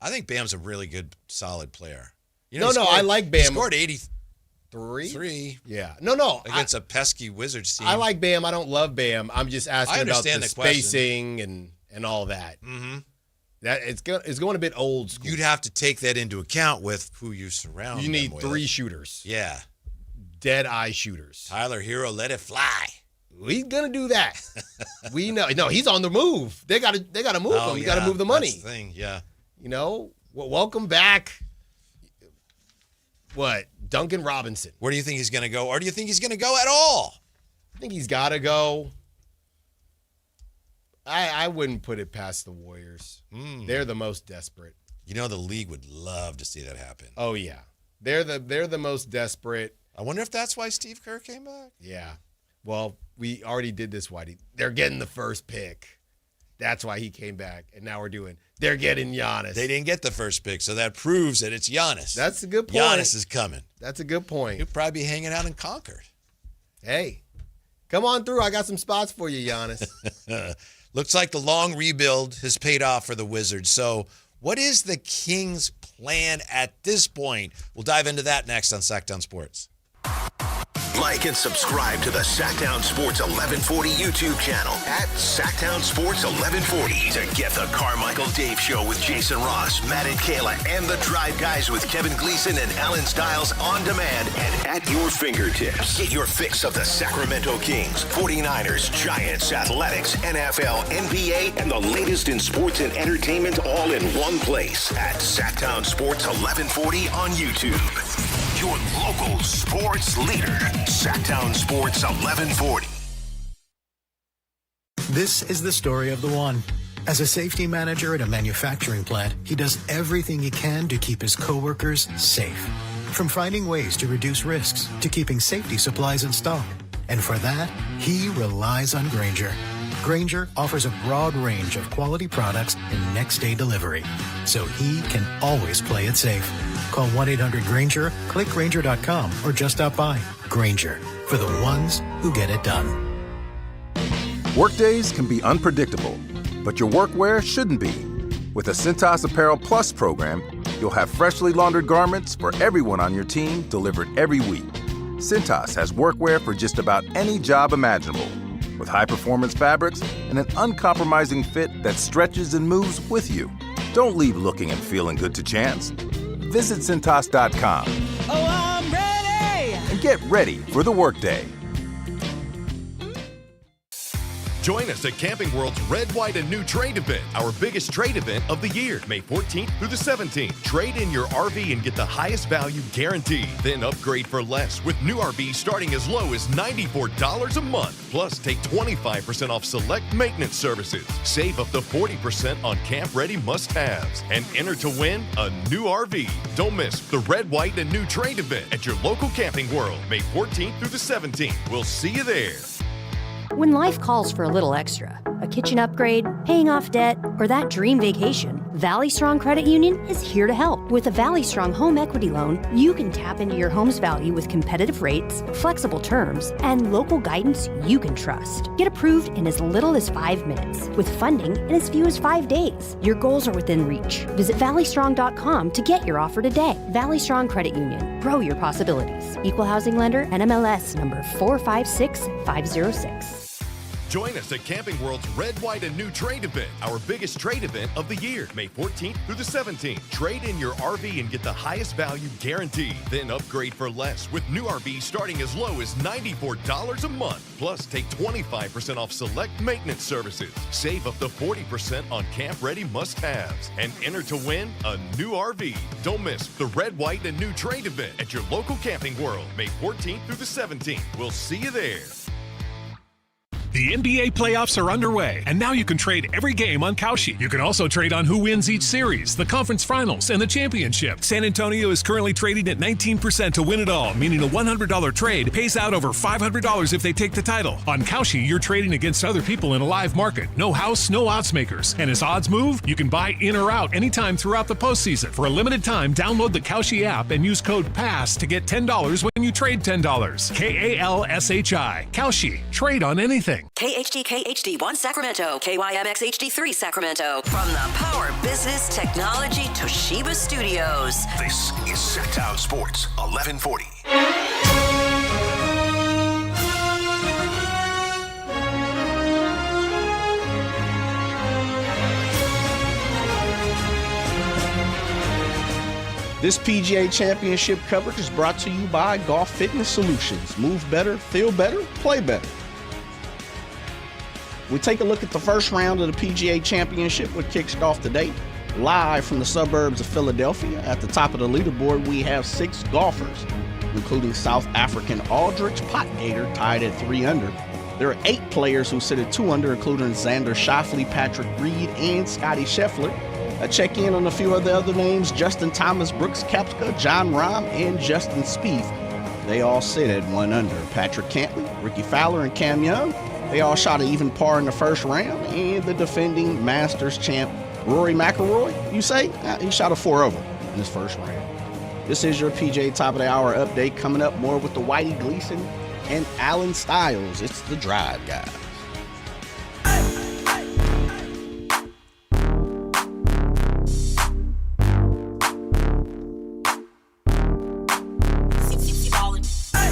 I think Bam's a really good, solid player. I like Bam. He scored 83. Yeah. No. Against a pesky Wizards team. I like Bam. I don't love Bam. I'm just asking about the spacing question. and all that. That it's going a bit old school. You'd have to take that into account with who you surround. You need them with. 3 shooters. Yeah. Dead eye shooters. Tyler Hero, let it fly. He's gonna do that. We know. No, he's on the move. They gotta move him. You gotta move the money. That's the thing. Yeah. Welcome back. What? Duncan Robinson. Where do you think he's gonna go, or do you think he's gonna go at all? I think he's gotta go. I wouldn't put it past the Warriors. They're the most desperate. The league would love to see that happen. Oh yeah, they're the most desperate. I wonder if that's why Steve Kerr came back. Yeah. Well, we already did this, Whitey. They're getting the first pick. That's why he came back. And now they're getting Giannis. They didn't get the first pick, so that proves that it's Giannis. That's a good point. Giannis is coming. That's a good point. He'll probably be hanging out in Concord. Hey, come on through. I got some spots for you, Giannis. Looks like the long rebuild has paid off for the Wizards. So what is the Kings' plan at this point? We'll dive into that next on Sactown Sports. Like and subscribe to the Sactown Sports 1140 YouTube channel at Sactown Sports 1140 to get the Carmichael Dave Show with Jason Ross, Matt and Kayla, and the Drive Guys with Kevin Gleason and Alan Stiles on demand and at your fingertips. Get your fix of the Sacramento Kings, 49ers, Giants, Athletics, NFL, NBA, and the latest in sports and entertainment all in one place at Sactown Sports 1140 on YouTube. Your local sports leader, Sactown Sports 1140. This is the story of the one. As a safety manager at a manufacturing plant, he does everything he can to keep his coworkers safe. From finding ways to reduce risks to keeping safety supplies in stock. And for that, he relies on Grainger. Grainger offers a broad range of quality products and next-day delivery, so he can always play it safe. Call 1-800-GRAINGER, click Grainger.com, or just stop by. Grainger, for the ones who get it done. Workdays can be unpredictable, but your workwear shouldn't be. With the Cintas Apparel Plus program, you'll have freshly laundered garments for everyone on your team delivered every week. Cintas has workwear for just about any job imaginable, with high-performance fabrics and an uncompromising fit that stretches and moves with you. Don't leave looking and feeling good to chance. Visit Cintas.com. Oh, I'm ready! And get ready for the workday. Join us at Camping World's Red, White, and New Trade event, our biggest trade event of the year, May 14th through the 17th. Trade in your RV and get the highest value guaranteed. Then upgrade for less with new RVs starting as low as $94 a month. Plus, take 25% off select maintenance services. Save up to 40% on camp-ready must-haves. And enter to win a new RV. Don't miss the Red, White, and New Trade event at your local Camping World, May 14th through the 17th. We'll see you there. When life calls for a little extra, a kitchen upgrade, paying off debt, or that dream vacation, Valley Strong Credit Union is here to help. With a Valley Strong home equity loan, you can tap into your home's value with competitive rates, flexible terms, and local guidance you can trust. Get approved in as little as 5 minutes, with funding in as few as 5 days. Your goals are within reach. Visit valleystrong.com to get your offer today. Valley Strong Credit Union. Grow your possibilities. Equal housing lender, NMLS number 456506. Join us at Camping World's Red, White, and New Trade event, our biggest trade event of the year, May 14th through the 17th. Trade in your RV and get the highest value guaranteed. Then upgrade for less with new RVs starting as low as $94 a month. Plus, take 25% off select maintenance services. Save up to 40% on camp-ready must-haves. And enter to win a new RV. Don't miss the Red, White, and New Trade event at your local Camping World, May 14th through the 17th. We'll see you there. The NBA playoffs are underway, and now you can trade every game on Kalshi. You can also trade on who wins each series, the conference finals, and the championship. San Antonio is currently trading at 19% to win it all, meaning a $100 trade pays out over $500 if they take the title. On Kalshi, you're trading against other people in a live market. No house, no odds makers. And as odds move, you can buy in or out anytime throughout the postseason. For a limited time, download the Kalshi app and use code PASS to get $10 when you trade $10. KALSHI. Kalshi. Trade on anything. KHD1 Sacramento, KYMX HD3 Sacramento. From the Power Business Technology Toshiba Studios. This is Sactown Sports 1140. This PGA Championship coverage is brought to you by Golf Fitness Solutions. Move better, feel better, play better. We take a look at the first round of the PGA Championship, which kicks off today. Live from the suburbs of Philadelphia, at the top of the leaderboard, we have 6 golfers, including South African Aldrich Potgater, tied at 3 under. There are 8 players who sit at 2 under, including Xander Schauffele, Patrick Reed, and Scotty Scheffler. I check in on a few of the other names: Justin Thomas, Brooks Koepka, John Rahm, and Justin Spieth. They all sit at 1 under. Patrick Cantley, Ricky Fowler, and Cam Young, they all shot an even par in the first round. And the defending Masters champ, Rory McIlroy, you say? He shot a 4 over in his first round. This is your PGA Top of the Hour update. Coming up, more with the Whitey Gleason and Alan Stiles. It's the Drive Guys.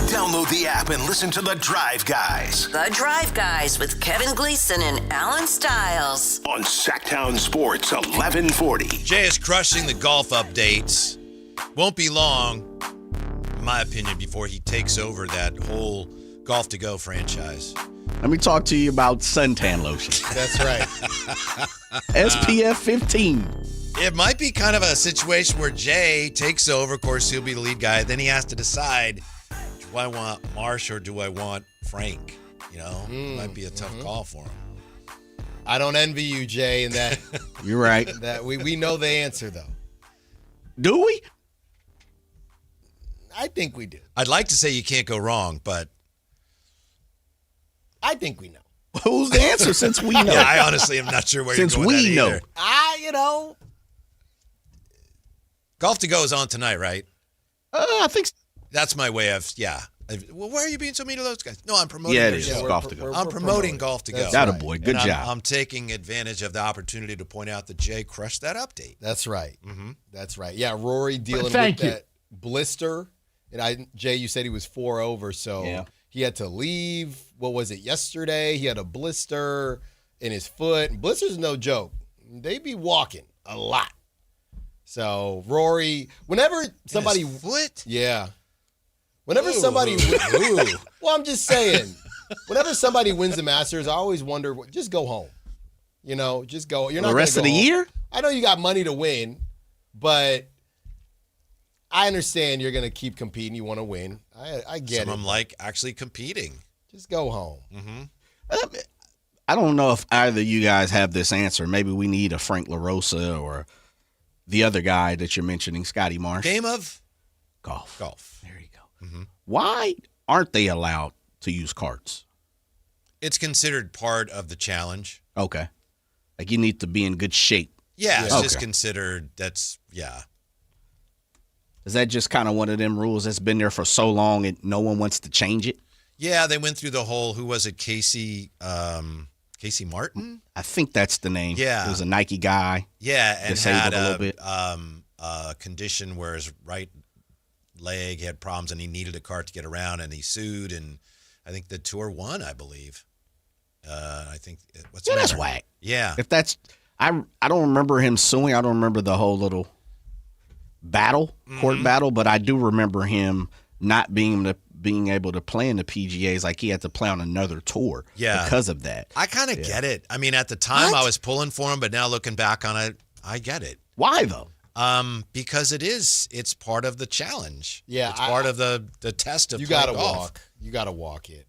Download the app and listen to The Drive Guys. The Drive Guys with Kevin Gleason and Alan Stiles. On Sactown Sports 1140. Jay is crushing the golf updates. Won't be long, in my opinion, before he takes over that whole Golf to Go franchise. Let me talk to you about suntan lotion. That's right. SPF 15. It might be kind of a situation where Jay takes over. Of course, he'll be the lead guy. Then he has to decide, do I want Marsh or do I want Frank? You know, it might be a tough call for him. I don't envy you, Jay, in that. You're right. That we know the answer, though. Do we? I think we do. I'd like to say you can't go wrong, but I think we know. Who's the answer since we know? Yeah, I honestly am not sure where since you're going we know. either. Golf to Go is on tonight, right? I think so. That's my way of, Well, why are you being so mean to those guys? No, I'm promoting it is. Golf to Go. I'm promoting Golf to Go. That a boy. Good job. I'm taking advantage of the opportunity to point out that Jay crushed that update. That's right. That's right. Yeah, Rory dealing with that blister. And Jay, you said he was 4 over, so he had to leave. What was it, yesterday? He had a blister in his foot. And blisters are no joke. They be walking a lot. So Rory, whenever somebody foot? Yeah. Whenever somebody well, I'm just saying, Whenever somebody wins the Masters, I always wonder, just go home. Just go. You're not the rest of the year? I know you got money to win, but I understand you're going to keep competing. You want to win. I get it. Some of them like actually competing. Just go home. Mm-hmm. I don't know if either of you guys have this answer. Maybe we need a Frank LaRosa or the other guy that you're mentioning, Scotty Marsh. Game of golf. There you go. Mm-hmm. Why aren't they allowed to use carts? It's considered part of the challenge. Okay. Like you need to be in good shape. Yeah, it's just considered Is that just kind of one of them rules that's been there for so long and no one wants to change it? Yeah, they went through the whole, who was it, Casey Martin? I think that's the name. Yeah. It was a Nike guy. Yeah, and disabled had a little bit. a condition where his right leg had problems and he needed a cart to get around, and he sued, and I think the tour won, I believe. I think what's the matter? That's whack. Yeah. If that's I don't remember him suing. I don't remember the whole little court battle, but I do remember him not being able to play in the PGAs. Like he had to play on another tour because of that. I kind of get it. I mean, at the time I was pulling for him, but now looking back on it, I get it. Why though? Because it's part of the challenge. Yeah, it's part of the test of you playing gotta golf. walk. You gotta walk it.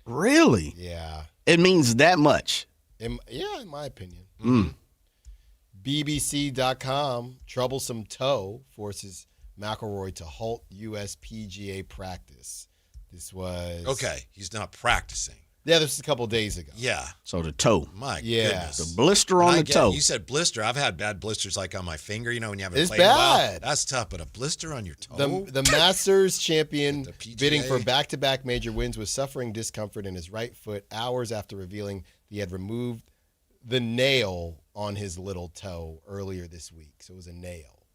Really? Yeah. It means that much. In my opinion. Mm. BBC.com, troublesome toe forces McIlroy to halt U.S. PGA practice. This was... Okay, he's not practicing. Yeah, this was a couple days ago. Yeah. So the toe. My goodness. The blister on the toe. You said blister. I've had bad blisters like on my finger, when you haven't It's played in a while. bad. That's tough, but a blister on your toe? The Masters champion PGA. bidding for back-to-back major wins was suffering discomfort in his right foot hours after revealing he had removed the nail on his little toe earlier this week. So it was a nail.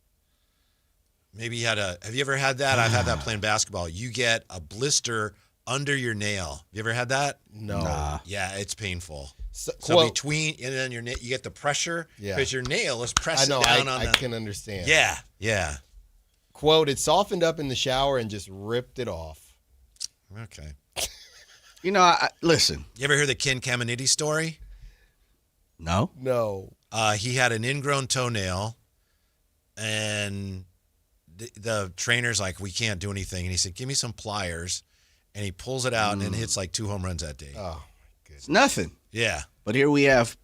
Maybe you have you ever had that? I've had that playing basketball. You get a blister under your nail. You ever had that? No. Nah. Yeah, it's painful. So between, and then you get the pressure Yeah. because your nail is pressing I know, down I on the... can understand. Yeah. Quote, it softened up in the shower and just ripped it off. Okay. Listen. You ever hear the Ken Caminiti story? No. No. He had an ingrown toenail, and the trainer's like, we can't do anything. And he said, give me some pliers. And he pulls it out and hits like 2 home runs that day. Oh, my goodness. It's nothing. Yeah. But here we have.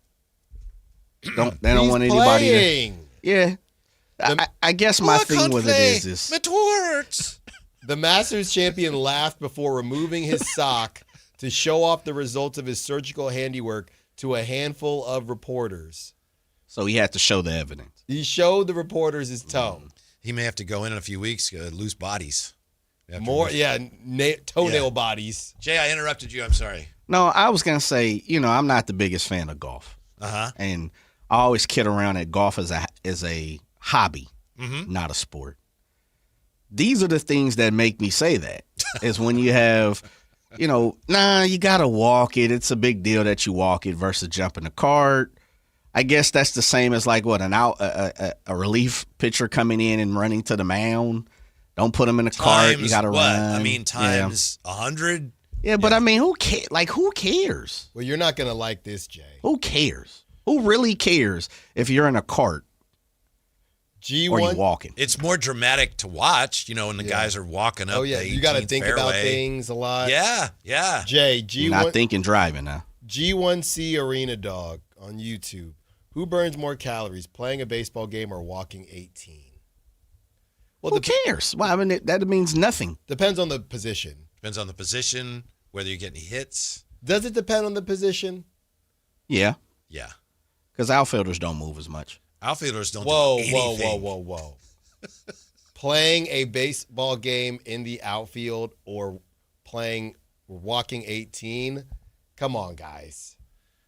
They don't want anybody playing. Yeah. I guess my thing with it is this. It hurts. The Masters champion laughed before removing his sock to show off the results of his surgical handiwork to a handful of reporters. So he had to show the evidence. He showed the reporters his toe. He may have to go in a few weeks, lose bodies. More, toenail bodies. Jay, I interrupted you. I'm sorry. No, I was going to say, I'm not the biggest fan of golf. Uh-huh. And I always kid around that golf is a hobby, Mm-hmm. not a sport. These are the things that make me say that. Is when you have, you got to walk it. It's a big deal that you walk it versus jump in the cart. I guess that's the same as like a relief pitcher coming in and running to the mound. Don't put them in a cart. You got to run. I mean, times 100. Yeah, but I mean, who cares? Like, who cares? Well, you're not going to like this, Jay. Who cares? Who really cares if you're in a cart or you walking? It's more dramatic to watch, when the guys are walking up. Oh, yeah. The You got to 18th think fairway. about things a lot. Yeah. Jay, Not thinking driving now. G1C Arena Dog on YouTube. Who burns more calories, playing a baseball game or walking 18? Well, who cares? Well, I mean, that means nothing. Depends on the position. Depends on the position, whether you get any hits. Does it depend on the position? Yeah. Yeah. Because outfielders don't move as much. Outfielders don't Whoa, do anything. whoa. Playing a baseball game in the outfield or walking 18? Come on, guys.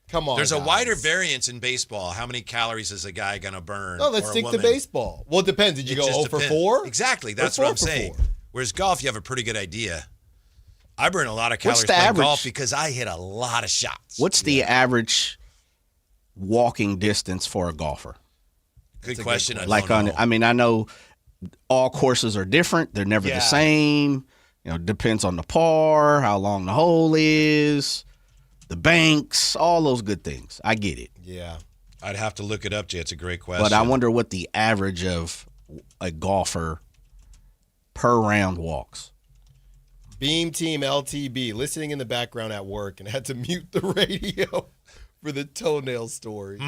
Come on, There's guys. a wider variance in baseball. How many calories is a guy going to burn? No, let's or a stick to woman? baseball. Well, it depends. Did you go 0 for 4? Exactly. That's what I'm saying. Whereas golf, you have a pretty good idea. I burn a lot of calories What's the playing average? golf because I hit a lot of shots. What's the average walking distance for a golfer? Good question. I know all courses are different. They're never the same. Depends on the par, how long the hole is, the banks, all those good things. I get it. Yeah. I'd have to look it up, Jay. It's a great question. But I wonder what the average of a golfer per round walks. Beam Team LTB listening in the background at work and had to mute the radio for the toenail story.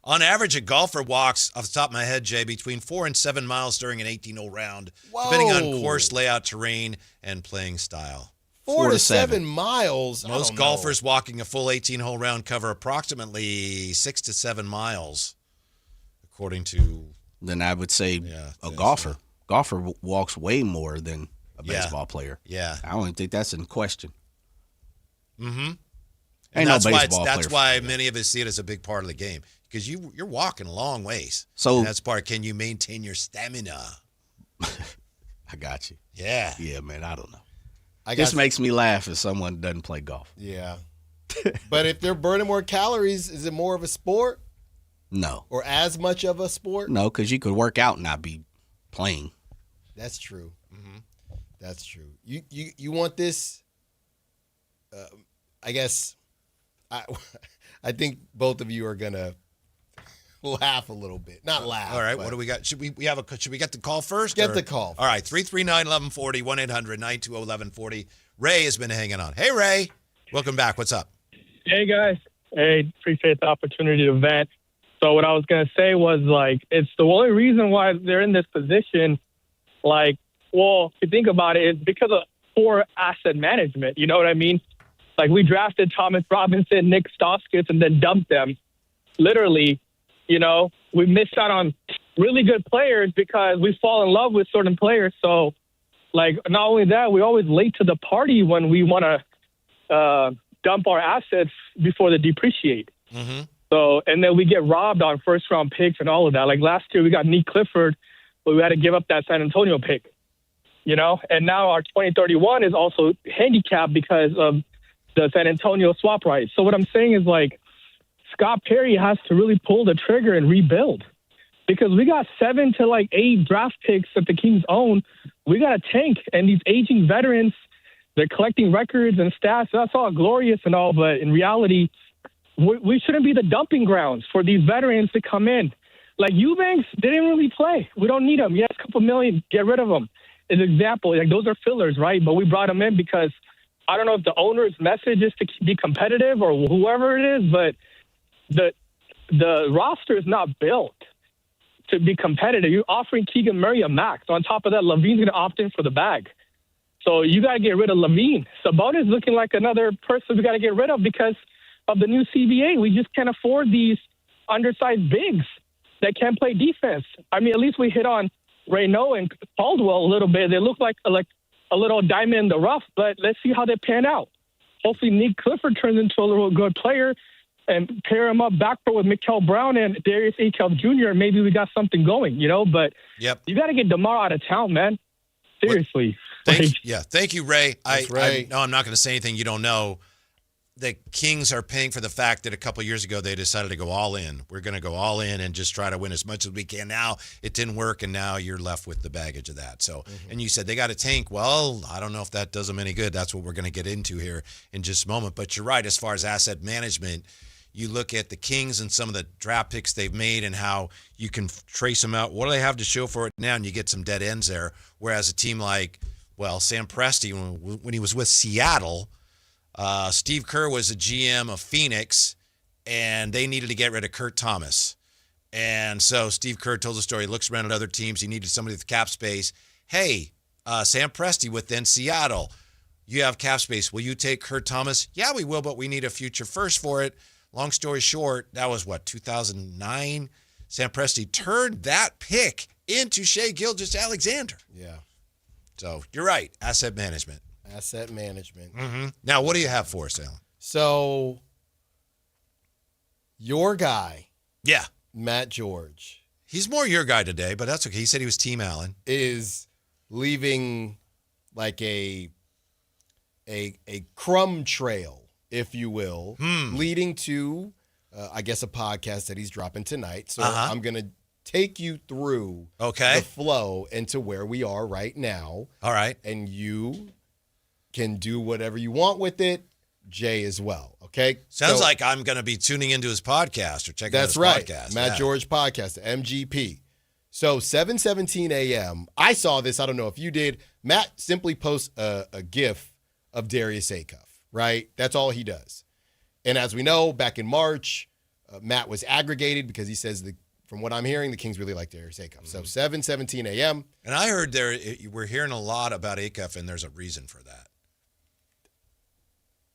On average, a golfer walks, off the top of my head, Jay, between 4 and 7 miles during an 18-hole round, depending on course, layout, terrain, and playing style. 4 to 7 miles. Most golfers walking a full 18-hole round cover approximately 6 to 7 miles, according to... Then I would say a golfer. Golfer walks way more than a baseball player. Yeah. I don't even think that's in question. Mm-hmm. Ain't no baseball player. That's why many of us see it as a big part of the game, because you're walking a long ways. So and that's part. Can you maintain your stamina? I got you. Yeah. Yeah, man, I don't know. This makes me laugh if someone doesn't play golf. Yeah. But if they're burning more calories, is it more of a sport? No. Or as much of a sport? No, because you could work out and not be playing. That's true. Mm-hmm. That's true. You want this? I guess. I think both of you are gonna laugh a little bit. Not laugh. All right. What do we got? Should we get the call first? Get the call. All right. 339-1140, 1-800-920-1140. Ray has been hanging on. Hey, Ray. Welcome back. What's up? Hey, guys. Hey, appreciate the opportunity to vent. So what I was going to say was, it's the only reason why they're in this position. If you think about it, it's because of poor asset management. You know what I mean? We drafted Thomas Robinson, Nick Stoskis, and then dumped them. Literally, we missed out on really good players because we fall in love with certain players. So, not only that, we're always late to the party when we want to dump our assets before they depreciate. Mm-hmm. So, and then we get robbed on first-round picks and all of that. Last year, we got Nick Clifford, but we had to give up that San Antonio pick, And now our 2031 is also handicapped because of the San Antonio swap rights. So what I'm saying is, Scott Perry has to really pull the trigger and rebuild because we got 7 to 8 draft picks that the Kings own. We got a tank, and these aging veterans, they're collecting records and stats. That's all glorious and all, but in reality, we shouldn't be the dumping grounds for these veterans to come in. Eubanks, they didn't really play. We don't need them. Yes, a couple million, get rid of them. As an example, those are fillers, right? But we brought them in because I don't know if the owner's message is to be competitive or whoever it is, but the roster is not built to be competitive. You're offering Keegan Murray a max. On top of that, Levine's going to opt in for the bag. So you got to get rid of Levine. Sabonis looking like another person we got to get rid of because of the new CBA. We just can't afford these undersized bigs that can't play defense. I mean, at least we hit on Reynaud and Caldwell a little bit. They look like a little diamond in the rough, but let's see how they pan out. Hopefully Nick Clifford turns into a little good player and pair him up backcourt with Mikael Brown and Darius Akelf Jr. Maybe we got something going, But you got to get DeMar out of town, man. Seriously. Thank you, Ray. Ray. I'm not going to say anything you don't know. The Kings are paying for the fact that a couple of years ago they decided to go all in. We're going to go all in and just try to win as much as we can. Now it didn't work, and now you're left with the baggage of that. So, and you said they got a tank. Well, I don't know if that does them any good. That's what we're going to get into here in just a moment. But you're right, as far as asset management, you look at the Kings and some of the draft picks they've made and how you can trace them out. What do they have to show for it now? And you get some dead ends there. Whereas a team like, Sam Presti, when he was with Seattle, Steve Kerr was a GM of Phoenix, and they needed to get rid of Kurt Thomas. And so Steve Kerr told the story. He looks around at other teams. He needed somebody with cap space. Hey, Sam Presti within Seattle, you have cap space. Will you take Kurt Thomas? Yeah, we will, but we need a future first for it. Long story short, that was 2009? Sam Presti turned that pick into Shai Gilgeous-Alexander. Yeah. So you're right. Asset management. Asset management. Mm-hmm. Now, what do you have for us, Alan? So, your guy, Matt George. He's more your guy today, but that's okay. He said he was Team Allen. Is leaving a crumb trail, if you will, leading to, I guess, a podcast that he's dropping tonight. So I'm going to take you through the flow into where we are right now. All right. And you can do whatever you want with it. Jay as well. Okay. Sounds like I'm going to be tuning into his podcast or checking out his podcast. podcast. Matt George podcast, MGP. So 7:17 a.m. I saw this. I don't know if you did. Matt simply posts a GIF of Darius Acuff, right? That's all he does. And as we know, back in March, Matt was aggregated because he says, from what I'm hearing, the Kings really like Darius Acuff. So 7:17 a.m. And I heard we're hearing a lot about Acuff, and there's a reason for that.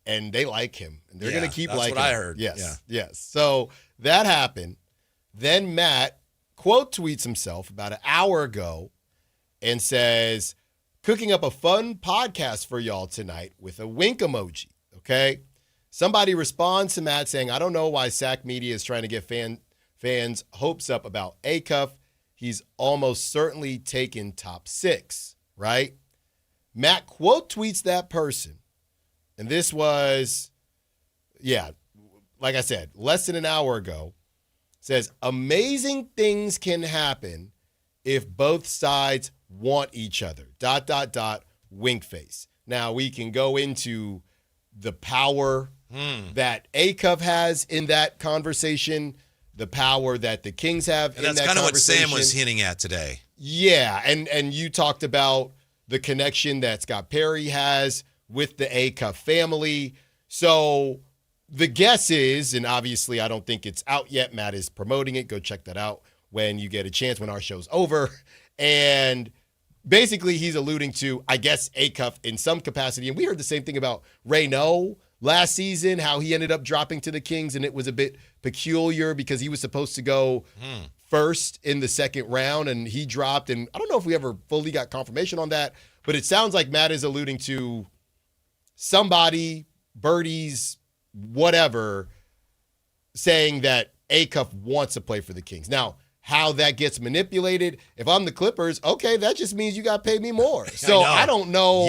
And they like him. And they're going to keep liking him. That's what I heard. Yes, yes. So that happened. Then Matt quote tweets himself about an hour ago and says, cooking up a fun podcast for y'all tonight with a wink emoji, okay? Somebody responds to Matt saying, I don't know why Sac Media is trying to get fans' hopes up about Acuff. He's almost certainly taken top 6, right? Matt quote tweets that person. And this was, like I said, less than an hour ago. Says, amazing things can happen if both sides want each other. ... Wink face. Now, we can go into the power that Acuff has in that conversation, the power that the Kings have in that conversation. And that's kind of what Sam was hinting at today. Yeah, and you talked about the connection that Scott Perry has with the Acuff family. So the guess is, and obviously I don't think it's out yet, Matt is promoting it. Go check that out when you get a chance, when our show's over. And basically he's alluding to, I guess, Acuff in some capacity. And we heard the same thing about Reynaud last season, how he ended up dropping to the Kings, and it was a bit peculiar because he was supposed to go first in the second round, and he dropped. And I don't know if we ever fully got confirmation on that, but it sounds like Matt is alluding to somebody, birdies, whatever, saying that Acuff wants to play for the Kings. Now, how that gets manipulated, if I'm the Clippers, okay, that just means you got to pay me more. So I don't know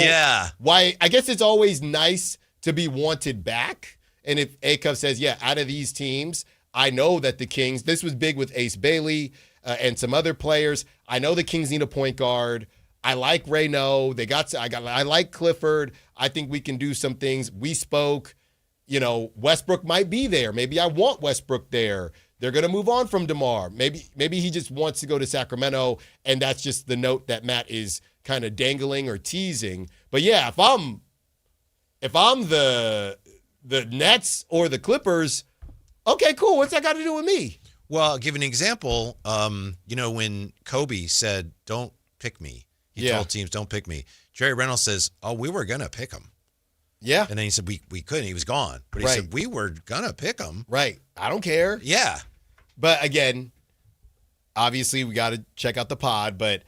why. I guess it's always nice to be wanted back. And if Acuff says, out of these teams, I know that the Kings, this was big with Ace Bailey and some other players. I know the Kings need a point guard. I like Reynaud. I like Clifford. I think we can do some things. We spoke. Westbrook might be there. Maybe I want Westbrook there. They're going to move on from DeMar. Maybe he just wants to go to Sacramento, and that's just the note that Matt is kind of dangling or teasing. But yeah, if I'm the Nets or the Clippers, okay, cool. What's that got to do with me? Well, I'll give an example. When Kobe said, "Don't pick me," he told teams, "Don't pick me." Jerry Reynolds says, "Oh, we were going to pick him." Yeah. And then he said, we couldn't. He was gone. But he said, we were going to pick him. Right. I don't care. Yeah. But again, obviously we got to check out the pod. But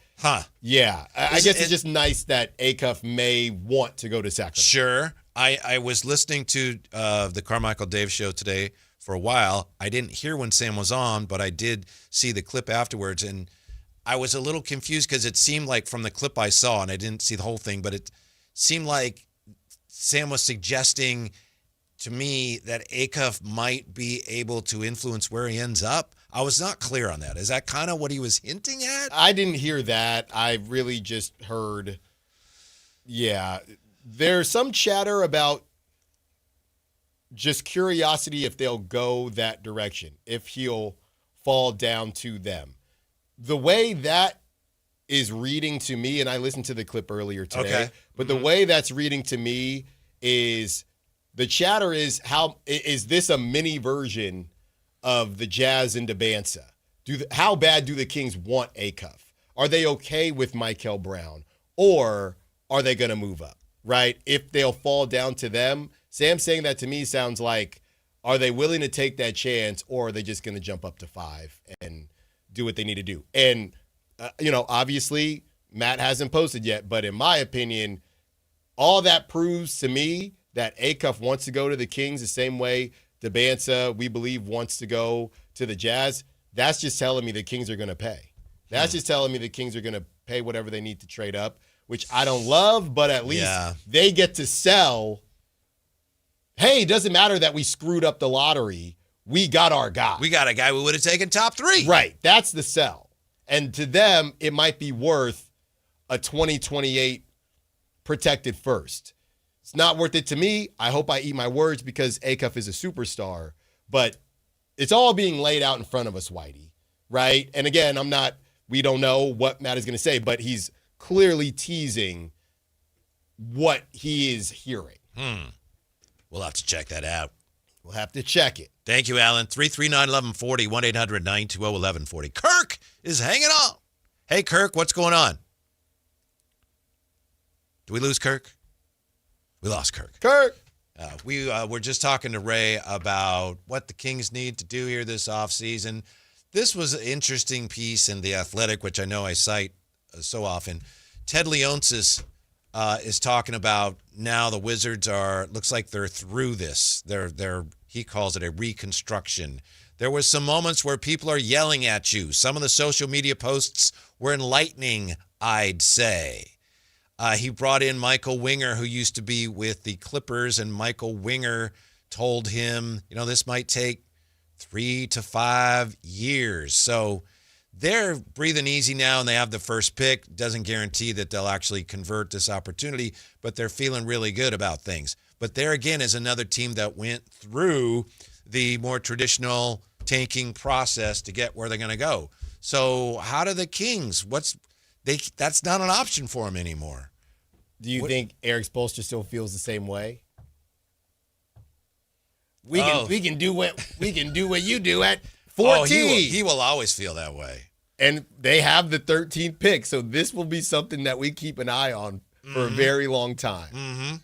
yeah, I guess it's just nice that Acuff may want to go to Sacramento. Sure. I was listening to the Carmichael Dave show today for a while. I didn't hear when Sam was on, but I did see the clip afterwards. And I was a little confused because it seemed like from the clip I saw, and I didn't see the whole thing, but it seemed like Sam was suggesting to me that Acuff might be able to influence where he ends up. I was not clear on that. Is that kind of what he was hinting at? I didn't hear that. I really just heard, there's some chatter about just curiosity if they'll go that direction, if he'll fall down to them. The way that is reading to me, and I listened to the clip earlier today, but the way that's reading to me is the chatter is, how is this a mini version of the Jazz and Debanza? How bad do the Kings want Acuff? Are they okay with Michael Brown, or are they going to move up, right? If they'll fall down to them. Sam saying that to me sounds like, are they willing to take that chance, or are they just going to jump up to 5 and do what they need to do? And obviously Matt hasn't posted yet, but in my opinion, all that proves to me that Acuff wants to go to the Kings the same way Debanza, we believe, wants to go to the Jazz. That's just telling me the Kings are going to pay. That's just telling me the Kings are going to pay whatever they need to trade up, which I don't love, but at least they get to sell. Hey, it doesn't matter that we screwed up the lottery. We got our guy. We got a guy we would have taken top 3. Right. That's the sell. And to them, it might be worth a 2028 protected first. It's not worth it to me. I hope I eat my words because Acuff is a superstar. But it's all being laid out in front of us, Whitey, right? And again, we don't know what Matt is going to say, but he's clearly teasing what he is hearing. We'll have to check that out. We'll have to check it. Thank you, Alan. 339-1140, 1-800-920-1140. Kirk is hanging on. Hey, Kirk, what's going on? Did we lose Kirk? We lost Kirk. Kirk! We were just talking to Ray about what the Kings need to do here this offseason. This was an interesting piece in The Athletic, which I know I cite so often. Ted Leonsis is talking about now the Wizards looks like they're through this. He calls it a reconstruction. There was some moments where people are yelling at you. Some of the social media posts were enlightening, I'd say. He brought in Michael Winger, who used to be with the Clippers, and Michael Winger told him, this might take 3 to 5 years. So they're breathing easy now, and they have the first pick. Doesn't guarantee that they'll actually convert this opportunity, but they're feeling really good about things. But there again is another team that went through the more traditional tanking process to get where they're going to go. So how do the Kings? That's not an option for them anymore. Do you think Eric Spoelstra still feels the same way? We can do what you do at 14. He will always feel that way. And they have the 13th pick, so this will be something that we keep an eye on for a very long time. Mm-hmm.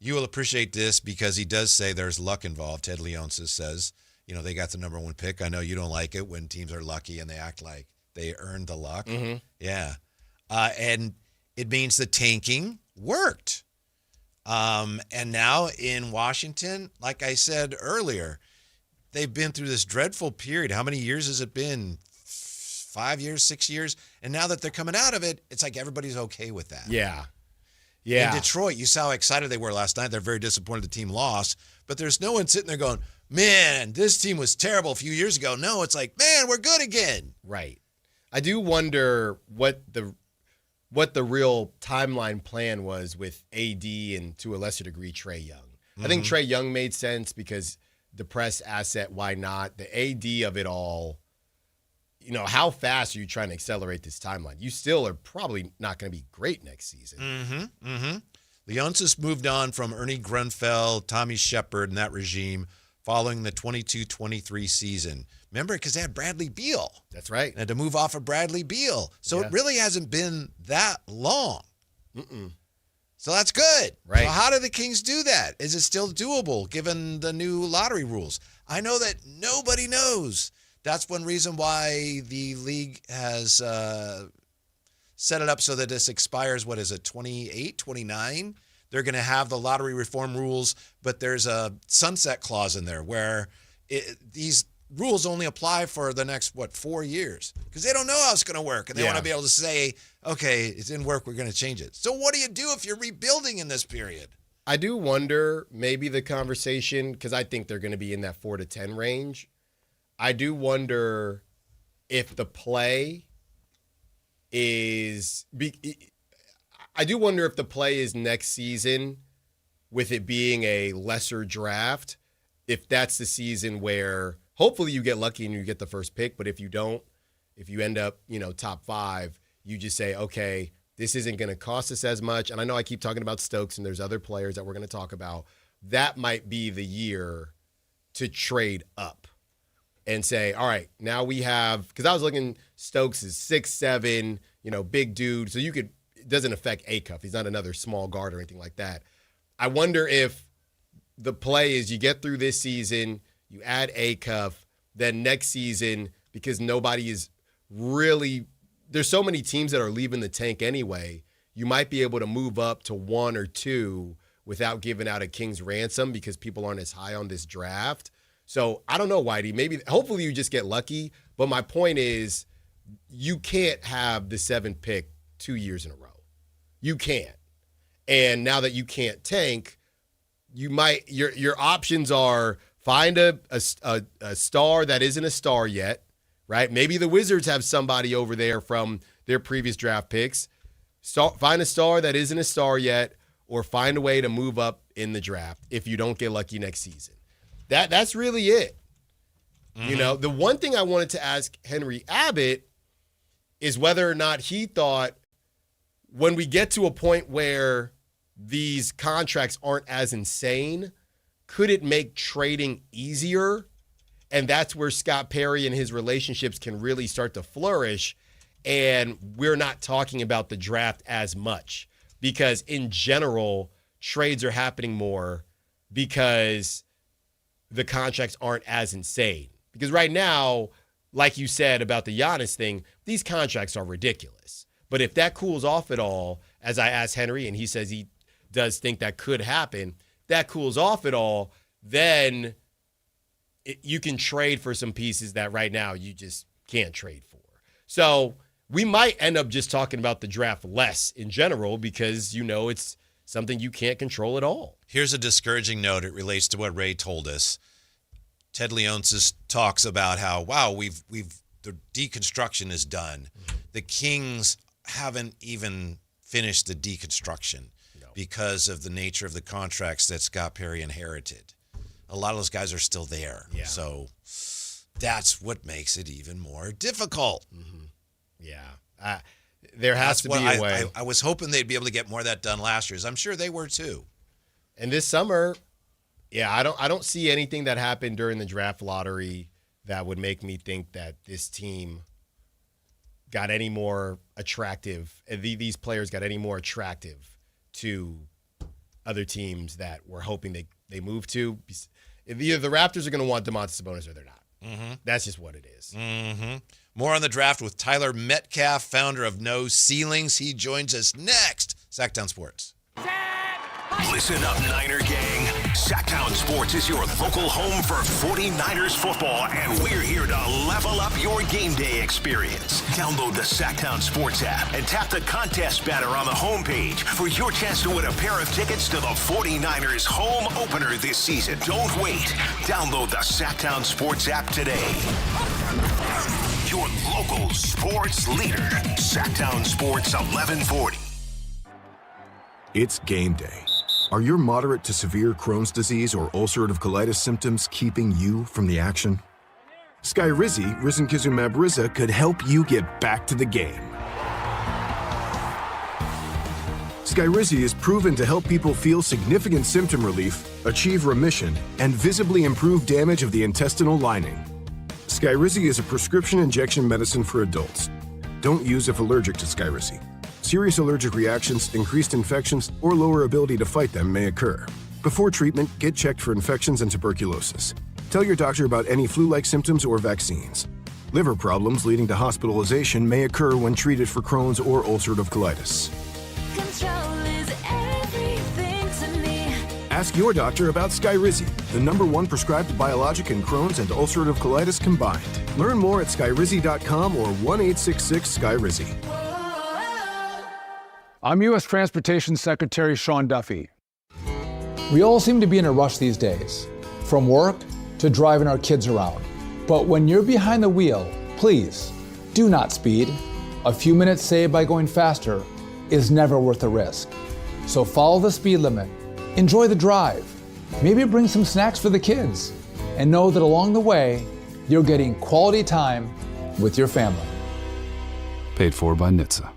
You will appreciate this because he does say there's luck involved. Ted Leonsis says, they got the number 1 pick. I know you don't like it when teams are lucky and they act like they earned the luck. Mm-hmm. Yeah. And it means the tanking worked. And now in Washington, like I said earlier, they've been through this dreadful period. How many years has it been? 5 years, 6 years? And now that they're coming out of it, it's like everybody's okay with that. Yeah. In Detroit, you saw how excited they were last night. They're very disappointed the team lost. But there's no one sitting there going, man, this team was terrible a few years ago. No, it's like, man, we're good again. Right. I do wonder what the real timeline plan was with AD and, to a lesser degree, Trae Young. I think Trae Young made sense because the press asset, why not? The AD of it all, how fast are you trying to accelerate this timeline? You still are probably not going to be great next season. Leonsis moved on from Ernie Grunfeld, Tommy Shepard, and that regime following the 22-23 season. Remember, because they had Bradley Beal. That's right. And to move off of Bradley Beal. So it really hasn't been that long. So that's good. Right. So how do the Kings do that? Is it still doable given the new lottery rules? I know that nobody knows. That's one reason why the league has set it up so that this expires, 28, 29? They're going to have the lottery reform rules, but there's a sunset clause in there where these rules only apply for the next, 4 years? Because they don't know how it's going to work, and they want to be able to say, okay, it didn't work, we're going to change it. So what do you do if you're rebuilding in this period? I do wonder maybe the conversation, because I think they're going to be in that 4 to 10 range. I do wonder if the play is next season with it being a lesser draft, if that's the season where hopefully you get lucky and you get the first pick, but if you don't, if you end up, top 5, you just say, okay, this isn't going to cost us as much. And I know I keep talking about Stokes and there's other players that we're going to talk about. That might be the year to trade up and say, all right, now we have, because I was looking, Stokes is 6'7", big dude. So it doesn't affect Acuff. He's not another small guard or anything like that. I wonder if the play is you get through this season, you add Acuff, then next season, because nobody is really, there's so many teams that are leaving the tank anyway, you might be able to move up to 1 or 2 without giving out a King's ransom because people aren't as high on this draft. So I don't know, Whitey. Hopefully you just get lucky. But my point is you can't have the 7th pick 2 years in a row. You can't. And now that you can't tank, you might your options are find a star that isn't a star yet, right? Maybe the Wizards have somebody over there from their previous draft picks. Find a star that isn't a star yet, or find a way to move up in the draft if you don't get lucky next season. That's really it. You know, the one thing I wanted to ask Henry Abbott is whether or not he thought when we get to a point where these contracts aren't as insane, could it make trading easier? And that's where Scott Perry and his relationships can really start to flourish. And we're not talking about the draft as much because in general, trades are happening more because the contracts aren't as insane. Because right now, like you said about the Giannis thing, these contracts are ridiculous. But if that cools off at all, as I asked Henry, and he says he does think that could happen, that cools off at all, then you can trade for some pieces that right now you just can't trade for. So we might end up just talking about the draft less in general because, you know, it's something you can't control at all. Here's a discouraging note. It relates to what Ray told us. Ted Leonsis talks about how, wow, the deconstruction is done. The Kings haven't even finished the deconstruction because of the nature of the contracts that Scott Perry inherited. A lot of those guys are still there. Yeah. So that's what makes it even more difficult. Yeah. There has to be a way. I was hoping they'd be able to get more of that done last year. I'm sure they were too. And this summer, yeah, I don't see anything that happened during the draft lottery that would make me think that this team got any more attractive. These players got any more attractive to other teams that we're hoping they move to. Either the Raptors are going to want Domantas Sabonis or they're not. That's just what it is. More on the draft with Tyler Metcalf, founder of No Ceilings. He joins us next. Sactown Sports. Listen up, Niner gang. Sactown Sports is your local home for 49ers football, and we're here to level up your game day experience. Download the Sactown Sports app and tap the contest banner on the homepage for your chance to win a pair of tickets to the 49ers home opener this season. Don't wait. Download the Sactown Sports app today. Your local sports leader, Sactown Sports 1140. It's game day. Are your moderate to severe Crohn's disease or ulcerative colitis symptoms keeping you from the action? Skyrizi, risankizumab Riza, could help you get back to the game. Skyrizi is proven to help people feel significant symptom relief, achieve remission, and visibly improve damage of the intestinal lining. Skyrizi is a prescription injection medicine for adults. Don't use if allergic to Skyrizi. Serious allergic reactions, increased infections, or lower ability to fight them may occur. Before treatment, get checked for infections and tuberculosis. Tell your doctor about any flu-like symptoms or vaccines. Liver problems leading to hospitalization may occur when treated for Crohn's or ulcerative colitis. Control is everything to me. Ask your doctor about Skyrizi, the #1 prescribed biologic in Crohn's and ulcerative colitis combined. Learn more at skyrizi.com or 1-866-SKYRIZI. I'm U.S. Transportation Secretary Sean Duffy. We all seem to be in a rush these days, from work to driving our kids around. But when you're behind the wheel, please do not speed. A few minutes saved by going faster is never worth the risk. So follow the speed limit, enjoy the drive, maybe bring some snacks for the kids, and know that along the way, you're getting quality time with your family. Paid for by NHTSA.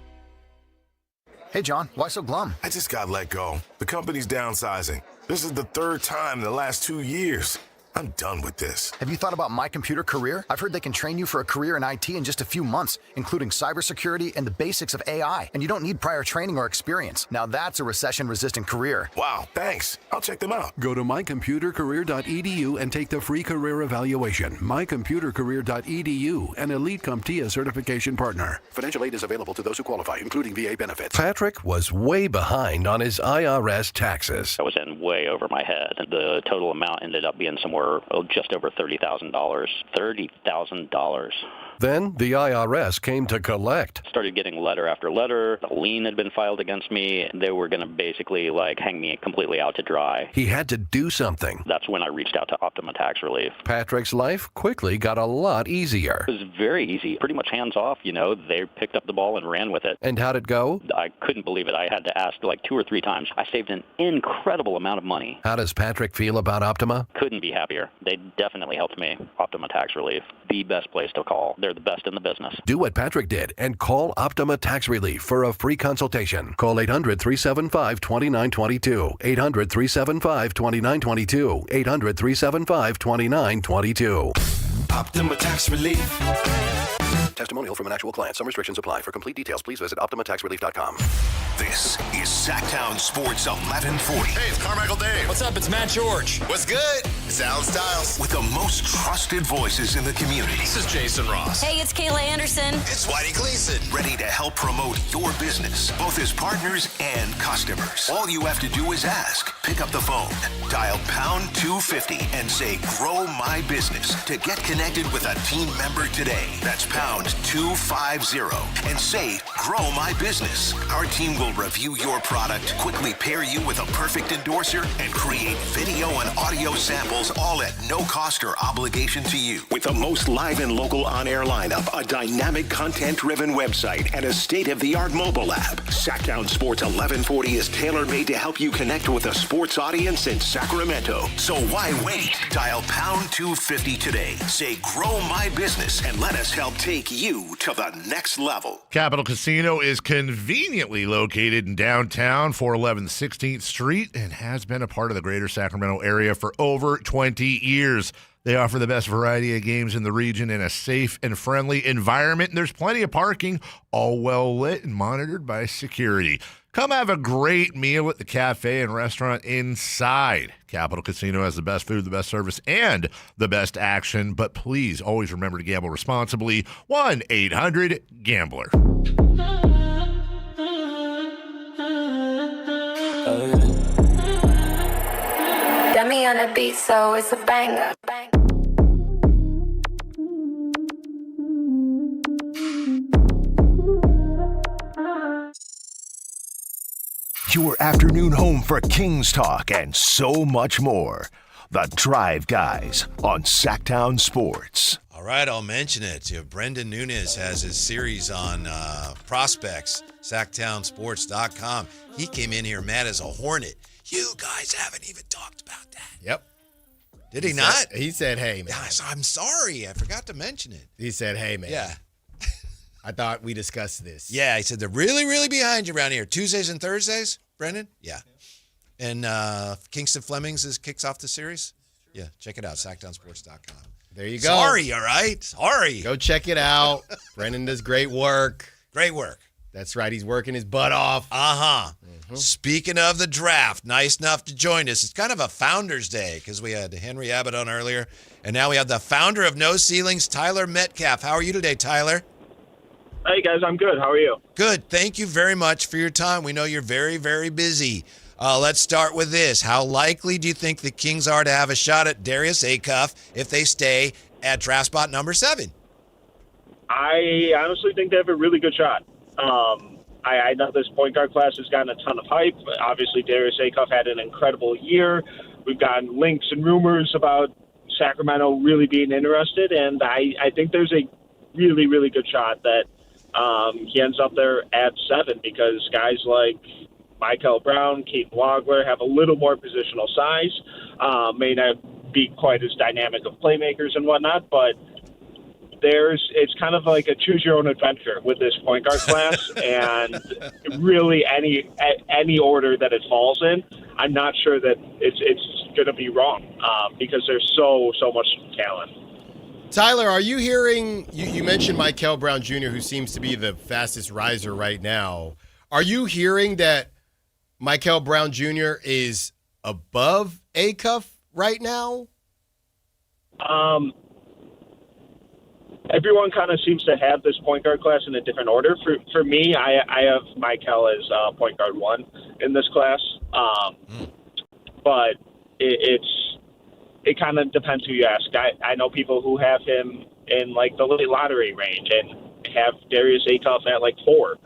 Hey, John, why so glum? I just got let go. The company's downsizing. This is the 3rd time in the last 2 years. I'm done with this. Have you thought about My Computer Career? I've heard they can train you for a career in IT in just a few months, including cybersecurity and the basics of AI. And you don't need prior training or experience. Now that's a recession-resistant career. Wow, thanks. I'll check them out. Go to mycomputercareer.edu and take the free career evaluation. mycomputercareer.edu, an Elite CompTIA certification partner. Financial aid is available to those who qualify, including VA benefits. Patrick was way behind on his IRS taxes. I was in way over my head. The total amount ended up being somewhere just over $30,000. $30,000. Then the IRS came to collect. Started getting letter after letter. A lien had been filed against me. They were going to basically hang me completely out to dry. He had to do something. That's when I reached out to Optima Tax Relief. Patrick's life quickly got a lot easier. It was very easy, pretty much hands off. They picked up the ball and ran with it. And how'd it go? I couldn't believe it. I had to ask 2 or 3 times. I saved an incredible amount of money. How does Patrick feel about Optima? Couldn't be happier. They definitely helped me. Optima Tax Relief, the best place to call. They're the best in the business. Do what Patrick did and call Optima Tax Relief for a free consultation. Call 800-375-2922. 800-375-2922. 800-375-2922. Optima Tax Relief. Testimonial from an actual client. Some restrictions apply. For complete details, please visit OptimaTaxRelief.com. This is Sactown Sports 1140. Hey, it's Carmichael Dave. What's up? It's Matt George. What's good? It's Alan Stiles. With the most trusted voices in the community. This is Jason Ross. Hey, it's Kayla Anderson. It's Whitey Gleason. Ready to help promote your business, both as partners and customers. All you have to do is ask. Pick up the phone, dial pound 250 and say, grow my business to get connected with a team member today. That's pound 250 and say, grow my business. Our team will review your product, quickly pair you with a perfect endorser, and create video and audio samples all at no cost or obligation to you. With the most live and local on-air lineup, a dynamic content-driven website, and a state-of-the-art mobile app, Sactown Sports 1140 is tailor-made to help you connect with a sports audience in Sacramento. So why wait? Dial pound 250 today. Say, grow my business, and let us help take you to the next level. Capital Casino is conveniently located in downtown, 411 16th Street, and has been a part of the greater Sacramento area for over 20 years. They offer the best variety of games in the region in a safe and friendly environment, and there's plenty of parking, all well lit and monitored by security. Come have a great meal at the cafe and restaurant inside. Capital Casino has the best food, the best service, and the best action. But please always remember to gamble responsibly. 1-800-GAMBLER. Dummy on a beat, so it's a banger. Your afternoon home for Kings talk and so much more. The Drive Guys on Sactown Sports. All right, I'll mention it. Brendan Nunes has his series on prospects, SactownSports.com. He came in here mad as a hornet. You guys haven't even talked about that. Yep. Did he not? He said, hey, man. I'm sorry. I forgot to mention it. He said, hey, man. Yeah. I thought we discussed this. Yeah, he said they're really, really behind you around here. Tuesdays and Thursdays, Brendan? Yeah. And Kingston Flemings kicks off the series? Yeah, check it out, SactownSports.com. There you go. Sorry, all right? Sorry. Go check it out. Brendan does great work. Great work. That's right. He's working his butt off. Uh-huh. Mm-hmm. Speaking of the draft, nice enough to join us. It's kind of a Founders Day because we had Henry Abbott on earlier, and now we have the founder of No Ceilings, Tyler Metcalf. How are you today, Tyler? Hey, guys. I'm good. How are you? Good. Thank you very much for your time. We know you're very, very busy. Let's start with this. How likely do you think the Kings are to have a shot at Darius Acuff if they stay at draft spot number 7? I honestly think they have a really good shot. I know this point guard class has gotten a ton of hype. Obviously, Darius Acuff had an incredible year. We've gotten links and rumors about Sacramento really being interested, and I think there's a really, really good shot that he ends up there at 7 because guys like Michael Brown, Keaton Wagler have a little more positional size, may not be quite as dynamic of playmakers and whatnot, but it's kind of like a choose-your-own-adventure with this point guard class, and really any order that it falls in, I'm not sure that it's going to be wrong because there's so much talent. Tyler, are you hearing, you mentioned Michael Brown Jr., who seems to be the fastest riser right now. Are you hearing that Michael Brown Jr. is above Acuff right now? Everyone kind of seems to have this point guard class in a different order. For me, I have Michael as point guard 1 in this class. But it kind of depends who you ask. I know people who have him in like the late lottery range and have Darius Acuff at like 4.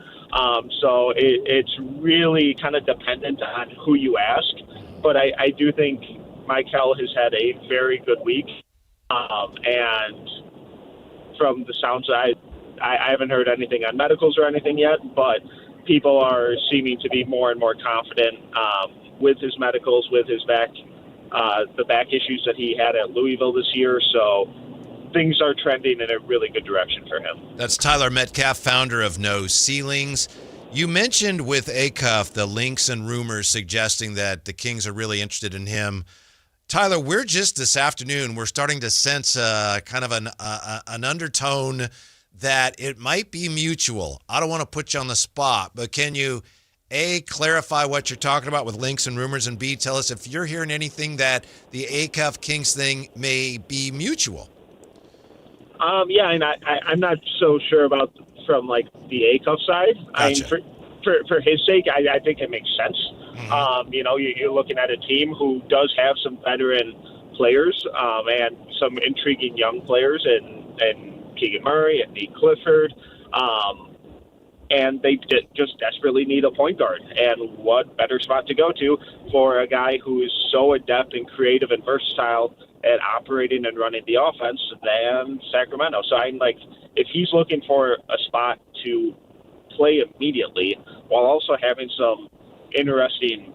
So it's really kind of dependent on who you ask. But I do think Michael has had a very good week. And from the sounds, I haven't heard anything on medicals or anything yet, but people are seeming to be more and more confident with his medicals, with his back, the back issues that he had at Louisville this year. So things are trending in a really good direction for him. That's Tyler Metcalf, founder of No Ceilings. You mentioned with Acuff the links and rumors suggesting that the Kings are really interested in him. Tyler, we're just this afternoon, we're starting to sense kind of an undertone that it might be mutual. I don't want to put you on the spot, but can you, A, clarify what you're talking about with links and rumors, and B, tell us if you're hearing anything that the Acuff Kings thing may be mutual? Yeah, and I'm not so sure about from like the Acuff side. Gotcha. I mean, for his sake, I think it makes sense. Mm-hmm. You're looking at a team who does have some veteran players and some intriguing young players, and Keegan Murray and Nate Clifford, and they just desperately need a point guard. And what better spot to go to for a guy who is so adept and creative and versatile at operating and running the offense than Sacramento. So I'm like, if he's looking for a spot to play immediately while also having some interesting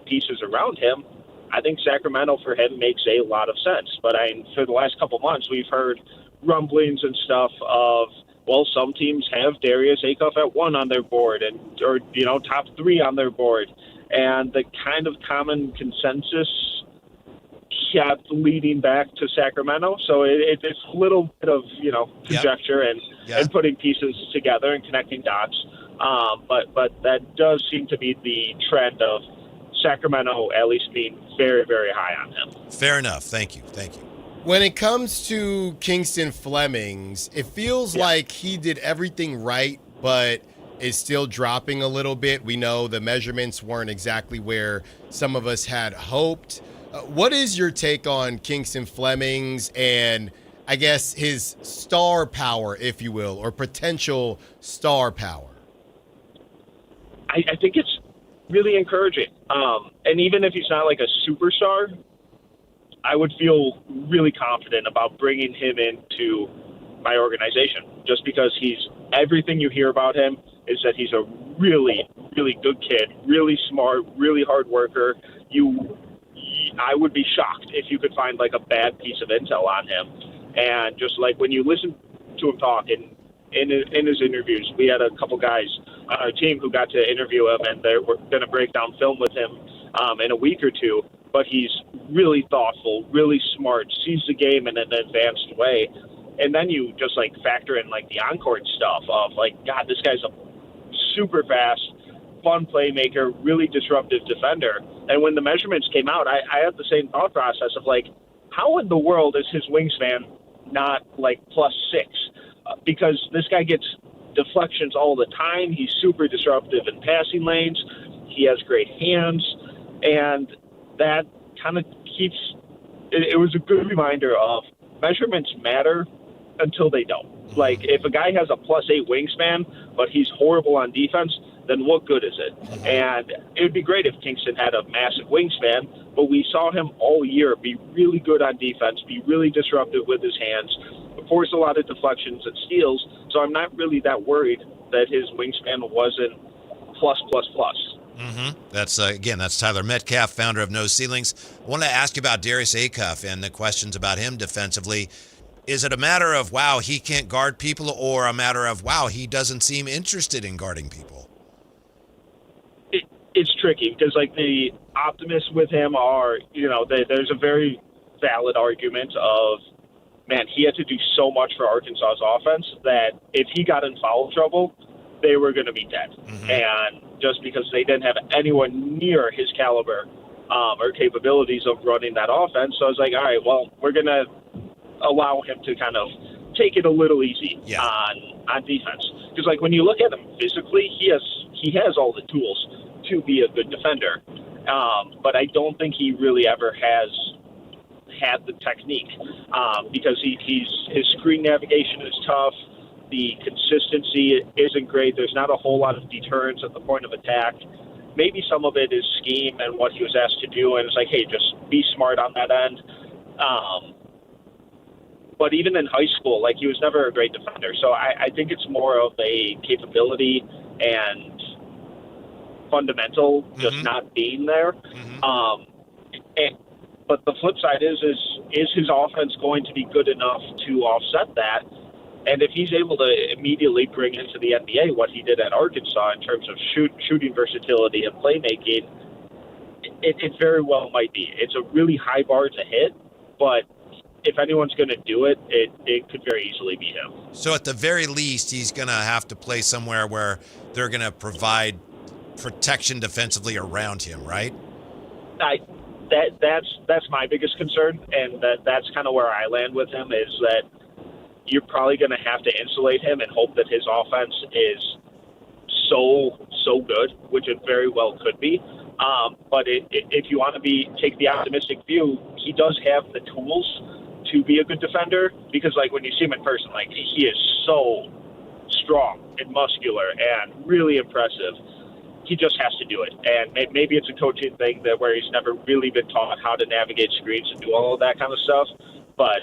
pieces around him, I think Sacramento for him makes a lot of sense. But for the last couple months, we've heard rumblings and stuff of, well, some teams have Darius Acuff at 1 on their board or top 3 on their board. And the kind of common consensus kept leading back to Sacramento. So it's a little bit of, conjecture and putting pieces together and connecting dots. But that does seem to be the trend of Sacramento at least being very, very high on him. Fair enough. Thank you. When it comes to Kingston Flemings, it feels like he did everything right, but is still dropping a little bit. We know the measurements weren't exactly where some of us had hoped. What is your take on Kingston Flemings and I guess his star power, if you will, or potential star power? I think it's really encouraging. And even if he's not like a superstar, I would feel really confident about bringing him into my organization just because everything you hear about him is that he's a really, really good kid, really smart, really hard worker. I would be shocked if you could find like a bad piece of intel on him. And just like when you listen to him talk in his interviews, we had a couple guys on our team who got to interview him, and we're going to break down film with him in a week or two. But he's really thoughtful, really smart, sees the game in an advanced way. And then you just like factor in like the on-court stuff of like, God, this guy's a super fast, fun playmaker, really disruptive defender. And when the measurements came out, I had the same thought process of like, how in the world is his wingspan not like +6? Because this guy gets deflections all the time. He's super disruptive in passing lanes. He has great hands. And that kind of keeps it was a good reminder of measurements matter until they don't. Like, if a guy has a +8 wingspan, but he's horrible on defense, then what good is it? And it would be great if Kingston had a massive wingspan, but we saw him all year be really good on defense, be really disruptive with his hands, force a lot of deflections and steals, so I'm not really that worried that his wingspan wasn't plus. Mm-hmm. That's Tyler Metcalf, founder of No Ceilings. I want to ask you about Darius Acuff and the questions about him defensively. Is it a matter of, wow, he can't guard people, or a matter of, wow, he doesn't seem interested in guarding people? It's tricky because, like, the optimists with him are, there's a very valid argument of, man, he had to do so much for Arkansas's offense that if he got in foul trouble, they were going to be dead. Mm-hmm. And just because they didn't have anyone near his caliber or capabilities of running that offense, so I was like, all right, well, we're going to allow him to kind of take it a little easy on defense. Because, like, when you look at him physically, he has all the tools to be a good defender. But I don't think he really ever has had the technique because his screen navigation is tough. The consistency isn't great. There's not a whole lot of deterrence at the point of attack. Maybe some of it is scheme and what he was asked to do, and it's like, hey, just be smart on that end. But even in high school, like, he was never a great defender. So I think it's more of a capability and fundamental just not being there. But the flip side is his offense going to be good enough to offset that? And if he's able to immediately bring into the NBA what he did at Arkansas in terms of shooting versatility and playmaking, it very well might be. It's a really high bar to hit, but if anyone's going to do it, it could very easily be him. So at the very least, he's going to have to play somewhere where they're going to provide protection defensively around him, right? That's my biggest concern, and that's kind of where I land with him, is that you're probably going to have to insulate him and hope that his offense is so good, which it very well could be. But if you want to take the optimistic view, he does have the tools to be a good defender, because like when you see him in person, like he is so strong and muscular and really impressive. He just has to do it. And maybe it's a coaching thing where he's never really been taught how to navigate screens and do all of that kind of stuff. But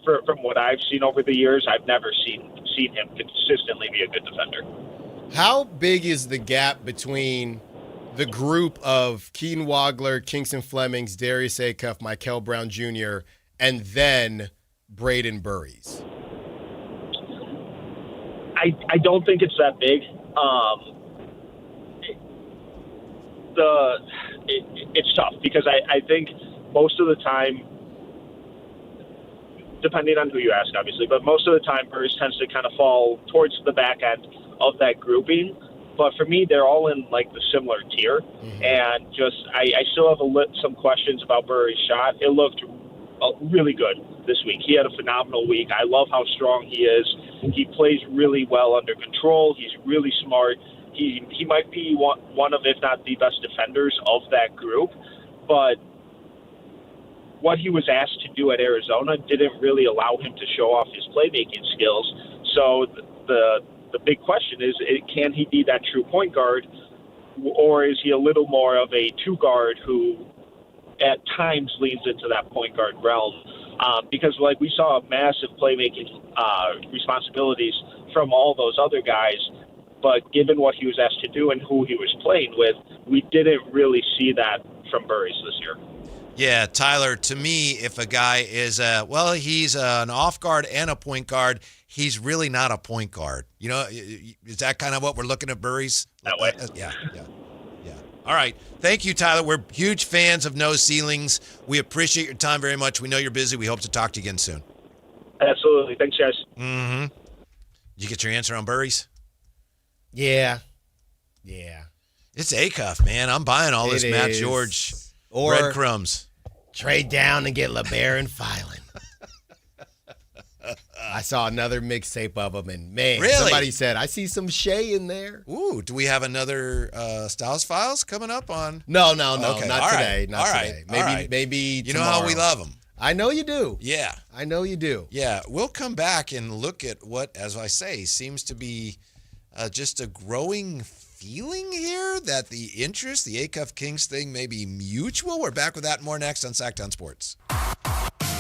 from what I've seen over the years, I've never seen him consistently be a good defender. How big is the gap between the group of Keaton Wagler, Kingston Flemings, Darius Acuff, Michael Brown Jr., and then Braden Burries? I don't think it's that big. It's tough because I think most of the time, depending on who you ask, obviously, but most of the time Burris tends to kind of fall towards the back end of that grouping. But for me, they're all in like the similar tier. And just I still have some questions about Burris' shot. It looked really good this week. He had a phenomenal week. I love how strong he is. He plays really well under control. He's really smart. He might be one of, if not the best defenders of that group, but what he was asked to do at Arizona didn't really allow him to show off his playmaking skills. So the big question is, can he be that true point guard, or is he a little more of a two guard who at times leans into that point guard realm? Because like we saw massive playmaking responsibilities from all those other guys, but given what he was asked to do and who he was playing with, we didn't really see that from Burris this year. Yeah, Tyler, to me, if a guy is he's an off guard and a point guard, he's really not a point guard. You know, is that kind of what we're looking at Burris? That way. Yeah. All right. Thank you, Tyler. We're huge fans of No Ceilings. We appreciate your time very much. We know you're busy. We hope to talk to you again soon. Absolutely. Thanks, guys. Mm-hmm. Did you get your answer on Burris? Yeah. It's Acuff, man. I'm buying all this Matt George breadcrumbs. Trade down and get LeBaron Filan. I saw another mixtape of them, and man, really? Somebody said, I see some Shea in there. Ooh, do we have another Styles Files coming up on? No, Okay. not All today. right. Not today. Maybe you tomorrow. know how we love them. I know you do. Yeah. I know you do. Yeah, we'll come back and look at what, as I say, seems to be just a growing feeling here that the interest, the Acuff Kings thing, may be mutual. We're back with that and more next on Sactown Sports.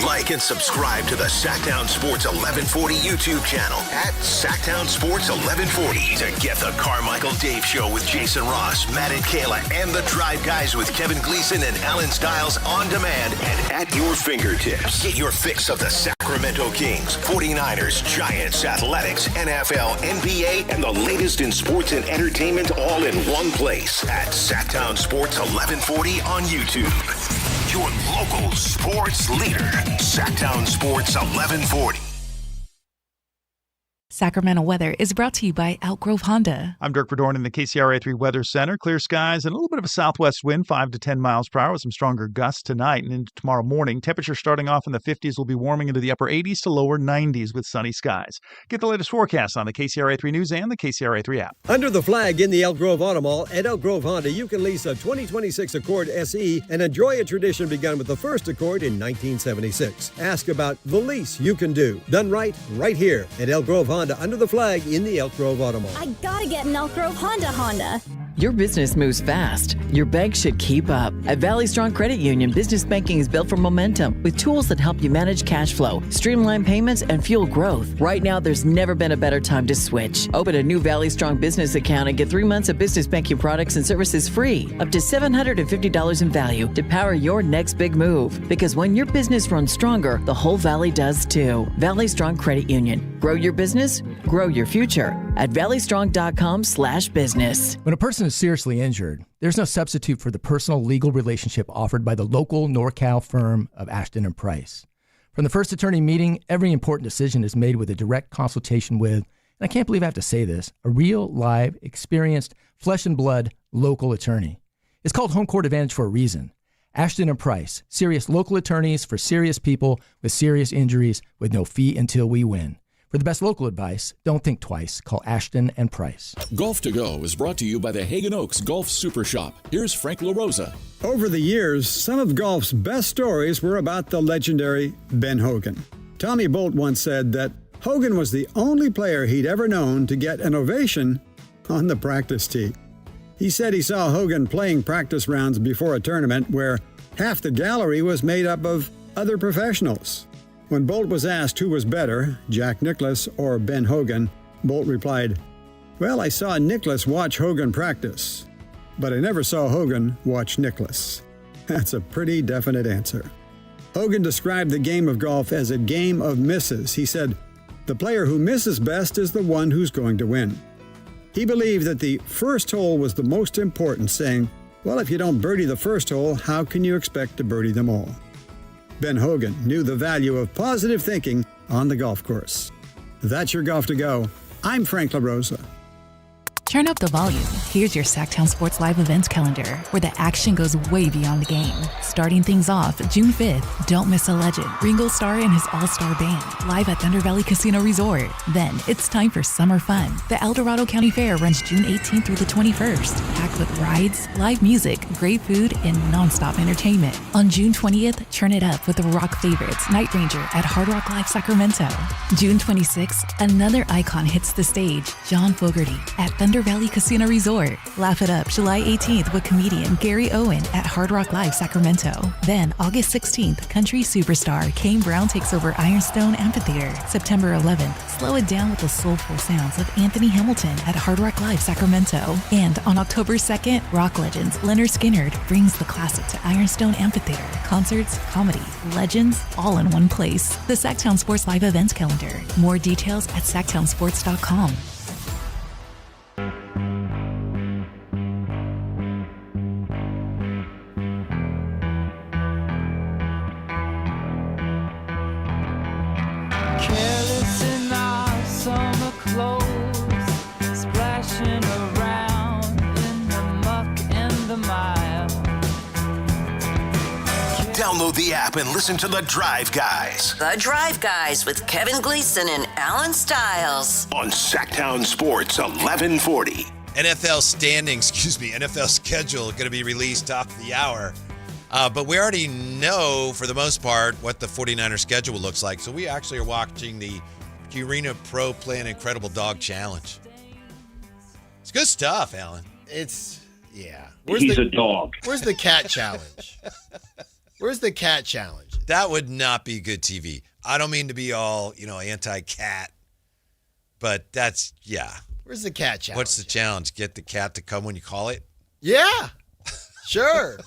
Like and subscribe to the Sactown Sports 1140 YouTube channel at Sactown Sports 1140 to get the Carmichael Dave Show with Jason Ross, Matt and Kayla, and the Drive Guys with Kevin Gleason and Alan Stiles on demand and at your fingertips. Get your fix of the Sacramento Kings, 49ers, Giants, Athletics, NFL, NBA, and the latest in sports and entertainment all in one place at Sactown Sports 1140 on YouTube. Your local sports leader, Sactown Sports 1140. Sacramento weather is brought to you by Outgrove Honda. I'm Dirk Verdorn in the KCRA3 Weather Center. Clear skies and a little bit of a southwest wind, 5 to 10 miles per hour with some stronger gusts tonight and into tomorrow morning. Temperature starting off in the 50s will be warming into the upper 80s to lower 90s with sunny skies. Get the latest forecast on the KCRA3 News and the KCRA3 app. Under the flag in the Elk Grove Auto Mall at Elk Grove Honda, you can lease a 2026 Accord SE and enjoy a tradition begun with the first Accord in 1976. Ask about the lease you can do. Done right here at Elk Grove Honda under the flag in the Elk Grove Auto Mall. I gotta get an Elk Grove Honda. Your business moves fast. Your bank should keep up. At Valley Strong Credit Union, business banking is built for momentum with tools that help you manage cash flow, streamline payments, and fuel growth. Right now, there's never been a better time to switch. Open a new Valley Strong business account and get 3 months of business banking products and services free, up to $750 in value to power your next big move. Because when your business runs stronger, the whole Valley does too. Valley Strong Credit Union. Grow your business, grow your future at valleystrong.com/business. When a person is seriously injured, there's no substitute for the personal legal relationship offered by the local NorCal firm of Ashton & Price. From the first attorney meeting, every important decision is made with a direct consultation with, and I can't believe I have to say this, a real, live, experienced, flesh and blood local attorney. It's called Home Court Advantage for a reason. Ashton & Price, serious local attorneys for serious people with serious injuries with no fee until we win. For the best local advice, don't think twice. Call Ashton & Price. Golf to Go is brought to you by the Hagen Oaks Golf Super Shop. Here's Frank LaRosa. Over the years, some of golf's best stories were about the legendary Ben Hogan. Tommy Bolt once said that Hogan was the only player he'd ever known to get an ovation on the practice tee. He said he saw Hogan playing practice rounds before a tournament where half the gallery was made up of other professionals. When Bolt was asked who was better, Jack Nicklaus or Ben Hogan, Bolt replied, "Well, I saw Nicklaus watch Hogan practice, but I never saw Hogan watch Nicklaus." That's a pretty definite answer. Hogan described the game of golf as a game of misses. He said, "The player who misses best is the one who's going to win." He believed that the first hole was the most important, saying, "Well, if you don't birdie the first hole, how can you expect to birdie them all?" Ben Hogan knew the value of positive thinking on the golf course. That's your Golf to Go. I'm Frank LaRosa. Turn up the volume. Here's your Sactown Sports Live events calendar, where the action goes way beyond the game. Starting things off, June 5th, don't miss a legend, Ringo Starr and his all-star band, live at Thunder Valley Casino Resort. Then, it's time for summer fun. The El Dorado County Fair runs June 18th through the 21st, packed with rides, live music, great food, and nonstop entertainment. On June 20th, turn it up with the rock favorites, Night Ranger at Hard Rock Live Sacramento. June 26th, another icon hits the stage, John Fogerty at Thunder Valley Casino Resort. Laugh it up July 18th with comedian Gary Owen at Hard Rock Live Sacramento. Then August 16th, country superstar Kane Brown takes over Ironstone Amphitheater. September 11th, slow it down with the soulful sounds of Anthony Hamilton at Hard Rock Live Sacramento. And on October 2nd, rock legends Leonard Skinner brings the classic to Ironstone Amphitheater. Concerts, comedy, legends, all in one place. The Sactown Sports Live events calendar. More details at sactownsports.com. Careless in our summer clothes, splashing around in the muck and the mire. Download the app and listen to The Drive Guys. The Drive Guys with Kevin Gleason and Alan Stiles. On Sactown Sports 1140. NFL schedule going to be released top of the hour. But we already know, for the most part, what the 49ers schedule looks like. So we actually are watching the Purina Pro Play an Incredible Dog Challenge. It's good stuff, Alan. Yeah. He's a dog. Where's the cat challenge? Where's the cat challenge? That would not be good TV. I don't mean to be all, anti-cat, but that's, yeah. Where's the cat challenge? What's the challenge? Get the cat to come when you call it? Yeah. Sure.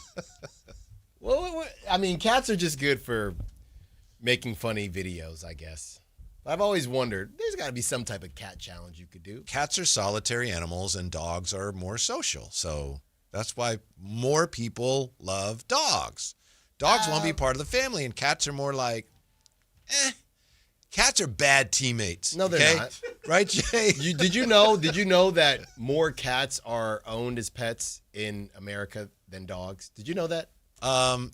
Well, I mean, cats are just good for making funny videos, I guess. I've always wondered, there's got to be some type of cat challenge you could do. Cats are solitary animals and dogs are more social. So that's why more people love dogs. Dogs want to be part of the family, and cats are more like, Cats are bad teammates. No, they're not. Right, Jay? Did you know that more cats are owned as pets in America than dogs? Did you know that?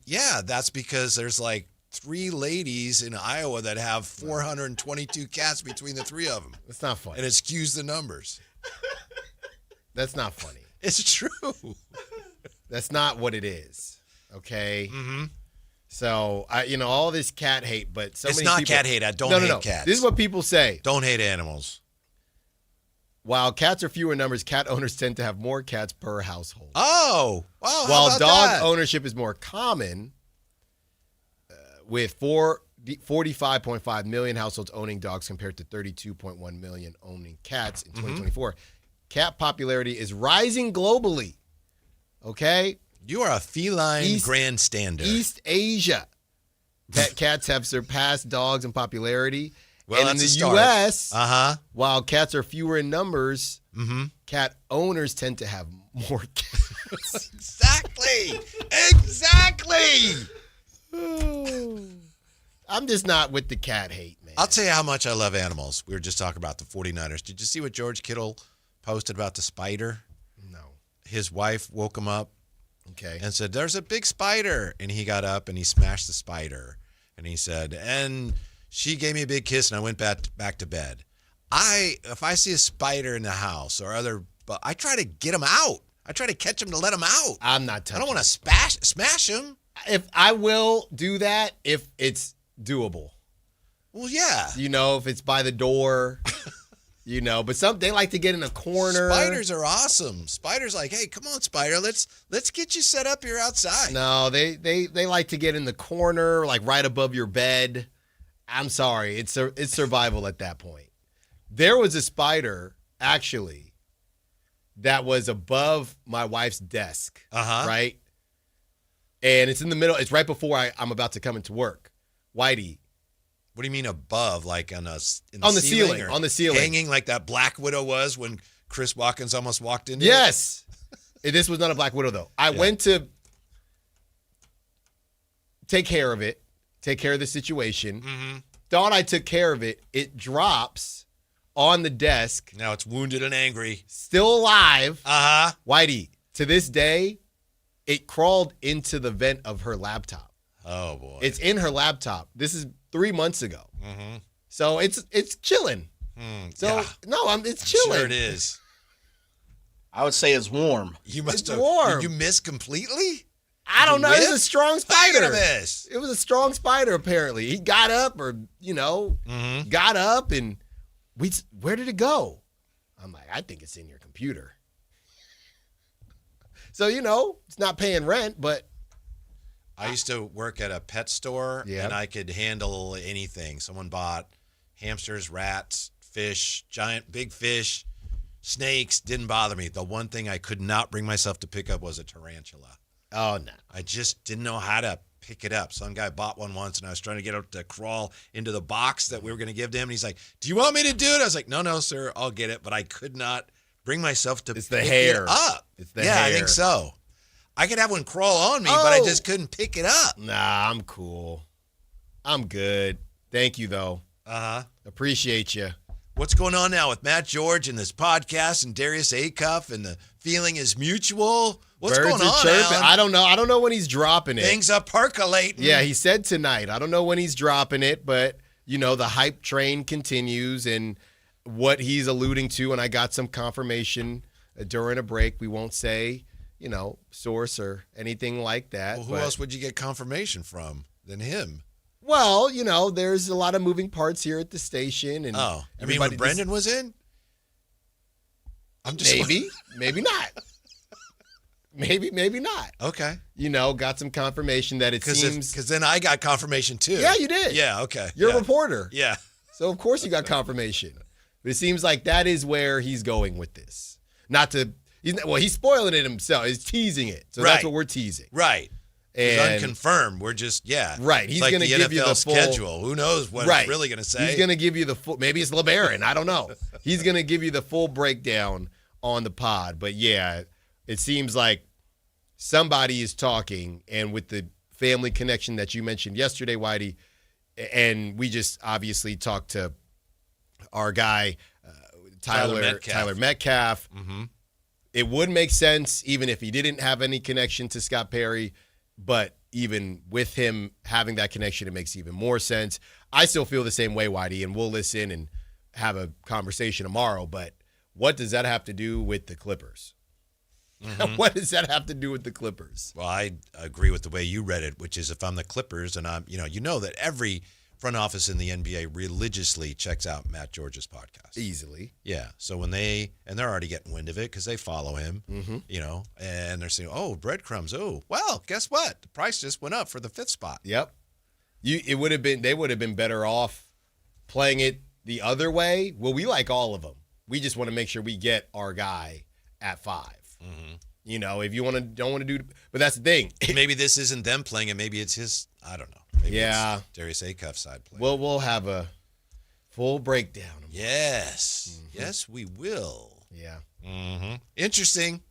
Yeah, that's because there's like 3 ladies in Iowa that have 422 cats between the 3 of them. That's not funny. And it skews the numbers. That's not funny. It's true. That's not what it is. Okay? Mm-hmm. So, all this cat hate, but so it's many not people... cat hate. I don't hate cats. This is what people say. Don't hate animals. While cats are fewer in numbers, cat owners tend to have more cats per household. Oh, wow. While dog ownership is more common, with 45.5 million households owning dogs compared to 32.1 million owning cats in 2024, cat popularity is rising globally. Okay? You are a feline grandstander. East Asia. Pet cats have surpassed dogs in popularity. Well, and in that's the a start. U.S., while cats are fewer in numbers, cat owners tend to have more cats. Exactly. I'm just not with the cat hate, man. I'll tell you how much I love animals. We were just talking about the 49ers. Did you see what George Kittle posted about the spider? No. His wife woke him up and said, "There's a big spider." And he got up and he smashed the spider. And he said, and she gave me a big kiss and I went back to bed. If I see a spider in the house or I try to get him out. I try to catch him to let him out. I'm not touching I don't want to smash him. If I will do that, if it's doable. Well, yeah. If it's by the door, but they like to get in a corner. Spiders are awesome. Spiders like, hey, come on, spider, let's get you set up here outside. No, they like to get in the corner, like right above your bed. I'm sorry, it's survival at that point. There was a spider actually that was above my wife's desk, right? And it's in the middle. It's right before I'm about to come into work. Whitey. What do you mean above? Like on the ceiling? On the ceiling. Hanging like that Black Widow was when Chris Watkins almost walked into Yes. This was not a Black Widow, though. I went to take care of the situation. Thought I took care of it. It drops on the desk. Now it's wounded and angry. Still alive. Whitey, to this day, it crawled into the vent of her laptop. Oh, boy. It's in her laptop. This is 3 months ago. So it's chilling. It's chilling. Sure it is. I would say it's warm. You must have. Warm. Did you miss completely? I don't know. It was a strong spider. How you gonna miss? It was a strong spider, apparently. He got up got up and where did it go? I'm like, I think it's in your computer. So, it's not paying rent, but. I used to work at a pet store, and I could handle anything. Someone bought hamsters, rats, fish, big fish, snakes. Didn't bother me. The one thing I could not bring myself to pick up was a tarantula. Oh, no. I just didn't know how to pick it up. Some guy bought one once, and I was trying to get it to crawl into the box that we were going to give to him. And he's like, "Do you want me to do it?" I was like, No, sir, I'll get it. But I could not bring myself to pick it up. It's the hair. I think so. I could have one crawl on me, but I just couldn't pick it up. Nah, I'm cool. I'm good. Thank you, though. Appreciate you. What's going on now with Matt George and this podcast and Darius Acuff and the feeling is mutual? What's Birds going are on, chirping. Alan? I don't know. I don't know when he's dropping it. Things are percolating. Yeah, he said tonight. I don't know when he's dropping it, but, the hype train continues and what he's alluding to, and I got some confirmation during a break. We won't say, source or anything like that. Well, who else would you get confirmation from than him? Well, there's a lot of moving parts here at the station. And you mean when Brendan was in? I'm just maybe not. Maybe not. Okay. Got some confirmation that it seems. Because then I got confirmation too. Yeah, you did. Yeah, okay. You're a reporter. Yeah. So, of course, you got confirmation. But it seems like that is where he's going with this. He's spoiling it himself. He's teasing it. So that's what we're teasing. Right. It's unconfirmed. We're just, Right. He's going to give you the full schedule. Who knows what it's really going to say? He's going to give you the full. Maybe it's LeBaron. I don't know. He's going to give you the full breakdown on the pod. But yeah, it seems like somebody is talking, and with the family connection that you mentioned yesterday, Whitey, and we just obviously talked to our guy Tyler Metcalf. Mm-hmm. It would make sense even if he didn't have any connection to Scott Perry, but even with him having that connection, it makes even more sense. I still feel the same way, Whitey, and we'll listen and have a conversation tomorrow, but what does that have to do with the Clippers? Mm-hmm. What does that have to do with the Clippers? Well, I agree with the way you read it, which is if I'm the Clippers and I'm, you know that every front office in the NBA religiously checks out Matt George's podcast. Easily. Yeah. So when they're already getting wind of it because they follow him, and they're saying, oh, breadcrumbs. Oh, well, guess what? The price just went up for the 5th spot. Yep. They would have been better off playing it the other way. Well, we like all of them. We just want to make sure we get our guy at 5. Mm-hmm. If you don't want to do, but that's the thing. Maybe this isn't them playing it. Maybe it's his. I don't know. Maybe it's Darius Acuff's side play. Well, we'll have a full breakdown. Yes. Mm-hmm. Yes, we will. Yeah. Mm-hmm. Interesting.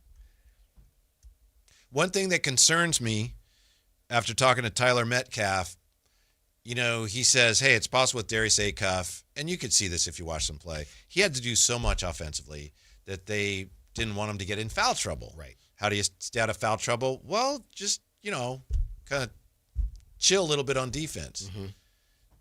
One thing that concerns me after talking to Tyler Metcalf, he says, hey, it's possible with Darius Acuff, and you could see this if you watch them play. He had to do so much offensively that they didn't want him to get in foul trouble. Right. How do you stay out of foul trouble? Well, just, kind of chill a little bit on defense. Mm-hmm.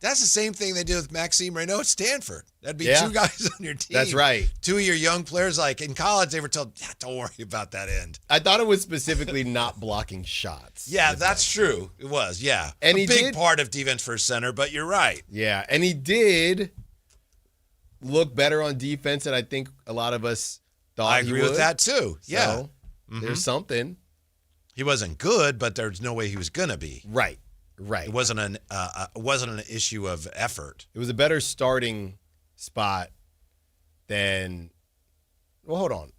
That's the same thing they did with Maxime Reynaud at Stanford. That'd be 2 guys on your team. That's right. 2 of your young players, like in college, they were told, don't worry about that end. I thought it was specifically not blocking shots. Yeah, that's true. It was, yeah. And a big part of defense for center, but you're right. Yeah, and he did look better on defense than I think a lot of us thought I agree with that too. Yeah. So, there's something. He wasn't good, but there's no way he was going to be. Right. It wasn't an issue of effort. It was a better starting spot than. Well, hold on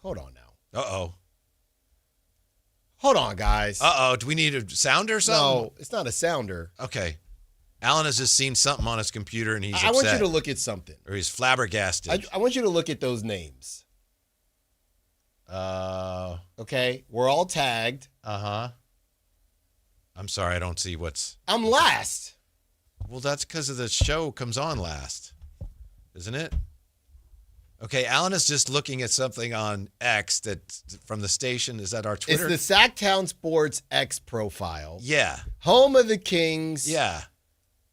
now. Uh-oh. Hold on, guys. Uh-oh. Do we need a sounder or something? No, it's not a sounder. Okay. Alan has just seen something on his computer and he's upset. I want you to look at something. Or he's flabbergasted. I want you to look at those names. Okay. We're all tagged. Uh-huh. I'm sorry, I don't see what's... I'm last. Well, that's because of the show comes on last, isn't it? Okay, Alan is just looking at something on X that from the station. Is that our Twitter? It's the Sactown Sports X profile. Yeah. Home of the Kings. Yeah.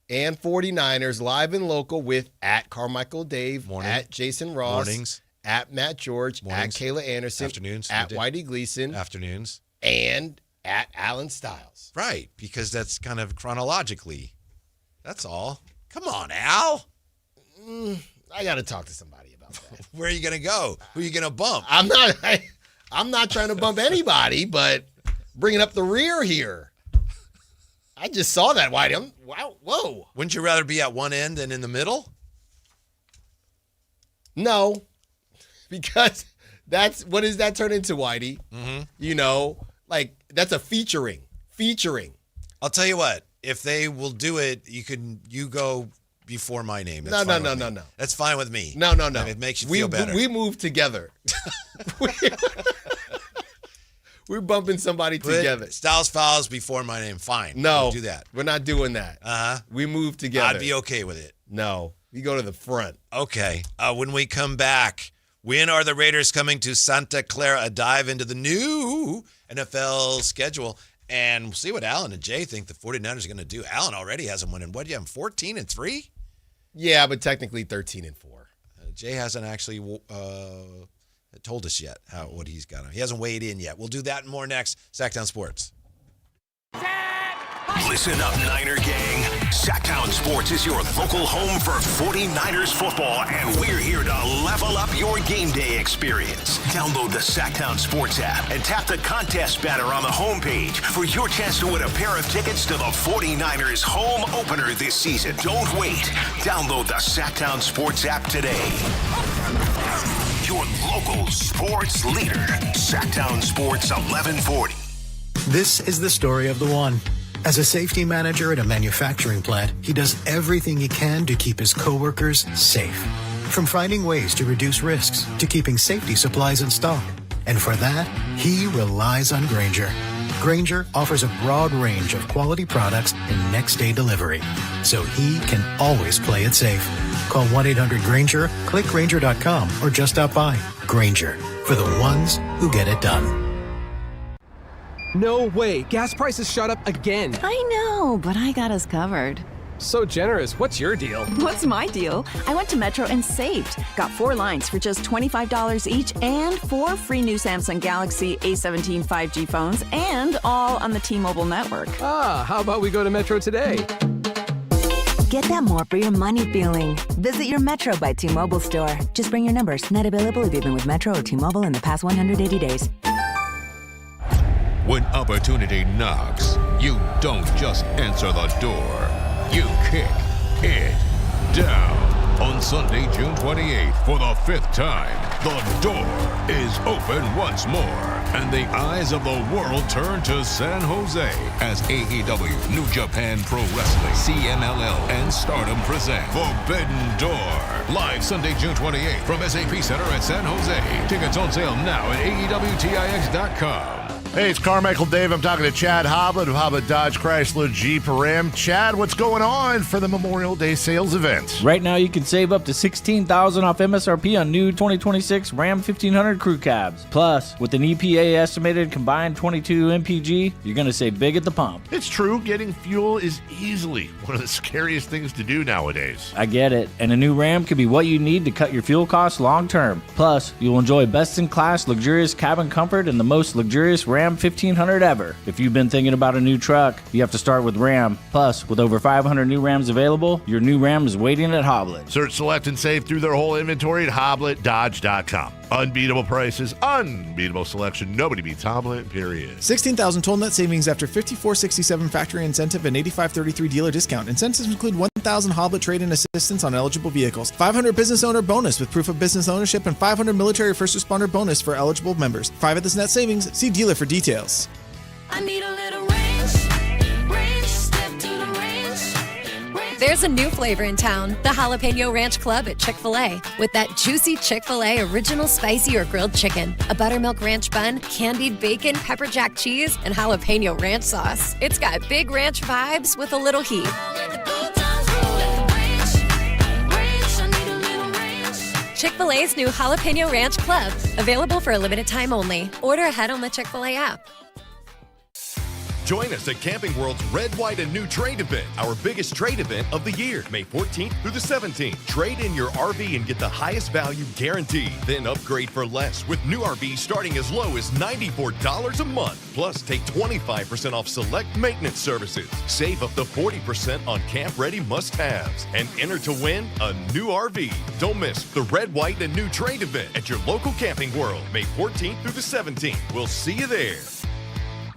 And 49ers, live and local with at Carmichael Dave, at Jason Ross, mornings, at Matt George, mornings, at Kayla Anderson, afternoons, at Whitey Gleason, afternoons, and at Alan Stiles. Right, because that's kind of chronologically. That's all. Come on, Al. I got to talk to somebody about that. Where are you going to go? Who are you going to bump? I'm not trying to bump anybody, but bringing up the rear here. I just saw that, Whitey. Wow, whoa. Wouldn't you rather be at one end than in the middle? No, because what does that turn into, Whitey? Mm-hmm. That's a featuring. I'll tell you what. If they will do it, you go before my name. No. That's fine with me. No. It makes you feel better. We move together. We're bumping somebody together. Styles fouls before my name. Fine. No. We'll do that. We're not doing that. Uh-huh. We move together. I'd be okay with it. No. You go to the front. Okay. When we come back, when are the Raiders coming to Santa Clara? A dive into the new NFL schedule. And we'll see what Alan and Jay think the 49ers are going to do. Alan already has them winning. What do you have, 14-3? Yeah, but technically 13-4. Jay hasn't actually told us yet what he's got. He hasn't weighed in yet. We'll do that and more next. Sactown Sports. Listen up, Niner gang. Sactown Sports is your local home for 49ers football, and we're here to level up your game day experience. Download the Sactown Sports app and tap the contest banner on the homepage for your chance to win a pair of tickets to the 49ers home opener this season. Don't wait. Download the Sactown Sports app today. Your local sports leader, Sactown Sports 1140. This is the story of the one. As a safety manager at a manufacturing plant, he does everything he can to keep his coworkers safe. From finding ways to reduce risks to keeping safety supplies in stock. And for that, he relies on Grainger. Grainger offers a broad range of quality products and next-day delivery, so he can always play it safe. Call 1-800-GRANGER, click Grainger.com, or just stop by. Grainger, for the ones who get it done. No way. Gas prices shot up again. I know, but I got us covered. So generous. What's your deal? What's my deal? I went to Metro and saved. Got 4 lines for just $25 each and 4 free new Samsung Galaxy A17 5G phones, and all on the T-Mobile network. Ah, how about we go to Metro today? Get that more for your money feeling. Visit your Metro by T-Mobile store. Just bring your numbers. Not available if you've been with Metro or T-Mobile in the past 180 days. When opportunity knocks, you don't just answer the door. You kick it down. On Sunday, June 28th, for the 5th time, the door is open once more, and the eyes of the world turn to San Jose as AEW, New Japan Pro Wrestling, CMLL, and Stardom present Forbidden Door. Live Sunday, June 28th from SAP Center at San Jose. Tickets on sale now at AEWTIX.com. Hey, it's Carmichael Dave. I'm talking to Chad Hoblet of Hoblet Dodge Chrysler Jeep Ram. Chad, what's going on for the Memorial Day sales event? Right now, you can save up to $16,000 off MSRP on new 2026 Ram 1500 crew cabs. Plus, with an EPA estimated combined 22 MPG, you're going to save big at the pump. It's true. Getting fuel is easily one of the scariest things to do nowadays. I get it. And a new Ram could be what you need to cut your fuel costs long term. Plus, you'll enjoy best-in-class luxurious cabin comfort and the most luxurious Ram 1500 ever. If you've been thinking about a new truck, you have to start with Ram. Plus, with over 500 new Rams available, your new Ram is waiting at Hoblet. Search, select, and save through their whole inventory at HobletDodge.com. Unbeatable prices, unbeatable selection. Nobody beats Hoblet, period. 16,000 total net savings after $54.67 factory incentive and $85.33 dealer discount. Incentives include 1,000 Hoblet trade-in assistance on eligible vehicles, 500 business owner bonus with proof of business ownership, and 500 military first responder bonus for eligible members. 5 of this net savings. See dealer for details. I need a little range, step to the range. There's a new flavor in town, the Jalapeno Ranch Club at Chick-fil-A. With that juicy Chick-fil-A original spicy or grilled chicken, a buttermilk ranch bun, candied bacon, pepper jack cheese, and jalapeno ranch sauce. It's got big ranch vibes with a little heat. Chick-fil-A's new Jalapeno Ranch Club, available for a limited time only. Order ahead on the Chick-fil-A app. Join us at Camping World's Red, White, and New Trade event, our biggest trade event of the year, May 14th through the 17th. Trade in your RV and get the highest value guaranteed. Then upgrade for less with new RVs starting as low as $94 a month. Plus, take 25% off select maintenance services. Save up to 40% on camp-ready must-haves. And enter to win a new RV. Don't miss the Red, White, and New Trade event at your local Camping World, May 14th through the 17th. We'll see you there.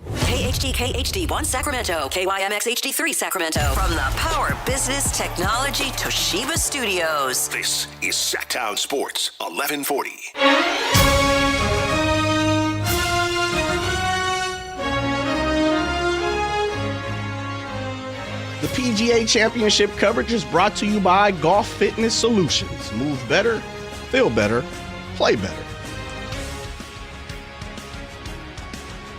KHD1 Sacramento, KYMX HD3 Sacramento. From the Power Business Technology Toshiba Studios. This is Sactown Sports 1140. The PGA Championship coverage is brought to you by Golf Fitness Solutions. Move better, feel better, play better.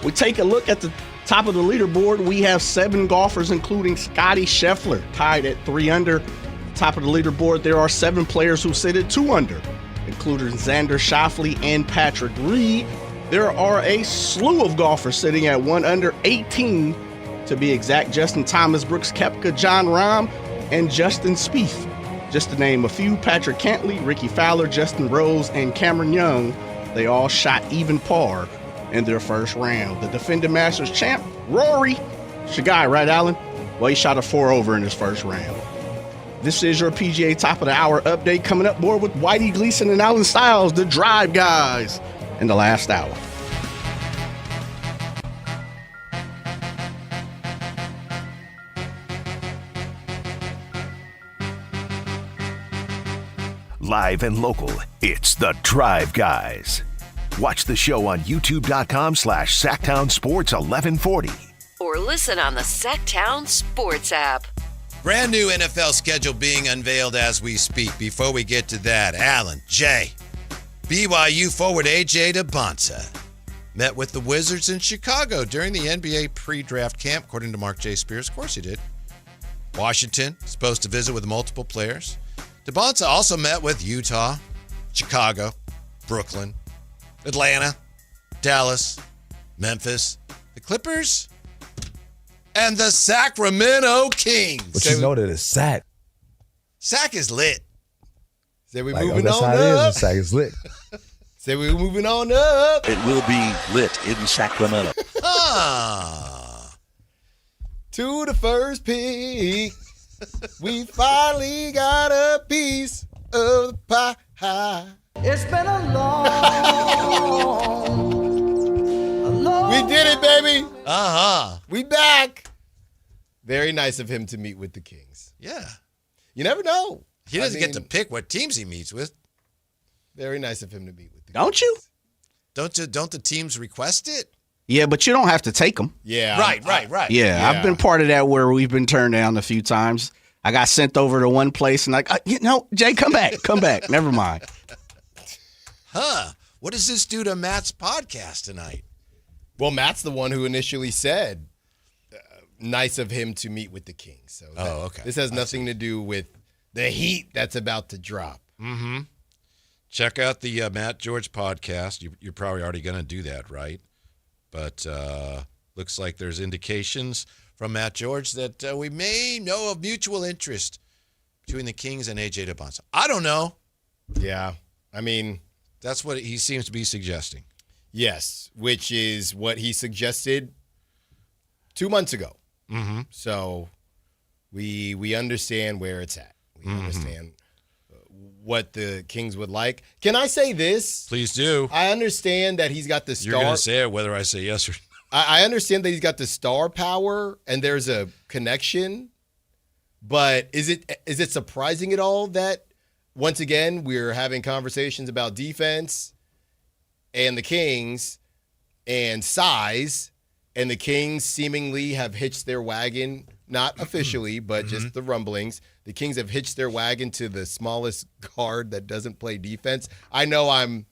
We take a look at the top of the leaderboard. We have 7 golfers, including Scotty Scheffler, tied at 3 under. Top of the leaderboard, there are 7 players who sit at 2 under, including Xander Schauffele and Patrick Reed. There are a slew of golfers sitting at 1 under, 18 to be exact. Justin Thomas, Brooks Koepka, John Rahm, and Justin Spieth. Just to name a few, Patrick Cantley, Ricky Fowler, Justin Rose, and Cameron Young, they all shot even par in their first round. The defending Masters champ, Rory, it's your guy, right, Alan? Well, he shot a 4-over in his first round. This is your PGA Top of the Hour update. Coming up more with Whitey Gleason and Alan Stiles, the Drive Guys, in the last hour. Live and local, it's the Drive Guys. Watch the show on youtube.com/Sactown Sports 1140. Or listen on the Sactown Sports app. Brand new NFL schedule being unveiled as we speak. Before we get to that, Alan, Jay, BYU forward AJ DeBonsa met with the Wizards in Chicago during the NBA pre-draft camp, according to Mark J. Spears. Of course he did. Washington supposed to visit with multiple players. DeBonsa also met with Utah, Chicago, Brooklyn, Atlanta, Dallas, Memphis, the Clippers, and the Sacramento Kings. But you know that it's Sac. Sac is lit. Say we Like, moving that's on how it is. up. Sac is lit. Say we moving on up. It will be lit in Sacramento. To the first pick. We finally got a piece of the pie. It's been a long We did it, baby. Uh-huh. We back. Very nice of him to meet with the Kings. Yeah. You never know. He doesn't get to pick what teams he meets with. Very nice of him to meet with the Don't you? Don't the teams request it? Yeah, but you don't have to take them. Yeah. Right. Yeah, I've been part of that where we've been turned down a few times. I got sent over to one place and Jay, come back. Never mind. Huh. What does this do to Matt's podcast tonight? Well, Matt's the one who initially said nice of him to meet with the Kings. So okay. This has nothing to do with the heat that's about to drop. Mm-hmm. Check out the Matt George podcast. You're probably already going to do that, right? But looks like there's indications from Matt George that we may know of mutual interest between the Kings and AJ DeBonsa. I don't know. Yeah. I mean, that's what he seems to be suggesting. Yes, which is what he suggested 2 months ago. Mm-hmm. So we understand where it's at. We understand what the Kings would like. Can I say this? Please do. I understand that he's got the star. You're going to say it whether I say yes or no. I understand that he's got the star power and there's a connection, but is it surprising at all that once again we're having conversations about defense and the Kings and size, and the Kings seemingly have hitched their wagon, not officially, but just the rumblings. The Kings have hitched their wagon to the smallest guard that doesn't play defense. I know I'm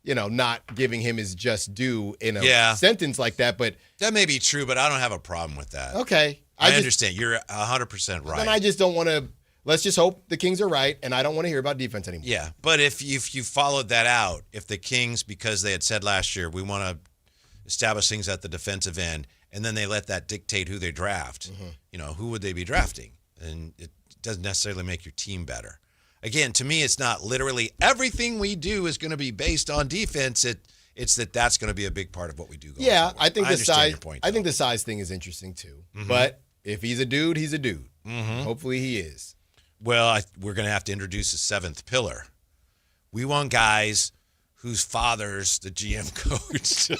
not giving him his just due in a sentence like that, but that may be true, but I don't have a problem with that. Okay. I understand. You're 100% right. And I just don't want to, let's just hope the Kings are right, and I don't want to hear about defense anymore. Yeah, but if you followed that out, if the Kings, because they had said last year, we want to establish things at the defensive end, and then they let that dictate who they draft, who would they be drafting? And it doesn't necessarily make your team better. Again, to me, it's not literally everything we do is going to be based on defense. It's that's going to be a big part of what we do. Yeah, I think the understand size. your point, I think the size thing is interesting too. Mhm. But if he's a dude, he's a dude. Mhm. Hopefully, he is. Well, we're going to have to introduce a seventh pillar. We want guys whose father's the GM coach.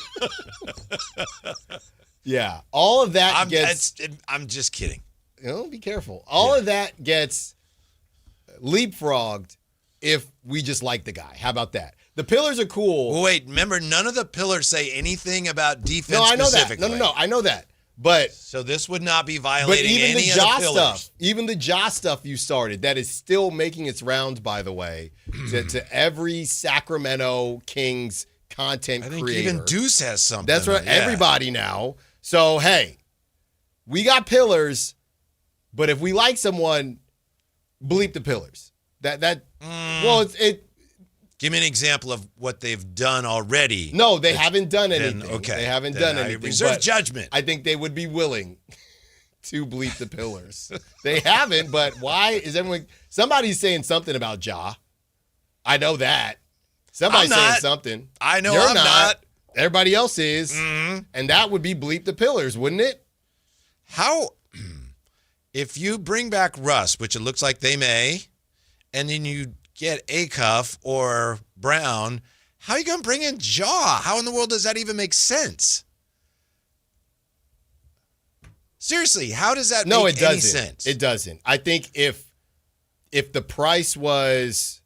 Yeah, all of that gets. I'm just kidding. Be careful. All of that gets leapfrogged if we just like the guy. How about that? The pillars are cool. Well, wait, remember, none of the pillars say anything about defense No, I know that. specifically. No, I know that. But so this would not be violating even any the of the Ja pillars. stuff, even the Ja stuff you started, that is still making its rounds, by the way, to every Sacramento Kings content I think creator. even Deuce has something. That's right. Yeah. Everybody now. So hey, we got pillars, but if we like someone, bleep the pillars. Well, it. Give me an example of what they've done already. No, they haven't done anything. Okay. They haven't Then done I anything. reserve but judgment. I think they would be willing to bleep the pillars. They haven't, but why is everyone? Somebody's saying something about Ja. I know that. Somebody's I'm saying not. something. I know You're I'm not. Everybody else is. Mm-hmm. And that would be bleep the pillars, wouldn't it? How, if you bring back Russ, which it looks like they may, and then you get Acuff or Brown, how are you going to bring in Ja? How in the world does that even make sense? Seriously, how does that make any sense? It doesn't. I think if the price was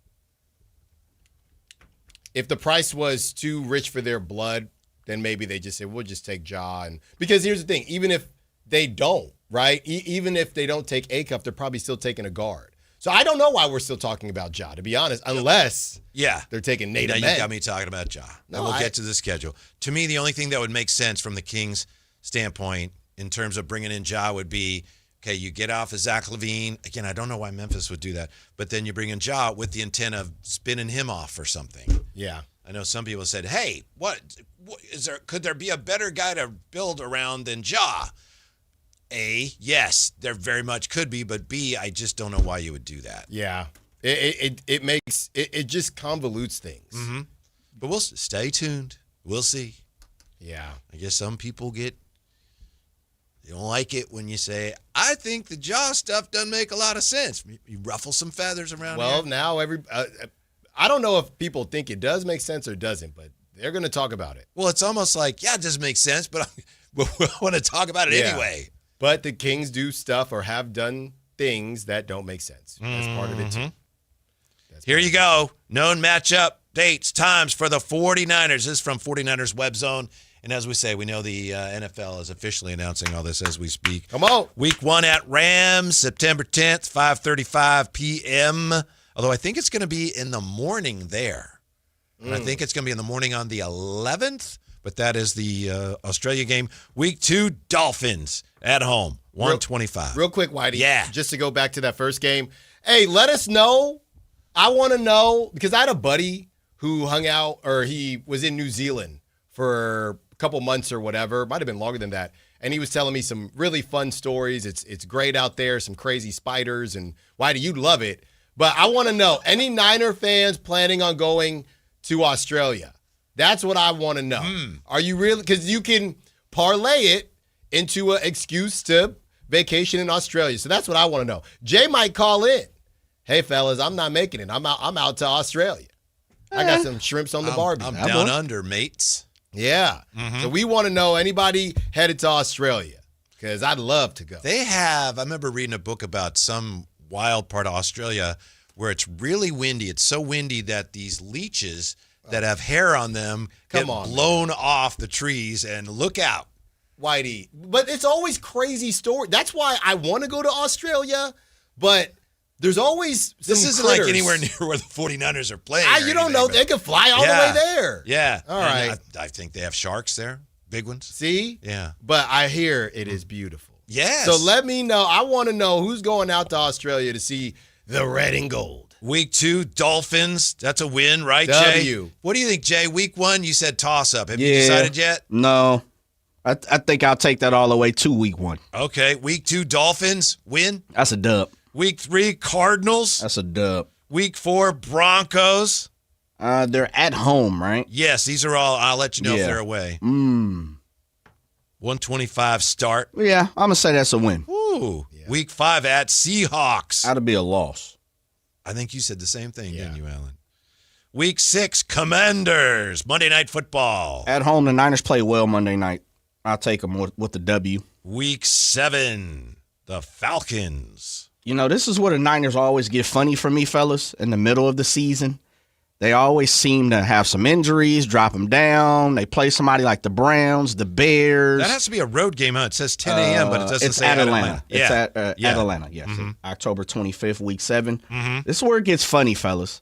too rich for their blood, then maybe they just say, we'll just take Ja. And because here's the thing, even if they don't, right? Even if they don't take Acuff, they're probably still taking a guard. So I don't know why we're still talking about Ja, to be honest, unless they're taking Nate Now Ahmed. you got me talking about Ja. No, And we'll get to the schedule. To me, the only thing that would make sense from the Kings' standpoint in terms of bringing in Ja would be, Okay, you get off of Zach LaVine. Again, I don't know why Memphis would do that, but then you bring in Ja with the intent of spinning him off or something. Yeah. I know some people said, "Hey, what is there? Could there be a better guy to build around than Ja?" A, yes, there very much could be, but B, I just don't know why you would do that. Yeah. It makes it just convolutes things. Mm-hmm. But we'll stay tuned. We'll see. Yeah. I guess some people they don't like it when you say, I think the Ja stuff doesn't make a lot of sense. You ruffle some feathers around Well, here. now I don't know if people think it does make sense or doesn't, but they're going to talk about it. Well, it's almost like, yeah, it doesn't make sense, but we want to talk about it anyway. But the Kings do stuff or have done things that don't make sense. That's part of it, too. Here you go. Known matchup, dates, times for the 49ers. This is from 49ers Web Zone. And as we say, we know the NFL is officially announcing all this as we speak. Come on. Week 1 at Rams, September 10th, 5:35 p.m. Although I think it's going to be in the morning there. And I think it's going to be in the morning on the 11th. But that is the Australia game. Week 2, Dolphins at home, 125. Real quick, Whitey. Yeah. Just to go back to that first game. Hey, let us know. I want to know, because I had a buddy who hung out, or he was in New Zealand for a couple months or whatever. Might have been longer than that. And he was telling me some really fun stories. It's great out there, some crazy spiders. And Whitey, you'd love it. But I want to know, any Niner fans planning on going to Australia? That's what I want to know. Are you really? Because you can parlay it into an excuse to vacation in Australia. So that's what I want to know. Jay might call in. Hey, fellas, I'm not making it. I'm out to Australia. I got some shrimps on the barbie. I'm down under, mates. Yeah. So we want to know, anybody headed to Australia? Because I'd love to go. They have, I remember reading a book about some wild part of Australia where it's really windy. It's so windy that these leeches that have hair on them get blown off the trees, and look out. Whitey. But it's always crazy story. That's why I want to go to Australia, but there's always some This isn't critters. like anywhere near where the 49ers are playing. You don't know. They could fly all the way there. Yeah. All right. I think they have sharks there. Big ones. See? Yeah. But I hear it is beautiful. Yes. So let me know. I want to know who's going out to Australia to see the red and gold. Week 2, Dolphins. That's a win, right, Jay? W. What do you think, Jay? Week 1, you said toss-up. Have you decided yet? No. I think I'll take that all the way to week 1. Okay. Week 2, Dolphins. Win. That's a dub. Week 3, Cardinals. That's a dub. Week 4, Broncos. They're at home, right? Yes, these are all. I'll let you know if they're away. 125 start. Yeah, I'm going to say that's a win. Ooh. Yeah. Week 5 at Seahawks. That'll be a loss. I think you said the same thing, didn't you, Alan? Week 6, Commanders. Monday Night Football. At home, the Niners play well Monday night. I'll take them with the W. Week 7, the Falcons. You know, this is where the Niners always get funny for me, fellas, in the middle of the season. They always seem to have some injuries, drop them down. They play somebody like the Browns, the Bears. That has to be a road game, huh? It says 10 a.m., but it doesn't it's say at Atlanta. It's at Atlanta, yes. October 25th, week 7. This is where it gets funny, fellas.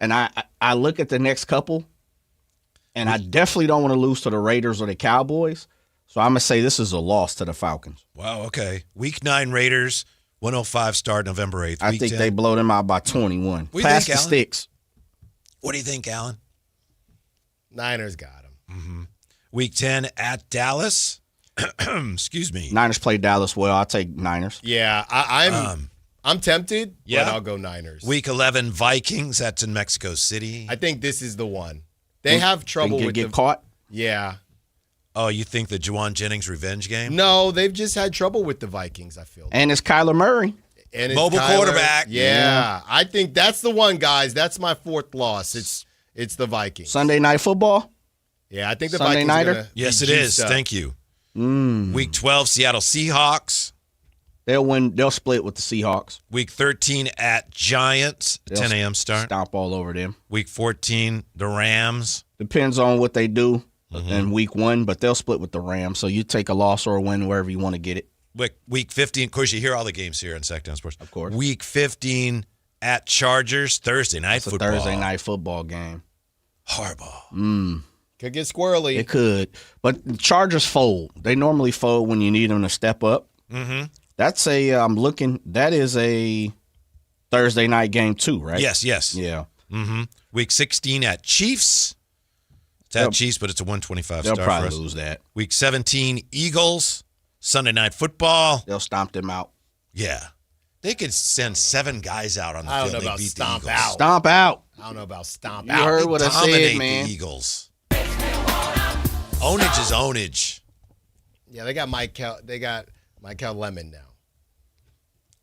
And I look at the next couple, and I definitely don't want to lose to the Raiders or the Cowboys. So I'm going to say this is a loss to the Falcons. Wow, okay. Week 9, Raiders, 105 start November 8th. I think 10. they blow them out by 21. What do you Pass think, the Alan? sticks. What do you think, Alan? Niners got them. Week 10 at Dallas. Excuse me. Niners play Dallas well. I'll take Niners. Yeah, I'm tempted, but I'll go Niners. Week 11, Vikings. That's in Mexico City. I think this is the one. They have trouble with get caught. Yeah. Oh, you think the Juwan Jennings revenge game? No, they've just had trouble with the Vikings, I feel. And it's Kyler Murray. And it's Mobile Kyler. quarterback. Yeah. I think that's the one, guys. That's my 4th loss. It's the Vikings. Sunday Night Football. Yeah, I think the Sunday Vikings nighter? are gonna Yes, be it is. juiced up. Thank you. Week 12, Seattle Seahawks. They'll win. They'll split with the Seahawks. Week 13 at Giants, They'll 10 a.m. start. Stomp all over them. Week 14, the Rams. Depends on what they do in week 1, but they'll split with the Rams. So you take a loss or a win wherever you want to get it. Week 15, of course, you hear all the games here in Sactown Sports. Of course. Week 15 at Chargers, Thursday night It's a football. Thursday night football game. Harbaugh. Could get squirrely. It could. But the Chargers fold. They normally fold when you need them to step up. That's I'm looking. That is a Thursday night game too, right? Yes. Yeah. Mm-hmm. Week 16 at Chiefs. It's at Chiefs, but it's a 125 They'll start probably for us. lose that. Week 17, Eagles. Sunday Night Football. They'll stomp them out. Yeah. They could send 7 guys out on the I don't field. know They about beat the stomp Eagles. out. Stomp out. I don't know about stomp You out. heard They what I dominate said, man. the Eagles. Ownage is ownage. Yeah, they got Michael Lemon now.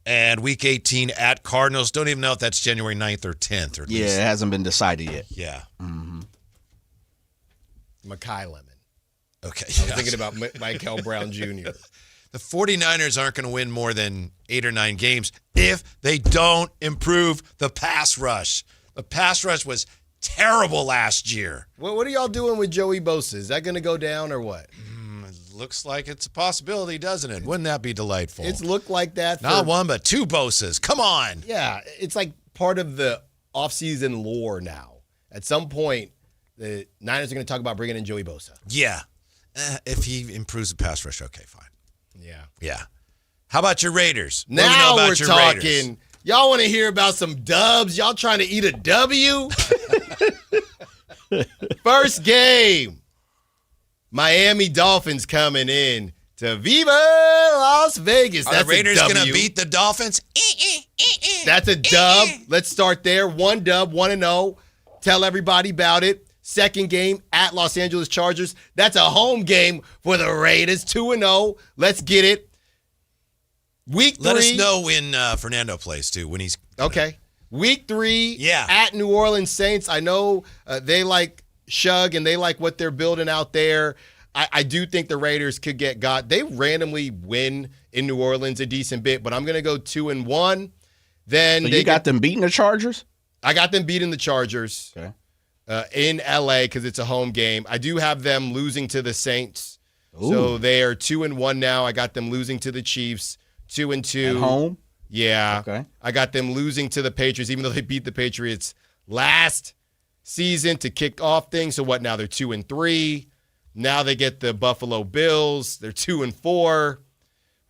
And week 18 at Cardinals. Don't even know if that's January 9th or 10th. Or at Yeah, least. it hasn't been decided yet. Yeah. Mm-hmm. Mackay Lemon. Okay. I was thinking about Michael Brown Jr. The 49ers aren't going to win more than 8 or 9 games if they don't improve the pass rush. The pass rush was terrible last year. What are y'all doing with Joey Bosa? Is that going to go down or what? It looks like it's a possibility, doesn't it? Wouldn't that be delightful? It's looked like that. Not one, but 2 Bosas. Come on. Yeah, it's like part of the offseason lore now. At some point, the Niners are going to talk about bringing in Joey Bosa. Yeah. If he improves the pass rush, okay, fine. Yeah. Yeah. How about your Raiders? What do Now we know about we're your talking. Raiders? Y'all want to hear about some dubs? Y'all trying to eat a W? First game. Miami Dolphins coming in to Viva Las Vegas. Are That's the Raiders a going to W. beat the Dolphins? That's a dub. Let's start there. 1 dub, 1-0. Tell everybody about it. Second game at Los Angeles Chargers. That's a home game for the Raiders. 2-0. Let's get it. Week 3. Let us know when Fernando plays, too, when he's... Okay. Week 3 Yeah. at New Orleans Saints. I know they like Shug and they like what they're building out there. I do think the Raiders could get got. They randomly win in New Orleans a decent bit, but I'm going to go 2-1. Then So you got them beating the Chargers? I got them beating the Chargers in L.A. because it's a home game. I do have them losing to the Saints. Ooh. So they are 2-1 now. I got them losing to the Chiefs, 2-2. At home? Yeah. Okay. I got them losing to the Patriots, even though they beat the Patriots last season to kick off things. So what now? They're 2-3. Now they get the Buffalo Bills. They're 2-4.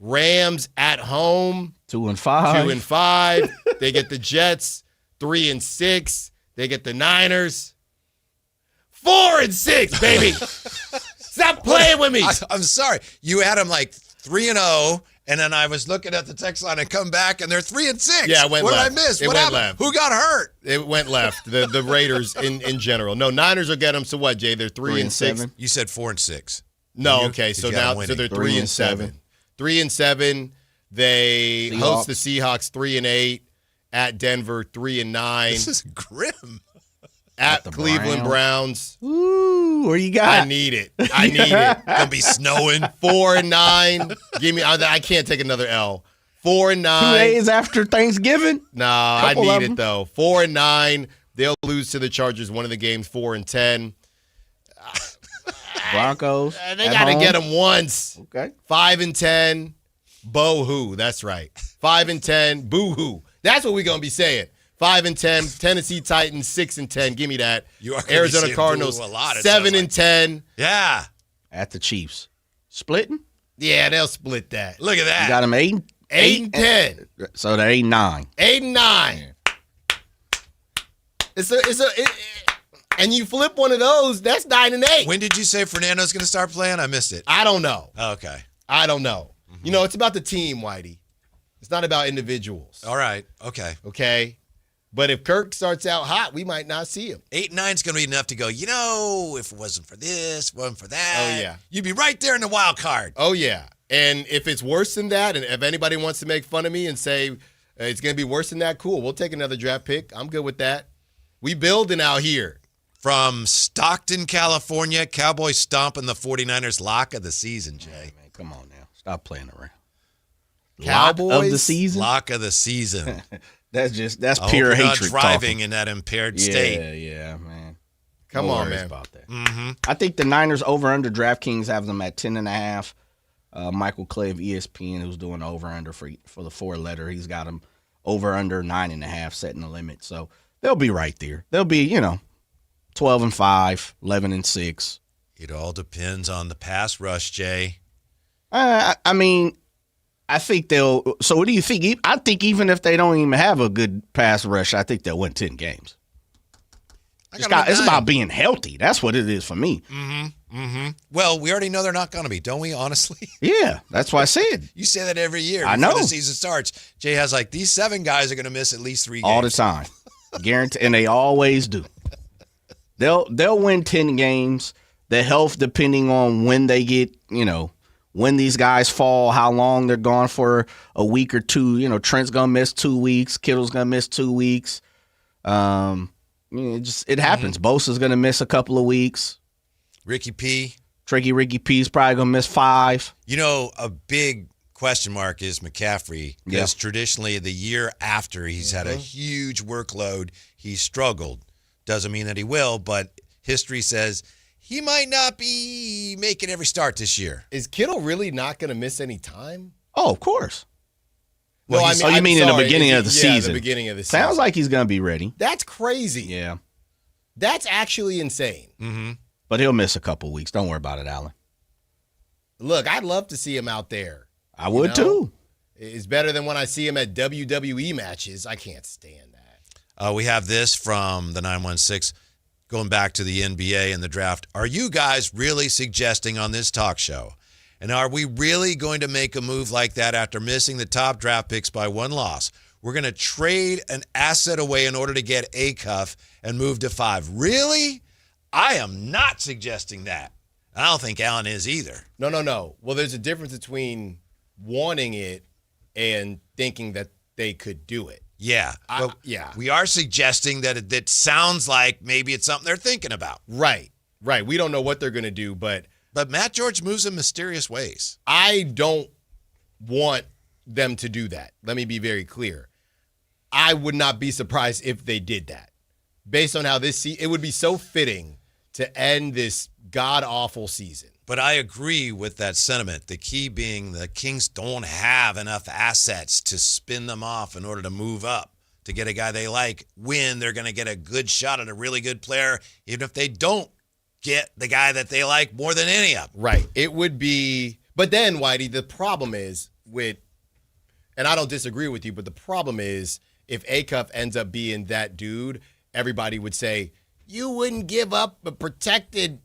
Rams at home. 2-5. 2-5. They get the Jets. 3-6. They get the Niners. 4-6, baby. Stop playing with me. I'm sorry. You had them like 3-0, and then I was looking at the text line and come back, and they're 3-6. Yeah, it went what left. did I miss? It What went happened? left. Who got hurt? It went left. The Raiders in general. No, Niners will get them. So what, Jay? They're 3-6. You said 4-6. No, You- okay. 'cause So you got now them so they're winning. 3-7. 3-7. They host the Seahawks 3-8 at Denver 3-9. This is grim. At the Cleveland Browns. Ooh, where you got? I need it. I need it. Gonna be snowing. 4-9. Give me. I can't take another L. 4-9. 2 days after Thanksgiving? Nah, I Couple of need them. it though. 4-9. They'll lose to the Chargers one of the games. 4-10. Broncos. They at got to home? get them once. Okay. 5-10. Boo-hoo. That's right. 5-10. Boo-hoo. That's what we're gonna be saying. 5-10. Tennessee Titans 6-10. Give me that. You are gonna be Arizona saying Cardinals boo-hoo a lot, it sounds 7-10. Yeah. At the Chiefs. Splitting? Yeah, they'll split that. Look at that. You got them 8? 8-10. So they're 8-9. 8-9. And you flip one of those, that's 9-8. When did you say Fernando's going to start playing? I missed it. I don't know. Okay. I don't know. You know, it's about the team, Whitey. It's not about individuals. All right. Okay. Okay? But if Kirk starts out hot, we might not see him. 8-9 is going to be enough to go, if it wasn't for this, wasn't for that. Oh, yeah. You'd be right there in the wild card. Oh, yeah. And if it's worse than that, and if anybody wants to make fun of me and say it's going to be worse than that, cool. We'll take another draft pick. I'm good with that. We building out here. From Stockton, California, Cowboys stomping the 49ers lock of the season, Jay. Man, come on now. Stop playing around. Cowboys? Lock of the season? Lock of the season. That's I hope pure you're not hatred. driving talking. in that impaired state. Yeah, man. Come No on, worries man. about that. Mm-hmm. I think the Niners over under DraftKings have them at 10.5. Michael Clay of ESPN, who's doing over under for the 4-letter, he's got them over under 9.5, setting the limit. So they'll be right there. They'll be 12-5, 11-6. It all depends on the pass rush, Jay. I mean, I think they'll. So what do you think? I think even if they don't even have a good pass rush, I think they'll win 10 games. It's about being healthy. That's what it is for me. Well, we already know they're not going to be, don't we, honestly? Yeah, that's what I said. You say that every year I before know. the season starts. Jay has like, these 7 guys are going to miss at least 3 games. All the time. Guarantee, and they always do. They'll win 10 games. The health, depending on when they get, when these guys fall, how long they're gone for a week or two. Trent's going to miss 2 weeks. Kittle's going to miss 2 weeks. It happens. Bosa's going to miss a couple of weeks. Ricky P's probably going to miss 5. A big question mark is McCaffrey, because traditionally the year after he's had a huge workload, he's struggled. Doesn't mean that he will, but history says he might not be making every start this year. Is Kittle really not going to miss any time? Oh, of course. Well, you mean in the beginning of the season? The beginning of the season. Sounds like he's going to be ready. That's crazy. Yeah. That's actually insane. Mm-hmm. But he'll miss a couple weeks. Don't worry about it, Allen. Look, I'd love to see him out there. I would too. It's better than when I see him at WWE matches. I can't stand that. We have this from the 916, going back to the NBA and the draft. Are you guys really suggesting on this talk show, and are we really going to make a move like that after missing the top draft picks by 1 loss? We're going to trade an asset away in order to get Acuff and move to 5. Really? I am not suggesting that. I don't think Allen is either. No. Well, there's a difference between wanting it and thinking that they could do it. Yeah. Yeah. We are suggesting that it sounds like maybe it's something they're thinking about. Right. We don't know what they're going to do, but Matt George moves in mysterious ways. I don't want them to do that. Let me be very clear. I would not be surprised if they did that. Based on how it would be so fitting to end this god-awful season. But I agree with that sentiment. The key being the Kings don't have enough assets to spin them off in order to move up, to get a guy they like, when they're going to get a good shot at a really good player, even if they don't get the guy that they like more than any of them. Right. It would be, but then, Whitey, the problem is and I don't disagree with you, but the problem is if Acuff ends up being that dude, everybody would say, you wouldn't give up a protected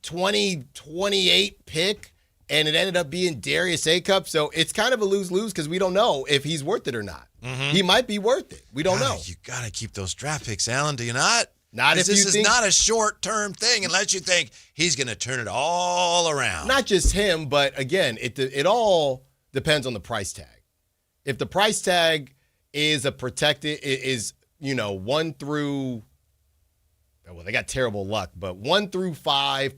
2028 pick, and it ended up being Darius Acuff. So it's kind of a lose-lose because we don't know if he's worth it or not. Mm-hmm. He might be worth it. We don't know. You got to keep those draft picks, Allen, do you not? Not if this you is think, not a short-term thing unless you think he's going to turn it all around. Not just him, but again, it all depends on the price tag. If the price tag is a protected, is 1 through, well, they got terrible luck, but 1 through 5.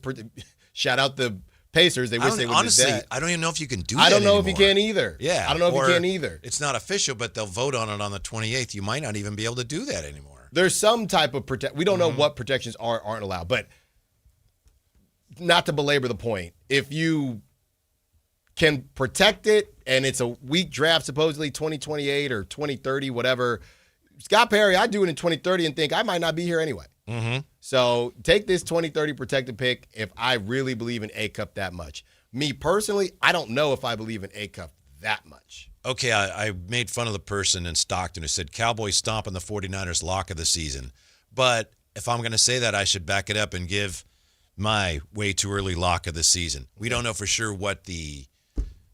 Shout out the Pacers. They wish they would honestly, do that. I don't even know if you can do that I don't know anymore. if you can either. Yeah. I don't know if you can either. It's not official, but they'll vote on it on the 28th. You might not even be able to do that anymore. There's some type of we don't know what protections aren't allowed, but not to belabor the point, if you can protect it and it's a weak draft, supposedly 2028 or 2030, whatever. Scott Perry, I do it in 2030 and think I might not be here anyway. Mm-hmm. So take this 2030 protected pick if I really believe in Acuff that much. Me personally, I don't know if I believe in Acuff that much. Okay, I made fun of the person in Stockton who said Cowboys stomping the 49ers lock of the season. But if I'm going to say that, I should back it up and give my way too early lock of the season. We don't know for sure what the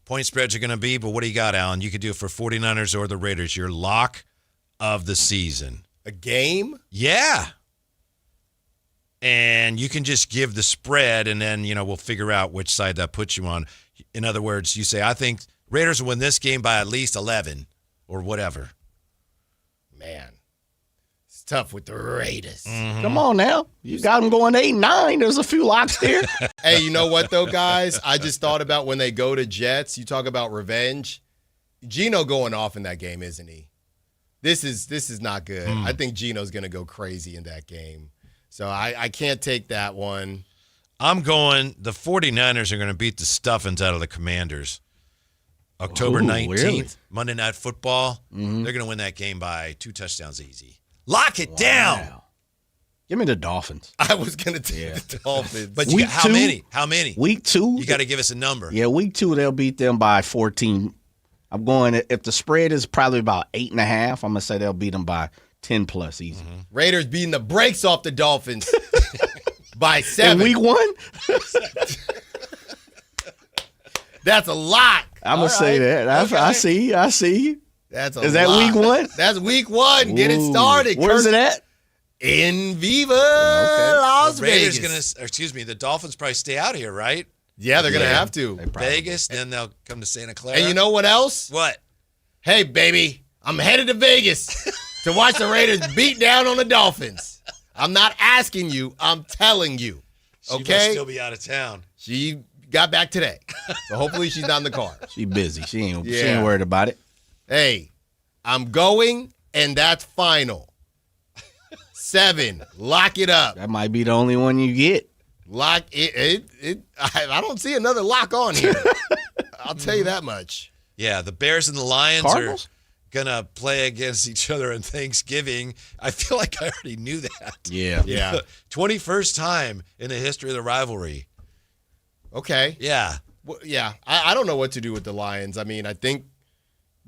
point spreads are going to be, but what do you got, Alan? You could do it for 49ers or the Raiders. Your lock of the season. A game? Yeah. And you can just give the spread, and then, we'll figure out which side that puts you on. In other words, you say, I think Raiders will win this game by at least 11 or whatever. Man, it's tough with the Raiders. Mm-hmm. Come on now. You got them going 8-9. There's a few locks there. Hey, you know what, though, guys? I just thought about when they go to Jets, you talk about revenge. Geno going off in that game, isn't he? This is not good. I think Geno's going to go crazy in that game. So I can't take that one. I'm going, the 49ers are going to beat the stuffings out of the Commanders. October 19th, really? Monday Night Football. Mm-hmm. They're going to win that game by 2 touchdowns easy. Lock it down. Give me the Dolphins. I was going to take the Dolphins. But Week how 2? many? How many? Week 2. You got to give us a number. Yeah, week 2, they'll beat them by 14 I'm going, if the spread is probably about 8.5, I'm going to say they'll beat them by 10 plus easy. Raiders beating the brakes off the Dolphins by 7. In week 1? That's a lot. I'm going to say that. I see. That's a Is that lot. week 1? That's week 1. Get it started. Where's it at? In Viva, Las Raiders Vegas. the Dolphins probably stay out here, right? Yeah, they're going to have to. Vegas, then they'll come to Santa Clara. And you know what else? What? Hey, baby, I'm headed to Vegas to watch the Raiders beat down on the Dolphins. I'm not asking you. I'm telling you. She Okay? must still be out of town. She got back today. So hopefully she's not in the car. She busy. She ain't worried about it. Hey, I'm going, and that's final. 7. Lock it up. That might be the only one you get. Lock it. I don't see another lock on here. I'll tell you that much. Yeah, the Bears and the Lions Cardinals? are going to play against each other on Thanksgiving. I feel like I already knew that. Yeah. 21st time in the history of the rivalry. Okay. Yeah. Well, yeah. I don't know what to do with the Lions. I mean, I think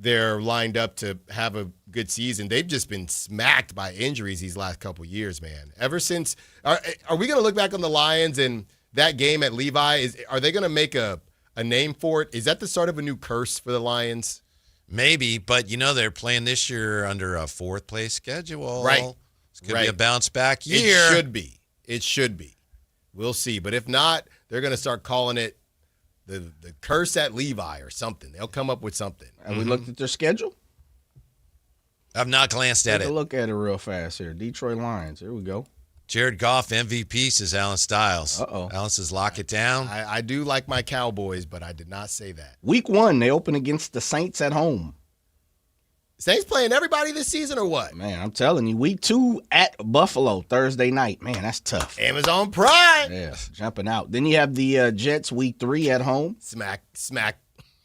they're lined up to have a good season. They've just been smacked by injuries these last couple years, man. Ever since are we going to look back on the Lions and that game at Levi? Are they going to make a name for it? Is that the start of a new curse for the Lions? Maybe, but they're playing this year under a 4th place schedule. Right. It's going to be a bounce back year. It should be. We'll see. But if not, they're going to start calling it the curse at Levi or something. They'll come up with something. Have we looked at their schedule? I've not glanced at Take it. a look at it real fast here. Detroit Lions. Here we go. Jared Goff, MVP, says Alan Stiles. Alan says lock it down. I do like my Cowboys, but I did not say that. Week 1, they open against the Saints at home. Saints playing everybody this season or what? Man, I'm telling you. Week 2 at Buffalo, Thursday night. Man, that's tough. Amazon Prime. Yeah, jumping out. Then you have the Jets week 3 at home. Smack.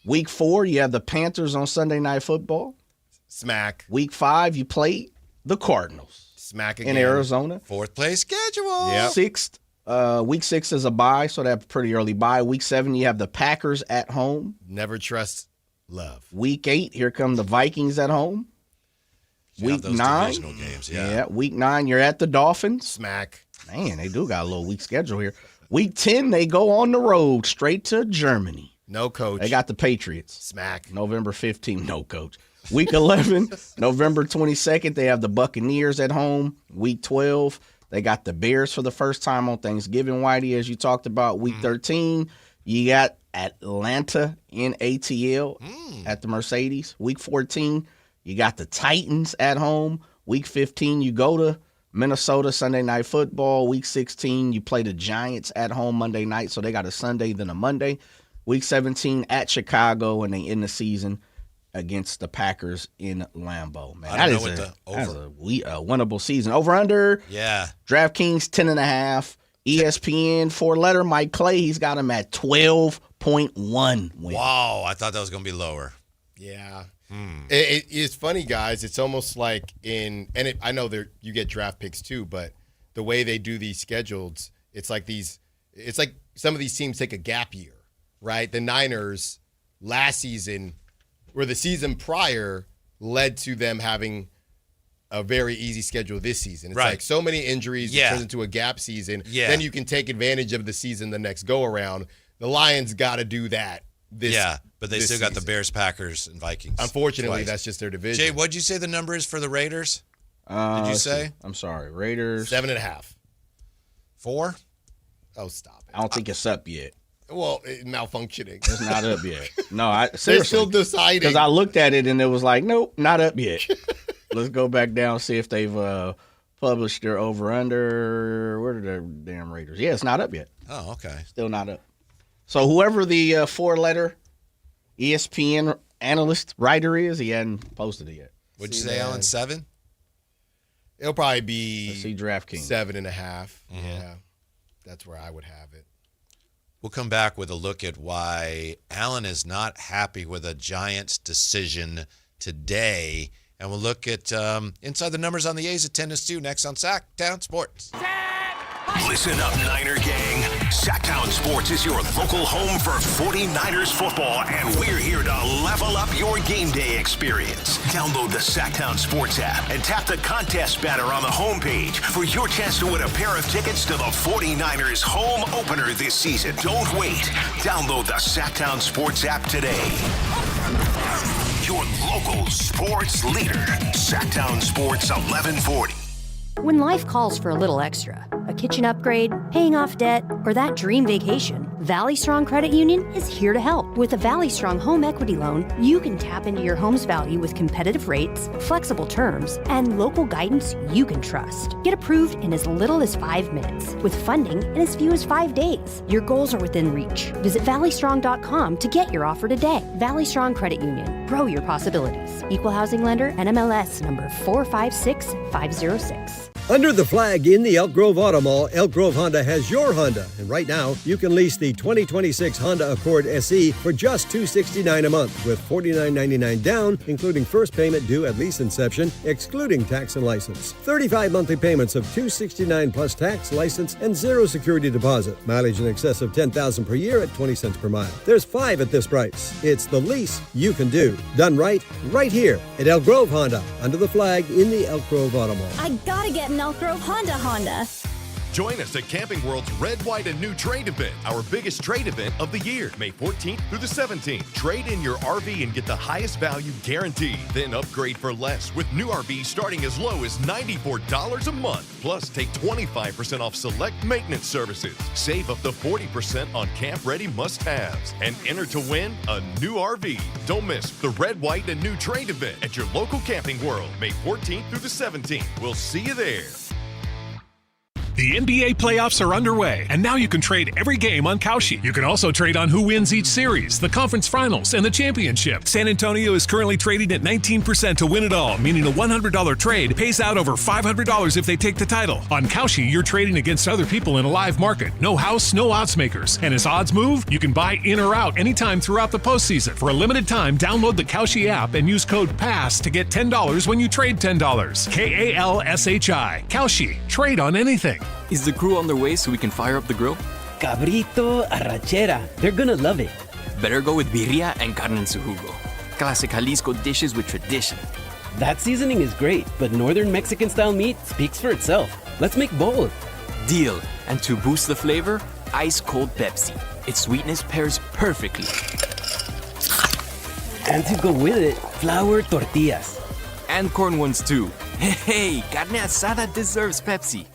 Week 4, you have the Panthers on Sunday Night Football. Smack. Week 5, you play the Cardinals. Smack again. In Arizona. 4th place schedule. Yep. Week 6 is a bye, so that's a pretty early bye. Week 7, you have the Packers at home. Never trust love. Week 8, here come the Vikings at home. Week 9. Divisional games, yeah. Week 9, you're at the Dolphins. Smack. Man, they do got a little weak schedule here. Week 10, they go on the road straight to Germany. No coach. They got the Patriots. Smack. November 15th, no coach. Week 11, November 22nd, they have the Buccaneers at home. Week 12, they got the Bears for the first time on Thanksgiving, Whitey, as you talked about. Week 13, you got Atlanta in ATL at the Mercedes. Week 14, you got the Titans at home. Week 15, you go to Minnesota Sunday Night Football. Week 16, you play the Giants at home Monday night, so they got a Sunday, then a Monday. Week 17 at Chicago, and they end the season against the Packers in Lambeau. Man, I don't know what that's a winnable season. Over under. Yeah. DraftKings 10.5. ESPN 4-letter Mike Clay. He's got him at 12.1 win. Wow, I thought that was going to be lower. Yeah. It's funny, guys. It's almost like I know you get draft picks too, but the way they do these schedules, it's like some of these teams take a gap year, right? The Niners last season, or the season prior, led to them having a very easy schedule this season. It's like so many injuries, it turns into a gap season. Yeah. Then you can take advantage of the season the next go around. The Lions got to do that. But they still got the Bears, Packers, and Vikings. Unfortunately, that's just their division. Jay, what'd you say the number is for the Raiders? Did you say? I'm sorry. Raiders. 7.5. 4? Oh, stop it. I don't think it's up yet. Well, it's malfunctioning. It's not up yet. No, seriously. They're still deciding. Because I looked at it and it was like, nope, not up yet. Let's go back down, see if they've published their over-under. Where are the damn Raiders? Yeah, it's not up yet. Oh, okay. Still not up. So whoever the 4-letter ESPN analyst writer is, he hadn't posted it yet. What'd you say, Alan? 7? It'll probably be Let's see DraftKings. 7.5. Yeah, that's where I would have it. We'll come back with a look at why Alan is not happy with a Giants decision today. And we'll look at inside the numbers on the A's attendance too next on Sactown Sports. Listen up, Niner gang. Sactown Sports is your local home for 49ers football, and we're here to level up your game day experience. Download the Sactown Sports app and tap the contest banner on the homepage for your chance to win a pair of tickets to the 49ers home opener this season. Don't wait. Download the Sactown Sports app today. Your local sports leader, Sactown Sports 1140. When life calls for a little extra, a kitchen upgrade, paying off debt, or that dream vacation, Valley Strong Credit Union is here to help. With a Valley Strong home equity loan, you can tap into your home's value with competitive rates, flexible terms, and local guidance you can trust. Get approved in as little as 5 minutes, with funding in as few as 5 days. Your goals are within reach. Visit valleystrong.com to get your offer today. Valley Strong Credit Union. Grow your possibilities. Equal housing lender, NMLS number 456506. Under the flag in the Elk Grove Auto Mall, Elk Grove Honda has your Honda. And right now, you can lease the 2026 Honda Accord SE for just $269 a month with $49.99 down, including first payment due at lease inception, excluding tax and license. 35 monthly payments of $269 plus tax, license, and zero security deposit. Mileage in excess of $10,000 per year at 20 cents per mile. There's 5 at this price. It's the lease you can do. Done right here at Elk Grove Honda. Under the flag in the Elk Grove Auto Mall. I gotta get an Elk Grove Honda. Join us at Camping World's Red, White, and New Trade event, our biggest trade event of the year, May 14th through the 17th. Trade in your RV and get the highest value guaranteed. Then upgrade for less with new RVs starting as low as $94 a month. Plus, take 25% off select maintenance services. Save up to 40% on camp-ready must-haves. And enter to win a new RV. Don't miss the Red, White, and New Trade event at your local Camping World, May 14th through the 17th. We'll see you there. The NBA playoffs are underway, and now you can trade every game on Kalshi. You can also trade on who wins each series, the conference finals, and the championship. San Antonio is currently trading at 19% to win it all, meaning a $100 trade pays out over $500 if they take the title. On Kalshi, you're trading against other people in a live market. No house, no odds makers. And as odds move, you can buy in or out anytime throughout the postseason. For a limited time, download the Kalshi app and use code PASS to get $10 when you trade $10. KALSHI. Kalshi. Trade on anything. Is the crew on their way so we can fire up the grill? Cabrito, arrachera. They're gonna love it. Better go with birria and carne en su jugo. Classic Jalisco dishes with tradition. That seasoning is great, but northern Mexican-style meat speaks for itself. Let's make both. Deal. And to boost the flavor, ice-cold Pepsi. Its sweetness pairs perfectly. And to go with it, flour tortillas. And corn ones too. Hey, carne asada deserves Pepsi.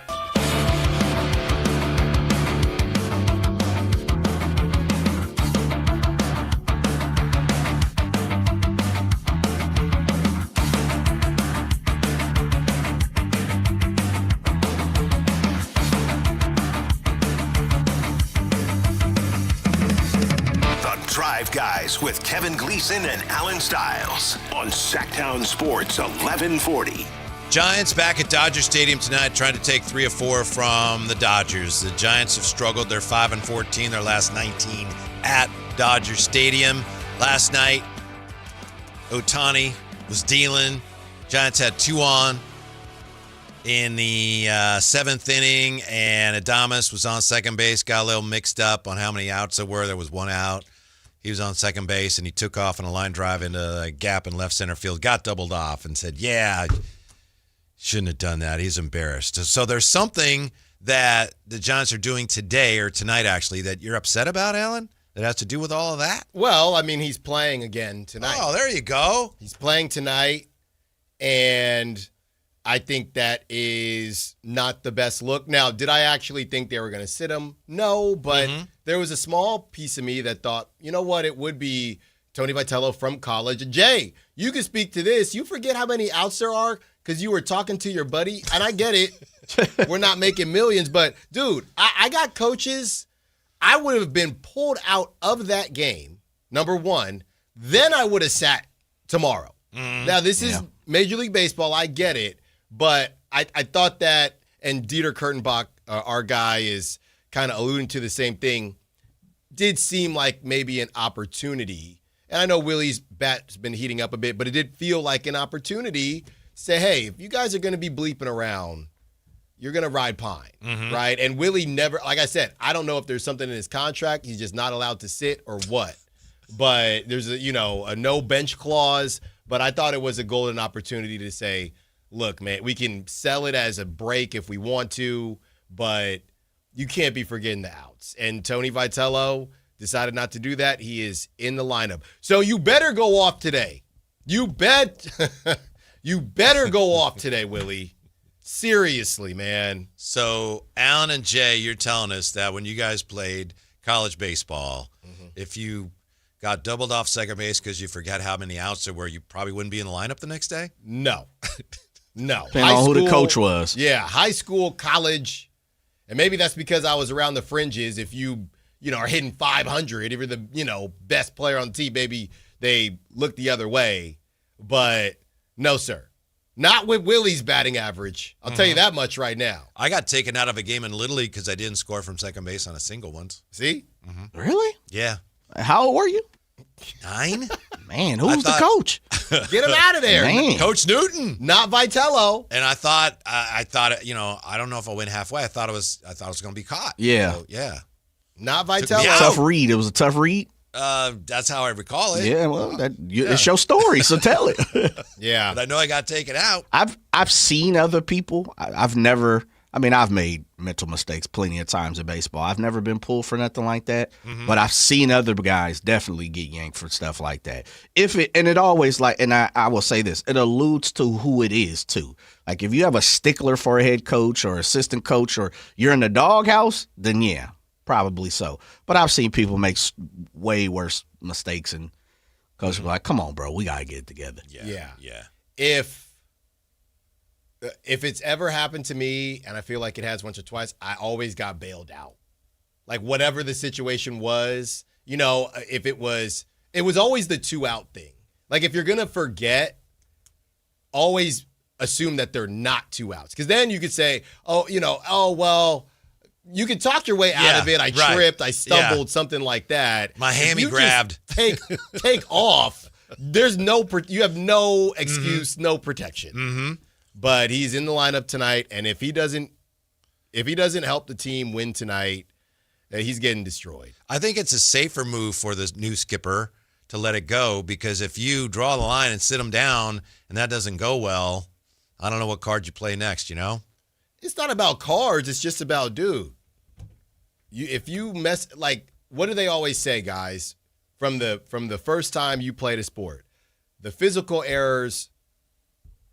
Guys with Kevin Gleason and Alan Stiles on Sactown Sports 1140. Giants back at Dodger Stadium tonight trying to take 3 of 4 from the Dodgers. The Giants have struggled. They're 5-14, their last 19 at Dodger Stadium. Last night, Ohtani was dealing. Giants had 2 on in the 7th inning, and Adames was on second base. Got a little mixed up on how many outs there were. There was 1 out. He was on second base, and he took off on a line drive into a gap in left center field, got doubled off, and said, yeah, shouldn't have done that. He's embarrassed. So there's something that the Giants are doing today, or tonight actually, that you're upset about, Alan, that has to do with all of that? Well, I mean, he's playing again tonight. Oh, there you go. He's playing tonight, and I think that is not the best look. Now, did I actually think they were going to sit him? No, but there was a small piece of me that thought, you know what, it would be Tony Vitello from college. Jay, you can speak to this. You forget how many outs there are because you were talking to your buddy, and I get it. We're not making millions, but, dude, I got coaches. I would have been pulled out of that game, number one. Then I would have sat tomorrow. Now, this is Major League Baseball. I get it. But I thought that, and Dieter Kurtenbach, our guy, is kind of alluding to the same thing, did seem like maybe an opportunity. And I know Willie's bat's been heating up a bit, but it did feel like an opportunity. Say, hey, if you guys are going to be bleeping around, you're going to ride Pine, right? And Willie never, like I said, I don't know if there's something in his contract. He's just not allowed to sit or what. But there's a no bench clause. But I thought it was a golden opportunity to say, look, man, we can sell it as a break if we want to, but you can't be forgetting the outs. And Tony Vitello decided not to do that. He is in the lineup. So you better go off today. You better go off today, Willie. Seriously, man. So, Alan and Jay, you're telling us that when you guys played college baseball, if you got doubled off second base because you forgot how many outs there were, you probably wouldn't be in the lineup the next day? No. No. Depending on who the coach was. Yeah, high school, college. And maybe that's because I was around the fringes. If you are hitting 500, if you're the, best player on the team, maybe they look the other way. But no, sir. Not with Willie's batting average. I'll tell you that much right now. I got taken out of a game in Little League because I didn't score from second base on a single once. See? Really? Yeah. How old were you? 9? Man, who's the coach? Get him out of there. Man. Coach Newton. Not Vitello. And I thought, I don't know if I went halfway. I thought it was going to be caught. Yeah. So, yeah. Not Vitello. Tough read. It was a tough read. That's how I recall it. Yeah, well, it's your story, so tell it. Yeah. But I know I got taken out. I've seen other people. I've made mental mistakes plenty of times in baseball. I've never been pulled for nothing like that, but I've seen other guys definitely get yanked for stuff like that. It always I will say this, it alludes to who it is too. Like if you have a stickler for a head coach or assistant coach or you're in the doghouse, then yeah, probably so. But I've seen people make way worse mistakes and coaches are like, come on, bro, we got to get it together. Yeah. If it's ever happened to me, and I feel like it has once or twice, I always got bailed out. Like whatever the situation was, if it was always the 2-out thing. Like if you're going to forget, always assume that they're not 2 outs. Because then you could say, you could talk your way out of it. I tripped, I stumbled, something like that. My hammy grabbed. Take off. You have no excuse, no protection. But he's in the lineup tonight, and if he doesn't help the team win tonight, he's getting destroyed. I think it's a safer move for the new skipper to let it go, because if you draw the line and sit him down and that doesn't go well, I don't know what card you play next, It's not about cards. It's just about, dude. If you mess, what do they always say, guys? From the first time you played a sport, the physical errors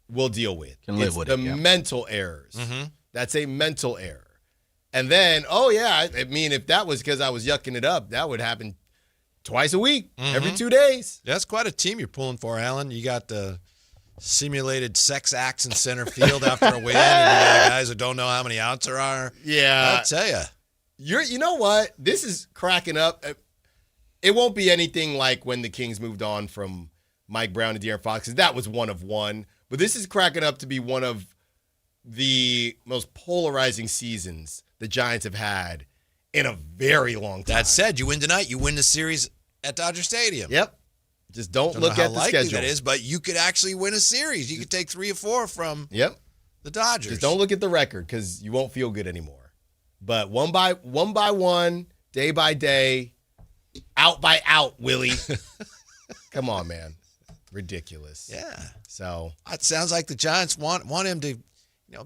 we'll deal with. Can live with the it, mental errors. That's a mental error. And then, if that was because I was yucking it up, that would happen twice a week, every 2 days. That's quite a team you're pulling for, Alan. You got the simulated sex acts in center field after a win, and you got guys who don't know how many outs there are. Yeah. I'll tell you. You know what? This is cracking up. It won't be anything like when the Kings moved on from Mike Brown to De'Aaron Fox, because that was one of one. But this is cracking up to be one of the most polarizing seasons the Giants have had in a very long time. That said, you win tonight, you win the series at Dodger Stadium. Yep. Just don't look at the schedule. That is, but you could actually win a series. You could take 3 or 4 from the Dodgers. Just don't look at the record because you won't feel good anymore. But one by one, day by day, out by out, Willie. Come on, man. Ridiculous. Yeah. So it sounds like the Giants want him to,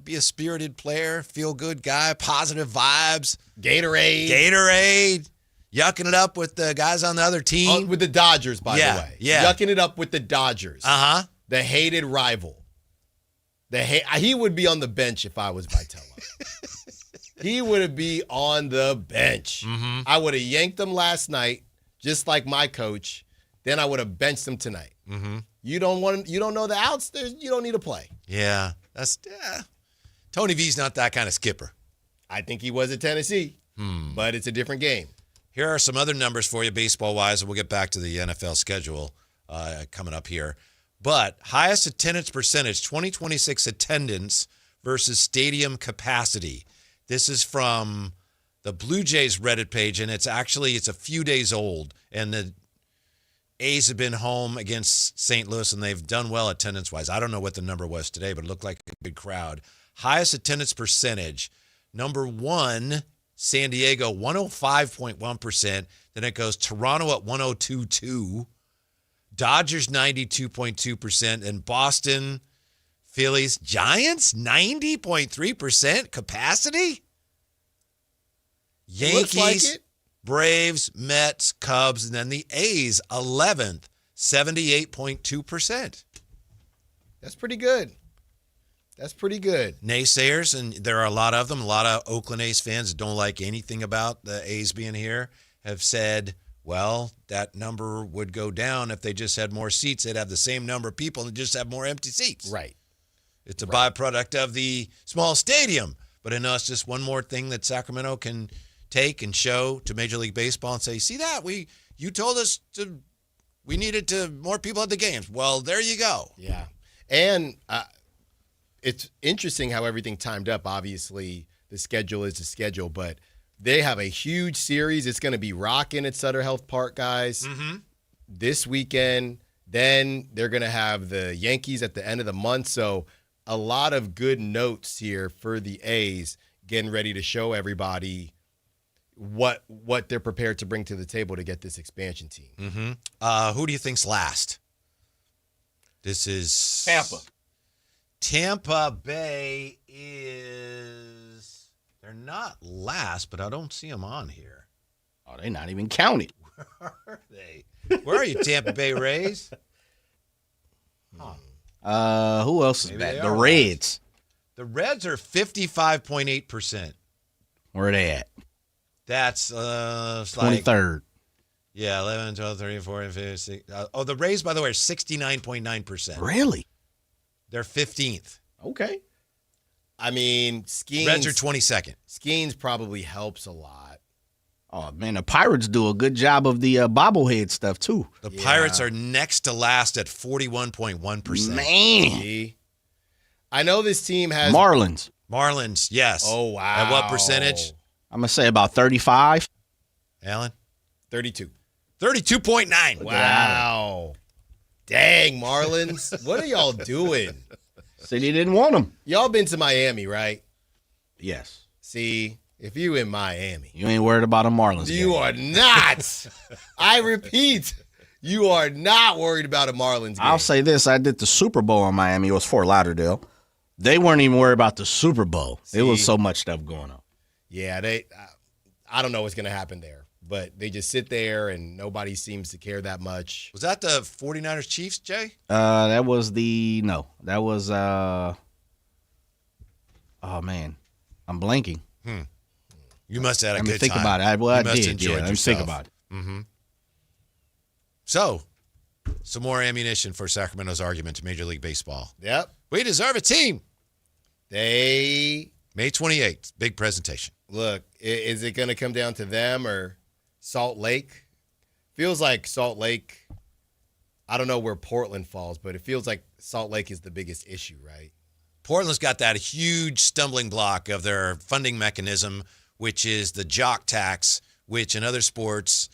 be a spirited player, feel good guy, positive vibes. Gatorade. Yucking it up with the guys on the other team. With the Dodgers, by the way. Yeah. Yucking it up with the Dodgers. The hated rival. He would be on the bench if I was Vitello. He would be on the bench. I would have yanked him last night, just like my coach. Then I would have benched him tonight. You don't know the outs. You don't need to play. Yeah, Tony V's not that kind of skipper. I think he was at Tennessee, but it's a different game. Here are some other numbers for you baseball-wise, and we'll get back to the NFL schedule coming up here. But highest attendance percentage, 2026 attendance versus stadium capacity. This is from the Blue Jays Reddit page, and it's a few days old. And the A's have been home against St. Louis, and they've done well attendance-wise. I don't know what the number was today, but it looked like a good crowd. Highest attendance percentage. Number 1, San Diego, 105.1%. Then it goes Toronto at 102.2%. Dodgers, 92.2%. And Boston, Phillies, Giants, 90.3% capacity. Yankees, looks like it. Braves, Mets, Cubs, and then the A's, 11th, 78.2%. That's pretty good. That's pretty good. Naysayers, and there are a lot of them, a lot of Oakland A's fans that don't like anything about the A's being here, have said, well, that number would go down if they just had more seats. They'd have the same number of people and just have more empty seats. Right. It's a byproduct of the small stadium. But I know it's just one more thing that Sacramento can take and show to Major League Baseball and say, see that? You told us we needed more people at the games. Well, there you go. Yeah. And it's interesting how everything timed up. Obviously, the schedule is the schedule, but they have a huge series. It's going to be rocking at Sutter Health Park, guys, this weekend. Then they're going to have the Yankees at the end of the month. So a lot of good notes here for the A's, getting ready to show everybody what they're prepared to bring to the table to get this expansion team. Who do you think's last? This is Tampa. Tampa Bay is, they're not last, but I don't see them on here. Oh, they're not even counted. Where are they? Where are you, Tampa Bay Rays? Who else is Maybe bad? they The are Reds. The Reds are 55.8%. Where are they at? That's like 23rd. Yeah, 11, 12, 13, 14, 15, 16. The Rays, by the way, are 69.9%. Really? They're 15th. Okay. I mean, Skeens. Reds are 22nd. Skeens probably helps a lot. Oh, man, the Pirates do a good job of the bobblehead stuff, too. The Pirates are next to last at 41.1%. Man. See? I know this team has Marlins, yes. Oh, wow. At what percentage? I'm going to say about 35. Alan? 32. 32.9. Wow. Dang, Marlins. What are y'all doing? City didn't want them. Y'all been to Miami, right? Yes. See, if you in Miami. You ain't worried about a Marlins game. You are not. I repeat, you are not worried about a Marlins game. I'll say this. I did the Super Bowl in Miami. It was Fort Lauderdale. They weren't even worried about the Super Bowl. It was so much stuff going on. Yeah, I don't know what's going to happen there. But they just sit there, and nobody seems to care that much. Was that the 49ers Chiefs, Jay? That was that was, oh, man. I'm blanking. You must have had a good think time. about it. I did. Enjoyed Let me yourself. think about it. So, some more ammunition for Sacramento's argument to Major League Baseball. Yep. We deserve a team. May 28th, big presentation. Look, is it going to come down to them or Salt Lake? Feels like Salt Lake, I don't know where Portland falls, but it feels like Salt Lake is the biggest issue, right? Portland's got that huge stumbling block of their funding mechanism, which is the jock tax, which in other sports,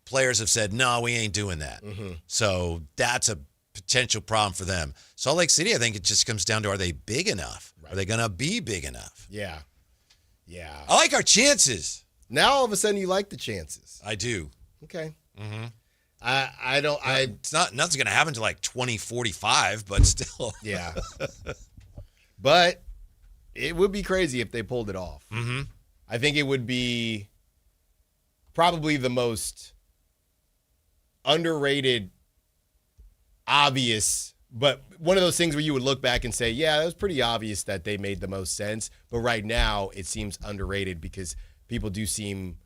players have said, no, we ain't doing that. So that's a potential problem for them. Salt Lake City, I think it just comes down to, are they big enough? Right. Are they going to be big enough? Yeah. I like our chances. Now all of a sudden you like the chances. I do. Okay. I don't. It's not. Nothing's going to happen to like 2045, but still. Yeah. But it would be crazy if they pulled it off. I think it would be probably the most underrated, obvious, but one of those things where you would look back and say, yeah, that was pretty obvious that they made the most sense. But right now it seems underrated because people do seem,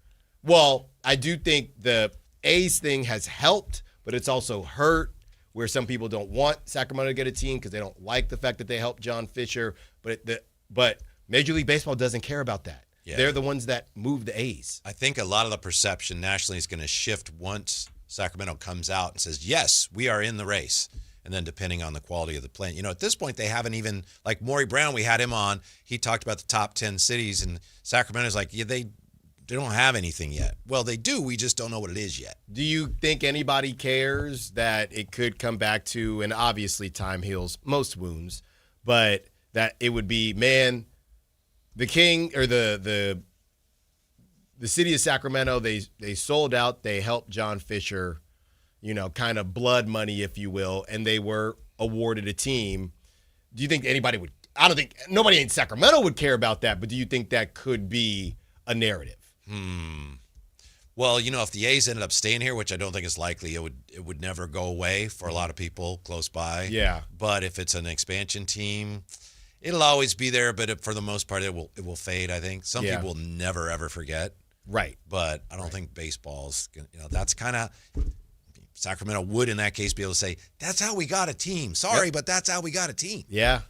well, I do think the A's thing has helped, but it's also hurt where some people don't want Sacramento to get a team because they don't like the fact that they helped John Fisher. But Major League Baseball doesn't care about that. Yeah. They're the ones that move the A's. I think a lot of the perception nationally is going to shift once Sacramento comes out and says, yes, we are in the race. And then depending on the quality of the play. You know, at this point, they haven't even, like Maury Brown, we had him on. He talked about the top 10 cities, and Sacramento's like, yeah, they don't have anything yet. Well, they do. We just don't know what it is yet. Do you think anybody cares that it could come back to, and obviously time heals most wounds, but that it would be, man, the King or the city of Sacramento, they sold out. They helped John Fisher, kind of blood money, if you will, and they were awarded a team. Do you think anybody would? I don't think nobody in Sacramento would care about that, but do you think that could be a narrative? Well, if the A's ended up staying here, which I don't think is likely, it would never go away for a lot of people close by. Yeah. But if it's an expansion team, it'll always be there. But for the most part, it will fade. I think some people will never ever forget. Right. But I don't think baseball's. That's kind of Sacramento would in that case be able to say that's how we got a team. Sorry, but that's how we got a team. Yeah.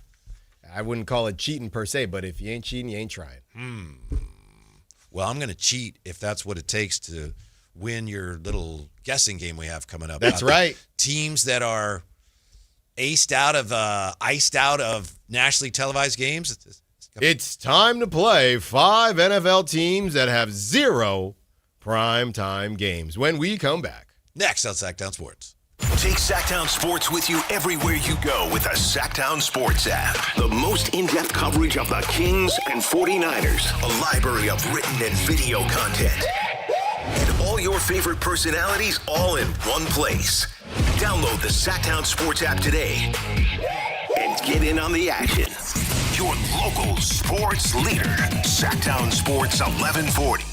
I wouldn't call it cheating per se, but if you ain't cheating, you ain't trying. Well, I'm going to cheat if that's what it takes to win your little guessing game we have coming up. That's right. Teams that are iced out of nationally televised games. It's time to play 5 NFL teams that have 0 primetime games when we come back. Next on Sactown Sports. Take Sactown Sports with you everywhere you go with the Sactown Sports app. The most in-depth coverage of the Kings and 49ers. A library of written and video content. And all your favorite personalities all in one place. Download the Sactown Sports app today and get in on the action. Your local sports leader. Sactown Sports 1140.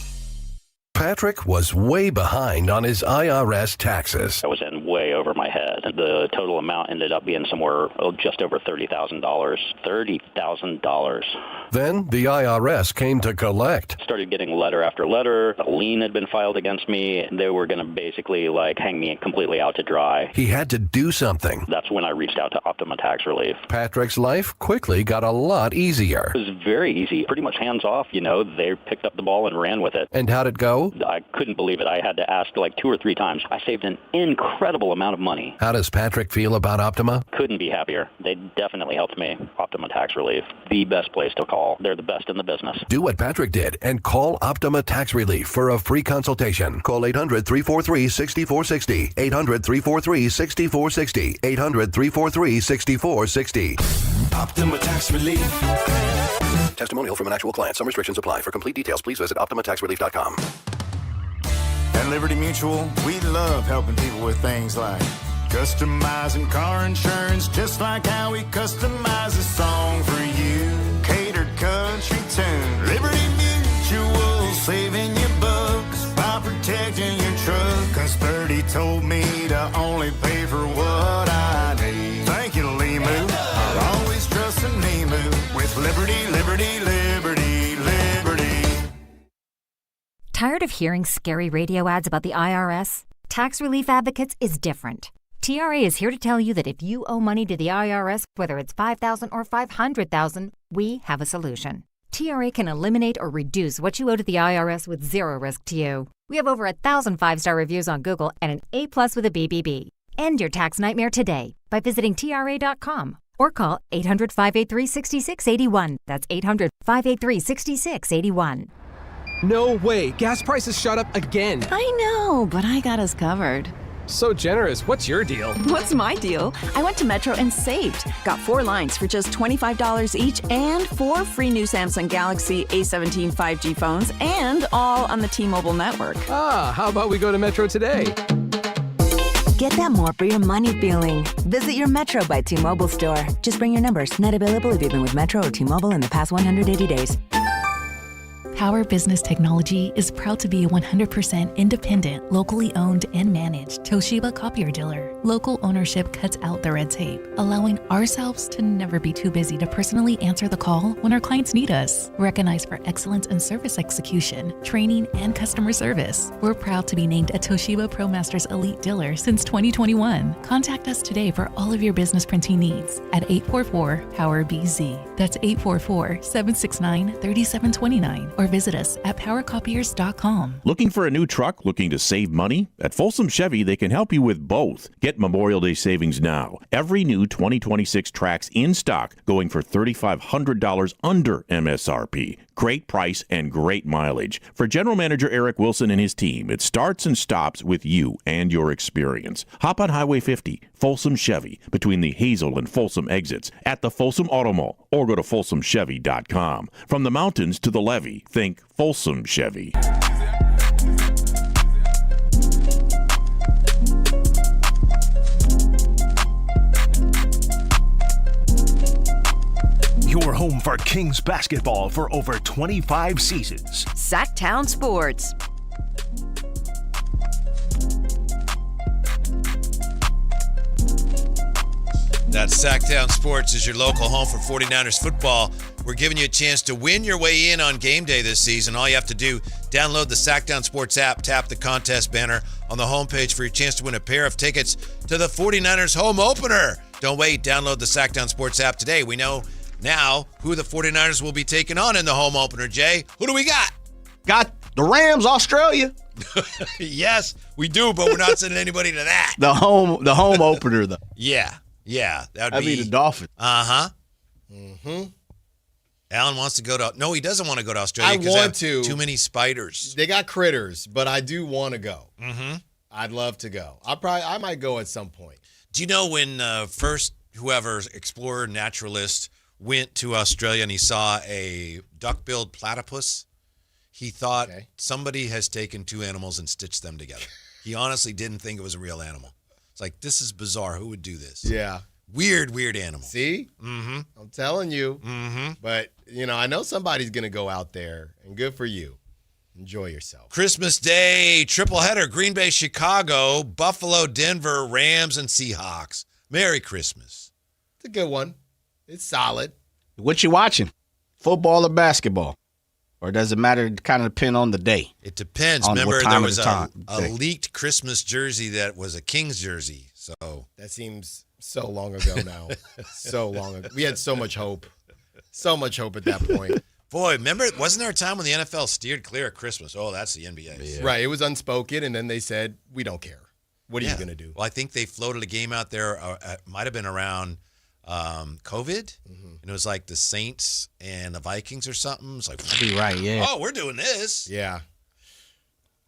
Patrick was way behind on his IRS taxes. I was in way over my head. The total amount ended up being somewhere just over $30,000. $30,000. Then the IRS came to collect. Started getting letter after letter. A lien had been filed against me. They were going to basically hang me completely out to dry. He had to do something. That's when I reached out to Optima Tax Relief. Patrick's life quickly got a lot easier. It was very easy, pretty much hands off. They picked up the ball and ran with it. And how'd it go? I couldn't believe it. I had to ask 2 or 3 times. I saved an incredible amount of money. How does Patrick feel about Optima? Couldn't be happier. They definitely helped me. Optima Tax Relief, the best place to call. They're the best in the business. Do what Patrick did and call Optima Tax Relief for a free consultation. Call 800-343-6460. 800-343-6460. 800-343-6460. Optima Tax Relief. Testimonial from an actual client. Some restrictions apply. For complete details, please visit OptimaTaxRelief.com. At Liberty Mutual, we love helping people with things like customizing car insurance, just like how we customize a song for you. Catered country tune. Liberty Mutual, saving you bucks by protecting your truck. 'Cause 30 told me to only pay for what I need. Thank you, Limu. I'll always trust in Limu with Liberty, Liberty, Liberty, Liberty. Tired of hearing scary radio ads about the IRS? Tax Relief Advocates is different. TRA is here to tell you that if you owe money to the IRS, whether it's $5,000 or $500,000, we have a solution. TRA can eliminate or reduce what you owe to the IRS with zero risk to you. We have over 1,000 5-star reviews on Google and an A+ with a BBB. End your tax nightmare today by visiting TRA.com or call 800-583-6681. That's 800-583-6681. No way. Gas prices shot up again. I know, but I got us covered. So generous. What's your deal? What's my deal? I went to Metro and saved. Got 4 lines for just $25 each and 4 free new Samsung Galaxy A17 5G phones, and all on the T-Mobile network. Ah, how about we go to Metro today? Get that more for your money feeling. Visit your Metro by T-Mobile store. Just bring your numbers. Not available if you've been with Metro or T-Mobile in the past 180 days. Power Business Technology is proud to be a 100% independent, locally owned and managed Toshiba copier dealer. Local ownership cuts out the red tape, allowing ourselves to never be too busy to personally answer the call when our clients need us. Recognized for excellence in service execution, training, and customer service, we're proud to be named a Toshiba ProMasters Elite Dealer since 2021. Contact us today for all of your business printing needs at 844-POWER-BZ. That's 844-769-3729, or visit us at powercopiers.com. Looking for a new truck? Looking to save money? At Folsom Chevy, they can help you with both. Get Memorial Day savings now. Every new 2026 Trax in stock going for $3,500 under MSRP. Great price and great mileage. For General Manager Eric Wilson and his team, it starts and stops with you and your experience. Hop on Highway 50, Folsom Chevy, between the Hazel and Folsom exits at the Folsom Auto Mall, or go to folsomchevy.com. From the mountains to the levee, think Folsom Chevy. Your home for Kings basketball for over 25 seasons. Sactown Sports. That's Sactown Sports is your local home for 49ers football. We're giving you a chance to win your way in on game day this season. All you have to do, download the Sactown Sports app, tap the contest banner on the homepage for your chance to win a pair of tickets to the 49ers home opener. Don't wait, download the Sactown Sports app today. We know now who the 49ers will be taking on in the home opener, Jay. Who do we got? Got the Rams, Australia. Yes, we do, but we're not sending anybody to that. The home opener, though. Yeah, that'd be the Dolphins. Uh-huh. Mm-hmm. Alan wants to go to. No, he doesn't want to go to Australia. I want to. Too many spiders. They got critters, but I do want to go. Mm-hmm. I'd love to go. I might go at some point. Do you know when first whoever explorer naturalist went to Australia and he saw a duck-billed platypus? He thought somebody has taken two animals and stitched them together. He honestly didn't think it was a real animal. It's like, this is bizarre. Who would do this? Yeah. Weird animal. See? Mm-hmm. I'm telling you. Mm-hmm. But, I know somebody's going to go out there, and good for you. Enjoy yourself. Christmas Day, triple header, Green Bay, Chicago, Buffalo, Denver, Rams, and Seahawks. Merry Christmas. It's a good one. It's solid. What you watching? Football or basketball? Or does it matter? Kind of depend on the day. It depends. Remember, there was a leaked Christmas jersey that was a Kings jersey. So that seems so long ago now. So long ago. We had so much hope. So much hope at that point. Boy, remember, wasn't there a time when the NFL steered clear of Christmas? Oh, that's the NBA. Yeah. Right. It was unspoken, and then they said, we don't care. What are you going to do? Well, I think they floated a game out there. It might have been around COVID. Mm-hmm. And it was like the Saints and the Vikings or something. It's like, that'd be right, yeah. Oh, we're doing this. Yeah.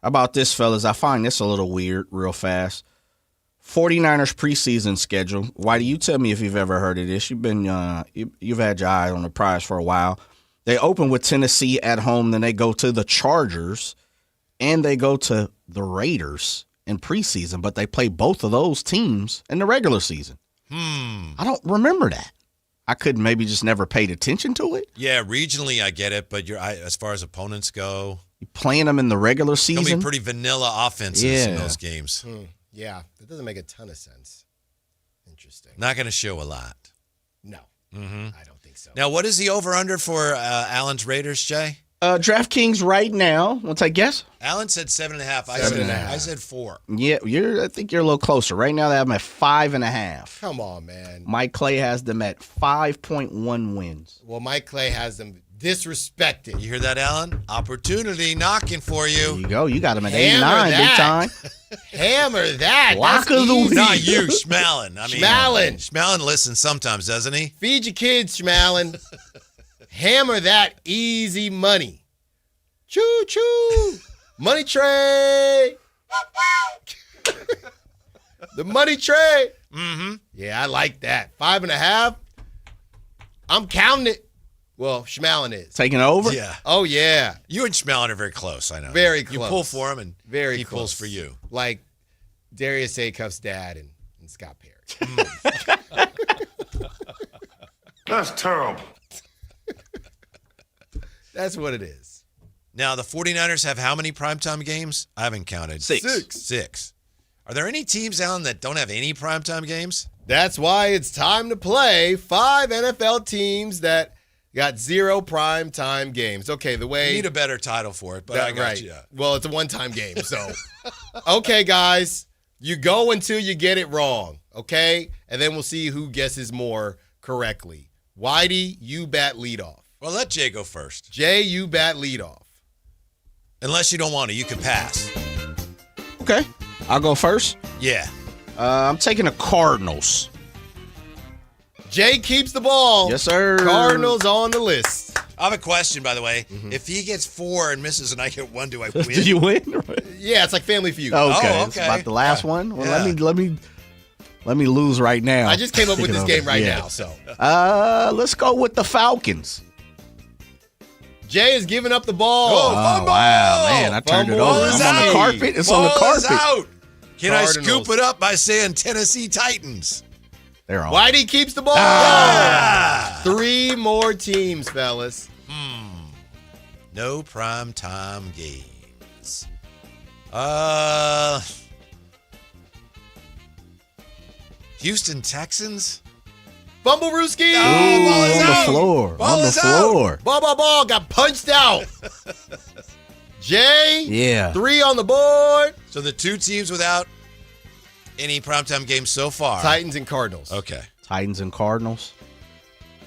How about this, fellas? I find this a little weird real fast. 49ers preseason schedule. Why do you tell me if you've ever heard of this? You've been you've had your eye on the prize for a while. They open with Tennessee at home, then they go to the Chargers, and they go to the Raiders in preseason, but they play both of those teams in the regular season. I don't remember that. I could maybe just never paid attention to it. Yeah, regionally I get it, but as far as opponents go, you're playing them in the regular season. It'll be pretty vanilla offenses in those games. Yeah, that doesn't make a ton of sense. Interesting. Not going to show a lot. No, I don't think so. Now, what is the over/under for Allen's Raiders, Jay? DraftKings right now. What's I guess? Alan said 7.5. I said 4. Yeah, I think you're a little closer. Right now they have them at 5.5. Come on, man. Mike Clay has them at 5.1 wins. Well, Mike Clay has them disrespected. You hear that, Alan? Opportunity knocking for you. There you go. You got them at 8.9 big time. Hammer that. Lock of the week. Not you, Schmalin. Schmalin listens sometimes, doesn't he? Feed your kids, Schmalin. Hammer that easy money. Choo choo. Money tray. The money tray. Mm-hmm. Yeah, I like that. 5.5. I'm counting it. Well, Schmalin is. Taking over? Yeah. Oh, yeah. You and Schmalin are very close, I know. Very close. You pull for him, and he close. pulls for you. Like Darius Acuff's dad and Scott Perry. That's terrible. That's what it is. Now, the 49ers have how many primetime games? I haven't counted. 6. Are there any teams, Alan, that don't have any primetime games? That's why it's time to play 5 NFL teams that got 0 primetime games. Okay, the way... You need a better title for it, but I got you. Well, it's a one-time game, so... Okay, guys, you go until you get it wrong, okay? And then we'll see who guesses more correctly. Whitey, you bat leadoff. Well, let Jay go first. Jay, you bat leadoff. Unless you don't want to, you can pass. Okay. I'll go first. Yeah. I'm taking the Cardinals. Jay keeps the ball. Yes, sir. Cardinals on the list. I have a question, by the way. If he gets 4 and misses and I get 1, do I win? Do you win? Yeah, it's like Family Feud. Okay. It's about the last one. Well, let me lose right now. I just came up with this game right now, so. Let's go with the Falcons. Jay is giving up the ball. Oh, wow, man. I turned it over. I'm on the carpet. It's on the carpet. Out. Can Cardinals. I scoop it up by saying Tennessee Titans? They're on. Whitey keeps the ball. 3 more teams, fellas. No prime time games. Houston Texans? Bumble Rooski. On the floor. Ball on the is floor. Ball got punched out. Jay. Yeah. 3 on the board. So the 2 teams without any primetime games so far. Titans and Cardinals. Okay. Titans and Cardinals.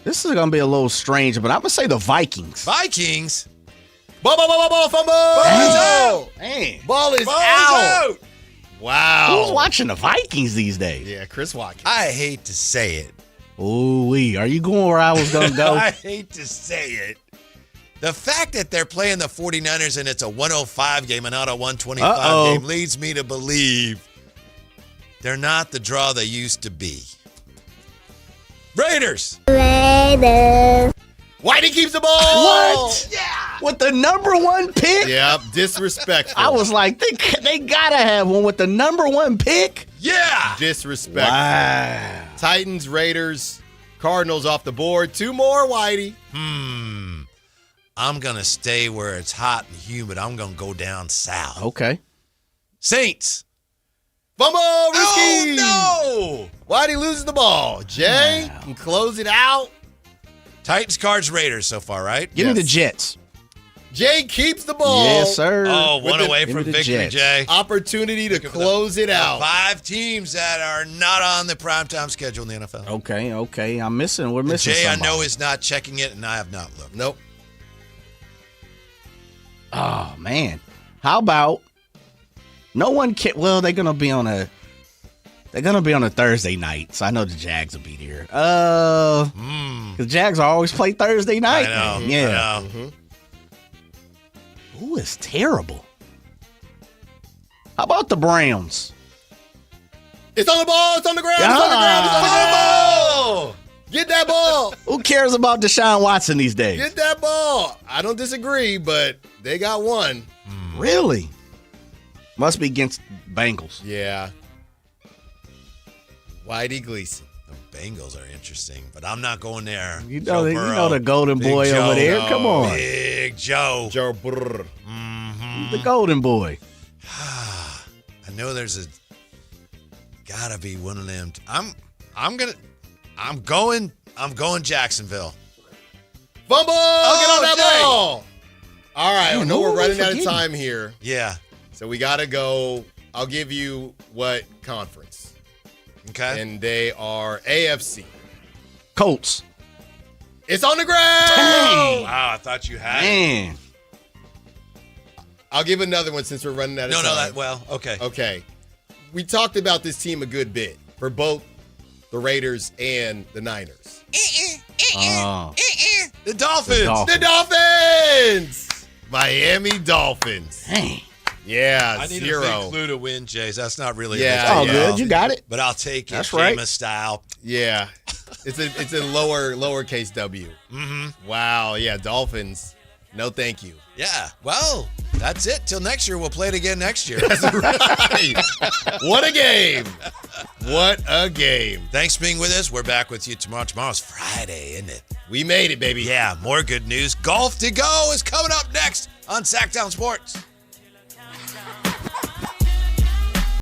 This is going to be a little strange, but I'm going to say the Vikings. Vikings. Ball, fumble. Ball is out. Man. Ball is out. Wow. Who's watching the Vikings these days? Yeah, Chris Watkins. I hate to say it. Ooh-wee. Are you going where I was going to go? I hate to say it. The fact that they're playing the 49ers and it's a 105 game and not a 125 game leads me to believe they're not the draw they used to be. Raiders. Whitey keeps the ball. What? Yeah. With the number 1 pick? Yep, disrespectful. I was like, they got to have one with the number 1 pick? Yeah. Disrespectful. Wow. Titans, Raiders, Cardinals off the board. 2 more, Whitey. I'm going to stay where it's hot and humid. I'm going to go down south. Okay. Saints. Fumble, Risky. Oh, no. Whitey loses the ball. Jay can close it out. Titans, Cards, Raiders so far, right? Give me the Jets. Jay keeps the ball. Yes, sir. Oh, one away Give from me the victory, Jets. Jay. Opportunity to close it out. 5 teams that are not on the primetime schedule in the NFL. Okay. We're missing Jay, somebody. I know is not checking it, and I have not looked. Nope. Oh, man. How about no one can? Well, they're gonna be on a Thursday night, so I know the Jags will be there. The Jags always play Thursday night. I know. Yeah. I know. Ooh, it's terrible. How about the Browns? It's on the ball. It's on the ground. It's on the ground. It's on the ball. Get that ball. Who cares about Deshaun Watson these days? Get that ball. I don't disagree, but they got one. Really? Must be against Bengals. Yeah. Whitey Gleason. The Bengals are interesting, but I'm not going there. You know the golden boy Big over Joe. there. Come on. Big Joe. Joe Brr. The golden boy. I know there's gotta be one of them. I'm going Jacksonville. Fumble! Get on that Jay. ball! All right, I know we're running out of forgetting? time here. Yeah. So we got to go. I'll give you what conference. Okay. And they are AFC. Colts. It's on the ground! Dang. Wow, I thought you had it. Man. I'll give another one since we're running out of time. Okay. Okay. We talked about this team a good bit for both the Raiders and the Niners. The Dolphins. The Dolphins! Miami Dolphins. Dang. Yeah, I need 0. a big clue to win, Jays. That's not really Yeah, good. You got it. But I'll take it. That's right. Jameis style. Yeah. It's a lowercase W. Mm-hmm. Wow. Yeah, Dolphins. No, thank you. Yeah. Well, that's it. Till next year. We'll play it again next year. That's right. What a game. What a game. Thanks for being with us. We're back with you tomorrow. Tomorrow's Friday, isn't it? We made it, baby. Yeah, more good news. Golf to Go is coming up next on Sactown Sports.